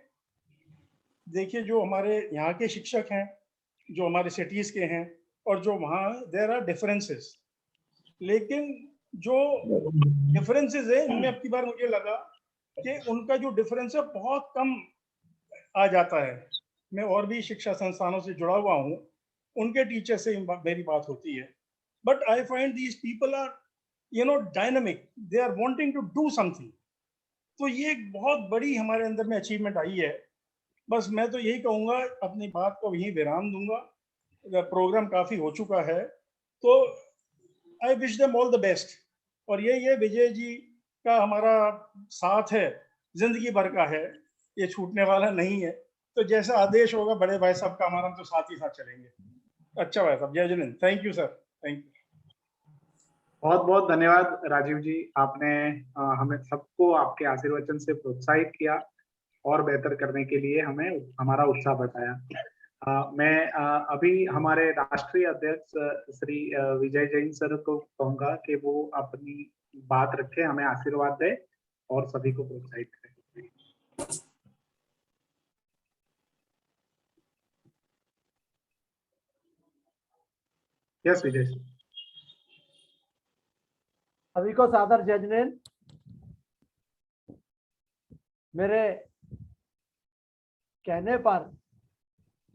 देखिए, जो हमारे यहाँ के शिक्षक हैं, जो हमारे सिटीज के हैं, और जो वहाँ देयर आर डिफरेंसेस, लेकिन जो डिफरेंसेस है इनमें अब की बार मुझे लगा कि उनका जो डिफरेंस है बहुत कम आ जाता है। मैं और भी शिक्षा संस्थानों से जुड़ा हुआ हूँ, उनके टीचर से मेरी बात होती है, but I find these people are dynamic, they are wanting to do something. तो ये एक बहुत बड़ी हमारे अंदर में अचीवमेंट आई है। बस मैं तो यही कहूँगा, अपनी बात को यहीं विराम दूंगा, प्रोग्राम काफ़ी हो चुका है। तो I wish them all the best. और ये विजय जी का हमारा साथ है, जिंदगी भर का है, ये छूटने वाला नहीं है। तो जैसा आदेश होगा बड़े भाई साहब का, हमारा तो साथ ही साथ चलेंगे। अच्छा भाई साहब, जय Jinendra. Thank you sir, thank you. बहुत बहुत धन्यवाद राजीव जी, आपने हमें सबको आपके आशीर्वचन से प्रोत्साहित किया और बेहतर करने के लिए हमें हमारा उत्साह बताया। मैं अभी हमारे राष्ट्रीय अध्यक्ष श्री विजय जैन सर को कहूंगा कि वो अपनी बात रखें, हमें आशीर्वाद दे और सभी को प्रोत्साहित करें। यस विजय सर। सभी को सादर जय जिनेंद्र। मेरे कहने पर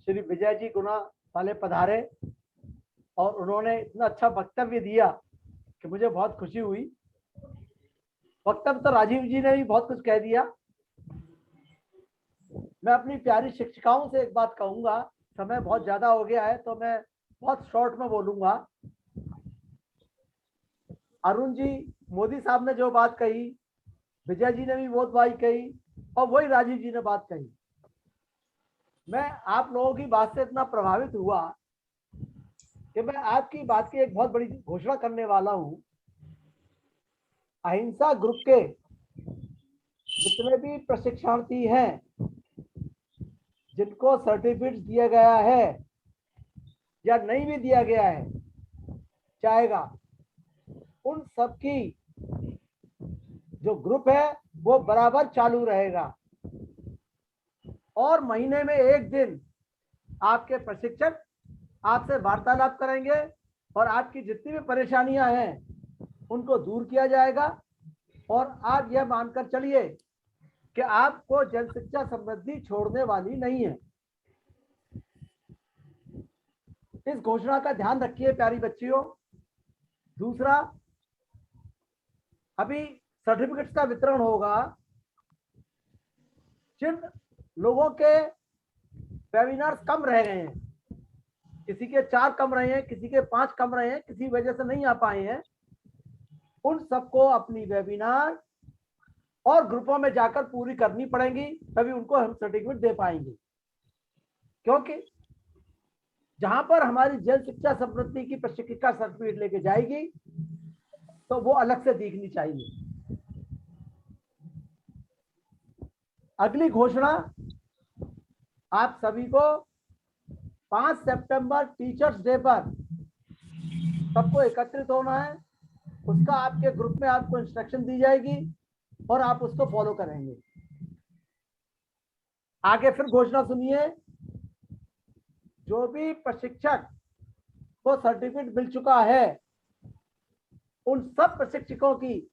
श्री विजय जी गुना वाले पधारे और उन्होंने इतना अच्छा वक्तव्य दिया कि मुझे बहुत खुशी हुई। वक्तव्य तो राजीव जी ने भी बहुत कुछ कह दिया। मैं अपनी प्यारी शिक्षिकाओं से एक बात कहूंगा, समय बहुत ज्यादा हो गया है तो मैं बहुत शॉर्ट में बोलूंगा। अरुण जी, मोदी साहब ने जो बात कही, विजय जी ने भी बहुत बात कही और वही राजीव जी ने बात कही। मैं आप लोगों की बात से इतना प्रभावित हुआ कि मैं आपकी बात की एक बहुत बड़ी घोषणा करने वाला हूं। अहिंसा ग्रुप के जितने भी प्रशिक्षणार्थी हैं जिनको सर्टिफिकेट दिया गया है या नहीं भी दिया गया है जाएगा, उन सबकी जो ग्रुप है वो बराबर चालू रहेगा और महीने में एक दिन आपके प्रशिक्षक आपसे वार्तालाप करेंगे और आपकी जितनी भी परेशानियां हैं उनको दूर किया जाएगा। और आप यह मानकर चलिए कि आपको जन शिक्षा समृद्धि छोड़ने वाली नहीं है। इस घोषणा का ध्यान रखिए प्यारी बच्चियों। दूसरा, अभी सर्टिफिकेट्स का वितरण होगा। जिन लोगों के वेबिनार्स कम रह गए हैं किसी के 4 कमरे हैं, किसी के 5 कमरे हैं, किसी वजह से नहीं आ पाए हैं, उन सबको अपनी वेबिनार और ग्रुपों में जाकर पूरी करनी पड़ेंगी, तभी उनको हम सर्टिफिकेट दे पाएंगे। क्योंकि जहां पर हमारी जन शिक्षा समृद्धि की प्रशिक्षिका सर्टिफिकेट लेके जाएगी तो वो अलग से दिखनी चाहिए। अगली घोषणा, आप सभी को 5 सितंबर टीचर्स डे पर सबको एकत्रित होना है। उसका आपके ग्रुप में आपको इंस्ट्रक्शन दी जाएगी और आप उसको फॉलो करेंगे। आगे फिर घोषणा सुनिए। जो भी प्रशिक्षक को सर्टिफिकेट मिल चुका है, उन सब प्रशिक्षकों की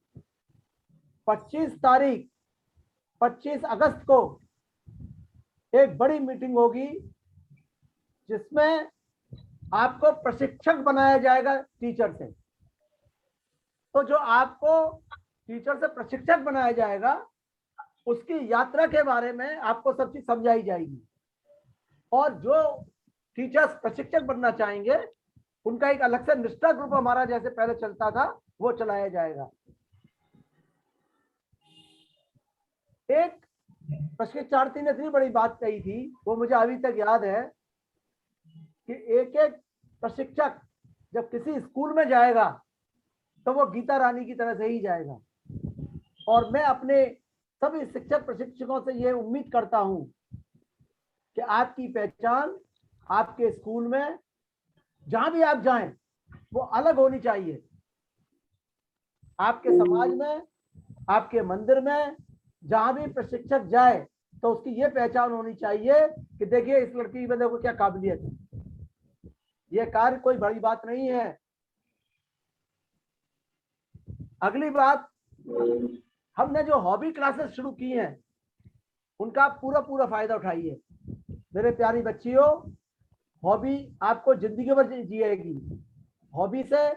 25 अगस्त को एक बड़ी मीटिंग होगी, जिसमें आपको प्रशिक्षक बनाया जाएगा टीचर से। तो जो आपको टीचर से प्रशिक्षक बनाया जाएगा, उसकी यात्रा के बारे में आपको सब चीज समझाई जाएगी। और जो टीचर्स प्रशिक्षक बनना चाहेंगे, उनका एक अलग से निष्ठा ग्रुप हमारा जैसे पहले चलता था, वो चलाया जाएगा। एक प्रशिक्षार्थी ने इतनी बड़ी बात कही थी, वो मुझे अभी तक याद है, कि एक एक प्रशिक्षक जब किसी स्कूल में जाएगा तो वो गीता रानी की तरह से ही जाएगा। और मैं अपने सभी शिक्षक प्रशिक्षकों से ये उम्मीद करता हूं कि आपकी पहचान आपके स्कूल में जहां भी आप जाएं वो अलग होनी चाहिए। आपके समाज में, आपके मंदिर में, जहां भी प्रशिक्षक जाए तो उसकी ये पहचान होनी चाहिए कि देखिए इस लड़की में देखो क्या काबिलियत है। ये कार्य कोई बड़ी बात नहीं है। अगली बात, हमने जो हॉबी क्लासेस शुरू की हैं, उनका पूरा फायदा उठाइए। मेरे प्यारी बच्चियों, हॉबी आपको जिंदगी भर जिएगी। हॉबी से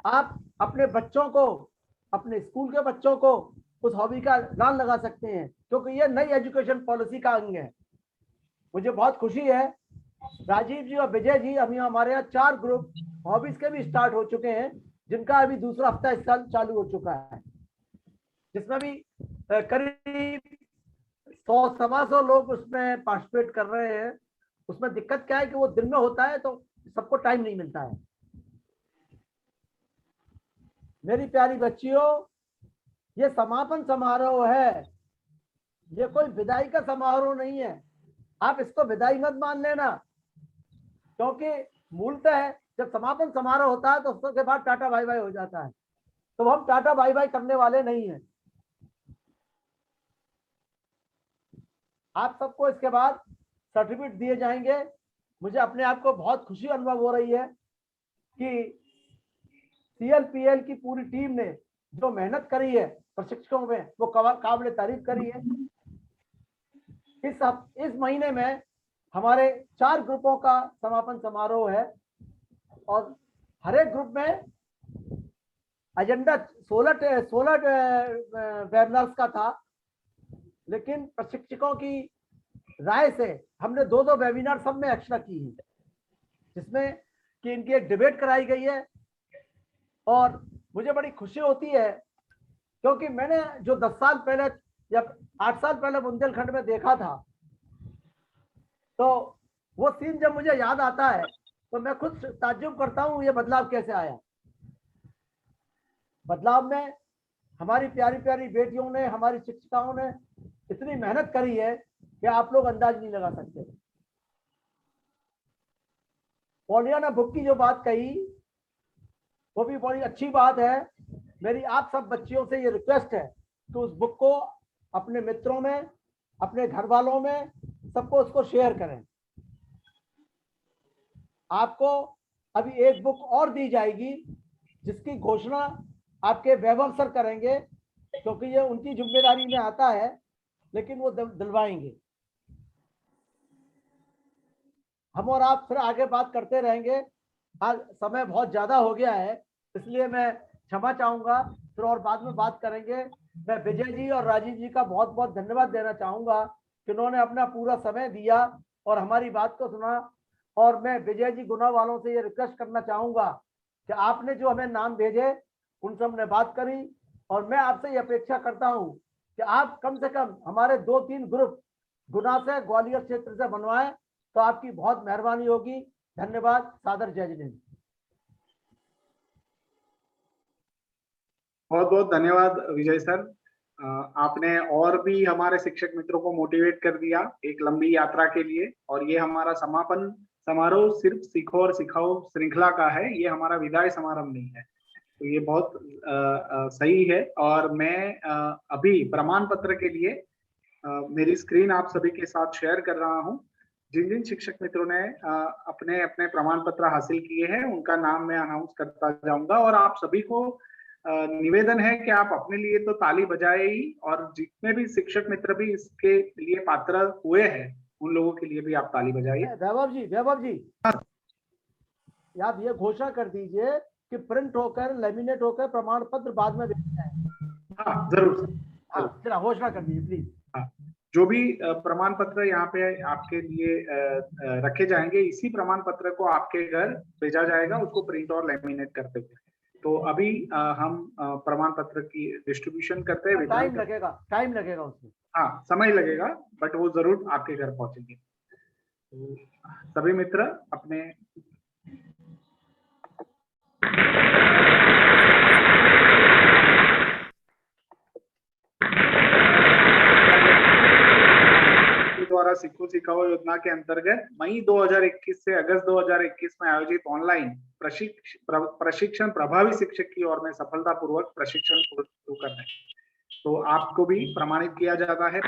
आप अपने बच्चों को, अपने स्कूल के बच्चों को उस हॉबी का नाम लगा सकते हैं, क्योंकि ये नई एजुकेशन पॉलिसी का अंग है। मुझे बहुत खुशी है, राजीव जी और विजय जी, अभी हमारे यहाँ 4 ग्रुप हॉबीज के भी स्टार्ट हो चुके हैं, जिनका अभी दूसरा हफ्ता इस साल चालू हो चुका है, जिसमें भी करीब 100-125 लोग उसमें पार्टिसिपेट कर रहे हैं। उसमें दिक्कत क्या है कि वो दिन में होता है तो सबको टाइम नहीं मिलता है। मेरी प्यारी बच्चियों, ये समापन समारोह है, ये कोई विदाई का समारोह नहीं है। आप इसको विदाई मत मान लेना, क्योंकि मूलतः जब समापन समारोह होता है तो उसके बाद टाटा बाय बाय हो जाता है, तो हम टाटा बाय बाय करने वाले नहीं हैं। आप सबको इसके बाद सर्टिफिकेट दिए जाएंगे। मुझे अपने आप को बहुत खुशी अनुभव हो रही है कि CLPL की पूरी टीम ने जो मेहनत करी है प्रशिक्षकों में, वो काबिल तारीफ करी है। इस महीने में हमारे 4 ग्रुपों का समापन समारोह है और हर एक ग्रुप में एजेंडा 16 वेबिनार्स का था, लेकिन प्रशिक्षकों की राय से हमने 2-2 वेबिनार सब में एक्स्ट्रा की है, जिसमें कि इनकी एक डिबेट कराई गई है। और मुझे बड़ी खुशी होती है, क्योंकि मैंने जो 10 साल पहले या 8 साल पहले बुंदेलखंड में देखा था, तो वो सीन जब मुझे याद आता है तो मैं खुद ताज्जुब करता हूँ, ये बदलाव कैसे आया। बदलाव में हमारी प्यारी प्यारी बेटियों ने, हमारी शिक्षिकाओं ने इतनी मेहनत करी है कि आप लोग अंदाज नहीं लगा सकते। पॉलियाना बुक की जो बात कही, वो भी बड़ी अच्छी बात है। मेरी आप सब बच्चियों से ये रिक्वेस्ट है कि उस बुक को अपने मित्रों में, अपने घर वालों में, सबको उसको शेयर करें। आपको अभी एक बुक और दी जाएगी, जिसकी घोषणा आपके वैभव सर करेंगे, क्योंकि ये उनकी जिम्मेदारी में आता है, लेकिन वो दिलवाएंगे। हम और आप फिर आगे बात करते रहेंगे। आज समय बहुत ज्यादा हो गया है, इसलिए मैं क्षमा चाहूंगा, फिर और बाद में बात करेंगे। मैं विजय जी और राजीव जी का बहुत बहुत धन्यवाद देना चाहूंगा कि उन्होंने अपना पूरा समय दिया और हमारी बात को सुना। और मैं विजय जी गुना वालों से ये रिक्वेस्ट करना चाहूंगा कि आपने जो हमें नाम भेजे उनसे हमने बात करी, और मैं आपसे ये अपेक्षा करता हूं कि आप कम से कम हमारे 2-3 ग्रुप गुना से, ग्वालियर क्षेत्र से बनवाएं, तो आपकी बहुत मेहरबानी होगी। धन्यवाद। सादर जय जिनेंद्र। बहुत बहुत धन्यवाद विजय सर। आपने और भी हमारे शिक्षक मित्रों को मोटिवेट कर दिया एक लंबी यात्रा के लिए, और ये हमारा समापन समारोह सिर्फ सीखो और सिखाओ श्रृंखला का है, ये हमारा विदाई समारोह नहीं है। तो ये बहुत सही है। और मैं अभी प्रमाण पत्र के लिए मेरी स्क्रीन आप सभी के साथ शेयर कर रहा हूं। जिन जिन शिक्षक मित्रों ने अपने अपने प्रमाण पत्र हासिल किए हैं उनका नाम मैं अनाउंस करता जाऊंगा, और आप सभी को निवेदन है कि आप अपने लिए तो ताली बजाए ही, और जितने भी शिक्षक मित्र भी इसके लिए पात्र हुए हैं उन लोगों के लिए भी आप ताली बजाइए। वैभव जी आप ये घोषणा कर दीजिए कि प्रिंट होकर, लेमिनेट होकर प्रमाण पत्र बाद में भेजना है। हाँ जरूर सर, जरा घोषणा कर दीजिए प्लीज। हाँ, जो भी प्रमाण पत्र यहाँ पे आपके लिए रखे जाएंगे, इसी प्रमाण पत्र को आपके घर भेजा जाएगा, उसको प्रिंट और लेमिनेट करते हुए। तो अभी हम प्रमाण पत्र की डिस्ट्रीब्यूशन करते हैं। टाइम लगेगा उसमें। हाँ समय लगेगा, बट वो जरूर आपके घर पहुंचेंगे। तो सभी मित्र अपने द्वारा सीखो सिखाओ योजना के अंतर्गत मई 2021 से अगस्त 2021 में आयोजित ऑनलाइन प्रशिक्षण प्रभावी शिक्षक की ओर में सफलतापूर्वक प्रशिक्षण शुरू करने, तो आपको भी प्रमाणित किया जाता है।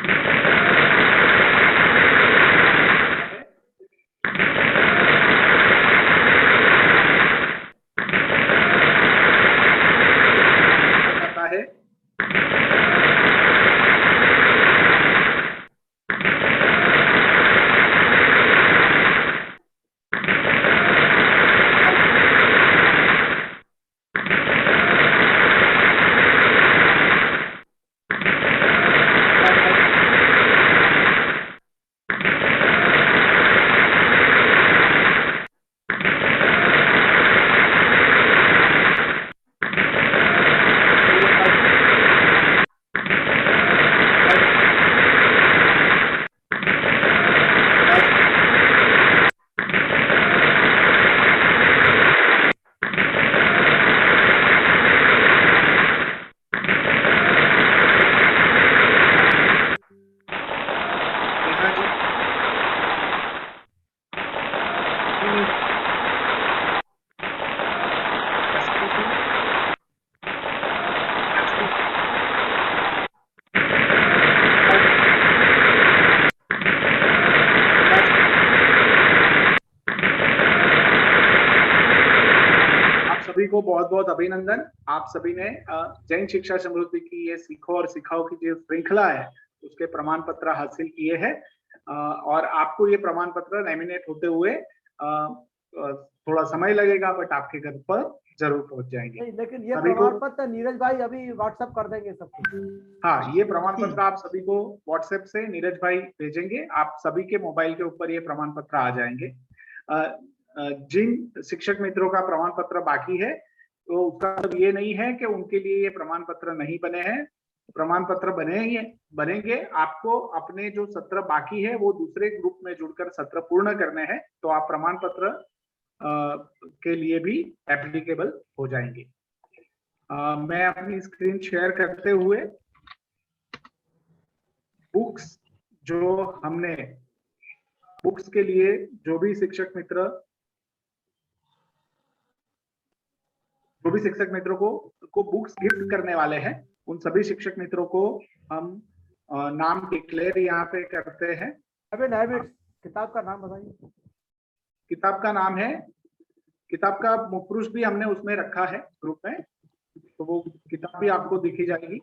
सभी को बहुत बहुत अभिनंदन। आप सभी ने जैन शिक्षा समृद्धि की ये सीखो और सिखाओ की जो श्रृंखला है उसके प्रमाण पत्र हासिल किए हैं, और आपको ये प्रमाण पत्र लेमिनेट होते हुए थोड़ा समय लगेगा, बट आपके घर पर जरूर पहुंच जाएंगे। लेकिन ये प्रमाण पत्र नीरज भाई अभी व्हाट्सएप कर देंगे सबको। हाँ, ये प्रमाण पत्र आप सभी को व्हाट्सएप से नीरज भाई भेजेंगे, आप सभी के मोबाइल के ऊपर ये प्रमाण पत्र आ जाएंगे। जिन शिक्षक मित्रों का प्रमाण पत्र बाकी है तो उसका मतलब ये नहीं है कि उनके लिए ये प्रमाण पत्र नहीं बने हैं, प्रमाण पत्र बनेंगे। आपको अपने जो सत्र बाकी है वो दूसरे ग्रुप में जुड़कर सत्र पूर्ण करने हैं, तो आप प्रमाण पत्र के लिए भी एप्लीकेबल हो जाएंगे। मैं अपनी स्क्रीन शेयर करते हुए बुक्स के लिए जो भी शिक्षक मित्रों को बुक्स गिफ्ट करने वाले हैं, उन सभी शिक्षक मित्रों को हम नाम डिक्लेयर यहाँ पे करते हैं। किताब का नाम बताइए। किताब का मुखपुरुष भी हमने उसमें रखा है ग्रुप में, तो वो किताब भी आपको दिखी जाएगी,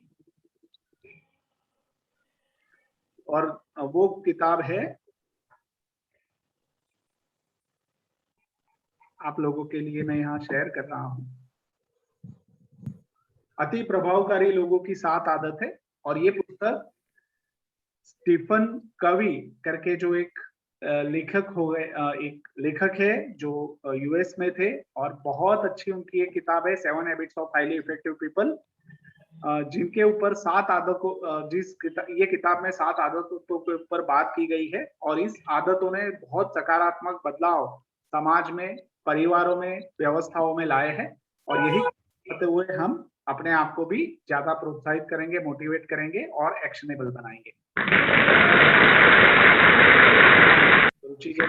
और वो किताब है आप लोगों के लिए मैं यहाँ शेयर कर रहा हूँ। अति प्रभावकारी लोगों की 7 आदतें, और ये पुस्तक स्टीफन कवी करके जो एक लेखक हो गए, एक लेखक है जो यूएस में थे और बहुत अच्छी उनकी एक किताब है 7 habits of highly effective people, जिनके ऊपर 7 आदतों, ये किताब में 7 आदतों के ऊपर बात की गई है और इस आदतों ने बहुत सकारात्मक बदलाव समाज में, परिवारों में, व्यवस्थाओं में लाए हैं और यही करते हुए हम अपने आप को भी ज्यादा प्रोत्साहित करेंगे, मोटिवेट करेंगे और एक्शनेबल बनाएंगे। रुचि जी,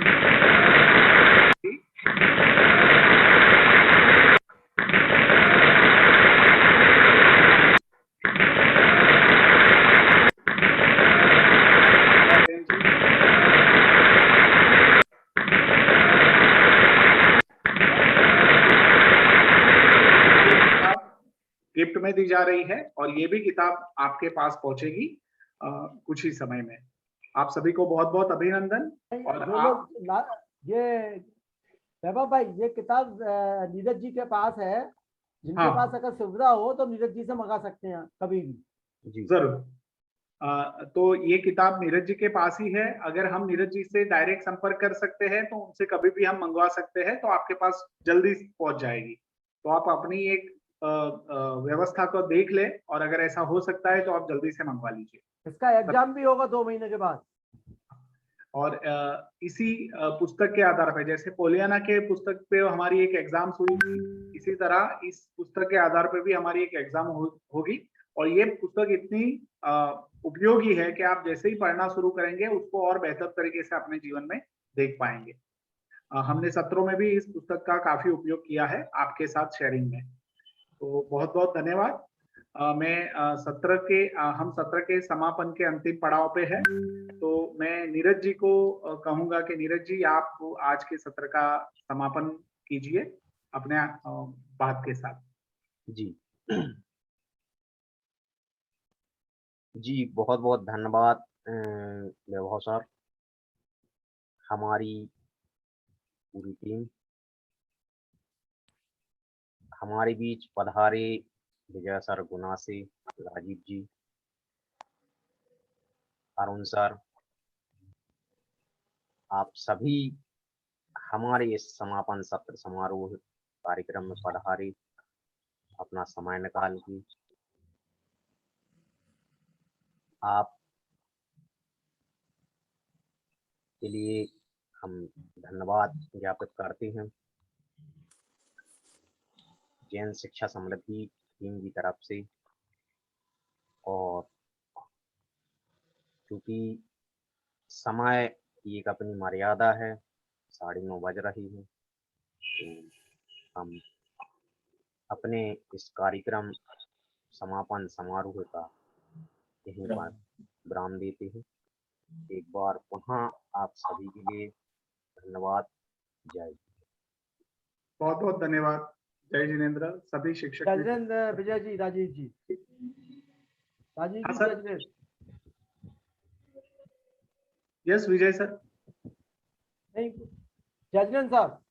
गिफ्ट में दी जा रही है और ये भी किताब आपके पास पहुंचेगी कुछ ही समय में। आप सभी को बहुत बहुत अभिनंदन। और जो लोग ये वैभव भाई, ये किताब नीरज जी के पास है, जिनके हाँ। पास अगर सुविधा हो तो नीरज जी से मंगा सकते हैं कभी भी। जरूर। तो ये किताब नीरज जी के पास ही है। अगर हम नीरज जी से डायरेक्ट संपर्क कर सकते हैं तो उनसे कभी भी हम मंगवा सकते हैं, तो आपके पास जल्दी पहुंच जाएगी। तो आप अपनी एक व्यवस्था को देख ले और अगर ऐसा हो सकता है तो आप जल्दी से मंगवा लीजिए। इसका एग्जाम भी होगा 2 महीने के बाद। और इसी पुस्तक के आधार पर, जैसे पोलियाना के पुस्तक पे हमारी एक एग्जाम हुई थी, इसी तरह इस पुस्तक के आधार पर भी हमारी एक एग्जाम होगी। और ये पुस्तक इतनी उपयोगी है कि आप जैसे ही पढ़ना शुरू करेंगे उसको और बेहतर तरीके से अपने जीवन में देख पाएंगे। हमने सत्रों में भी इस पुस्तक का काफी उपयोग किया है आपके साथ शेयरिंग में। तो बहुत बहुत धन्यवाद। मैं हम सत्र के समापन के अंतिम पड़ाव पे है, तो मैं नीरज जी को कहूंगा कि नीरज जी आप आज के सत्र का समापन कीजिए अपने बात के साथ। जी जी, बहुत बहुत धन्यवाद वैभव सर, हमारी पूरी टीम, हमारे बीच पधारे विजय सर, गुना से, राजीव जी, अरुण सर, आप सभी हमारे इस समापन सत्र समारोह कार्यक्रम में पधारे, अपना समय निकाल के। आप के लिए हम धन्यवाद ज्ञापित करते हैं जैन शिक्षा समृद्धि टीम की तरफ से। और क्योंकि समय की एक अपनी मर्यादा है, 9:30 बज रही है, तो हम अपने इस कार्यक्रम समापन समारोह का यहीं पर विराम देते हैं। एक बार पुनः आप सभी के लिए धन्यवाद। जय। बहुत बहुत धन्यवाद। जय जिनेंद्र। सभी शिक्षक विजय जी, राजीव जी, हाँ सर। यस विजय सर। नहीं, जयजिनेंद्र साहब।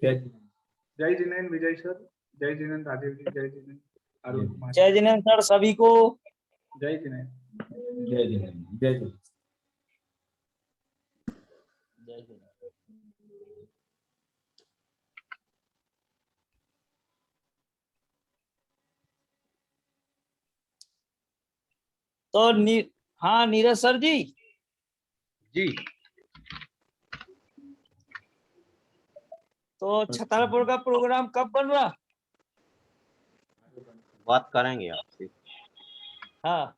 जय जिनेंद्र विजय सर, जय जिनेंद्र राजीव जी, जय जिनेंद्र अरुण कुमार, जय जिनेंद्र सर सभी को। जय जिनेंद्र। जय जिनेंद्र। जय जिनेंद्र। जय जिनेंद्र। तो हाँ नीरज सर जी। जी। तो छतरपुर का प्रोग्राम कब बन रहा? बात करेंगे आपसे। हाँ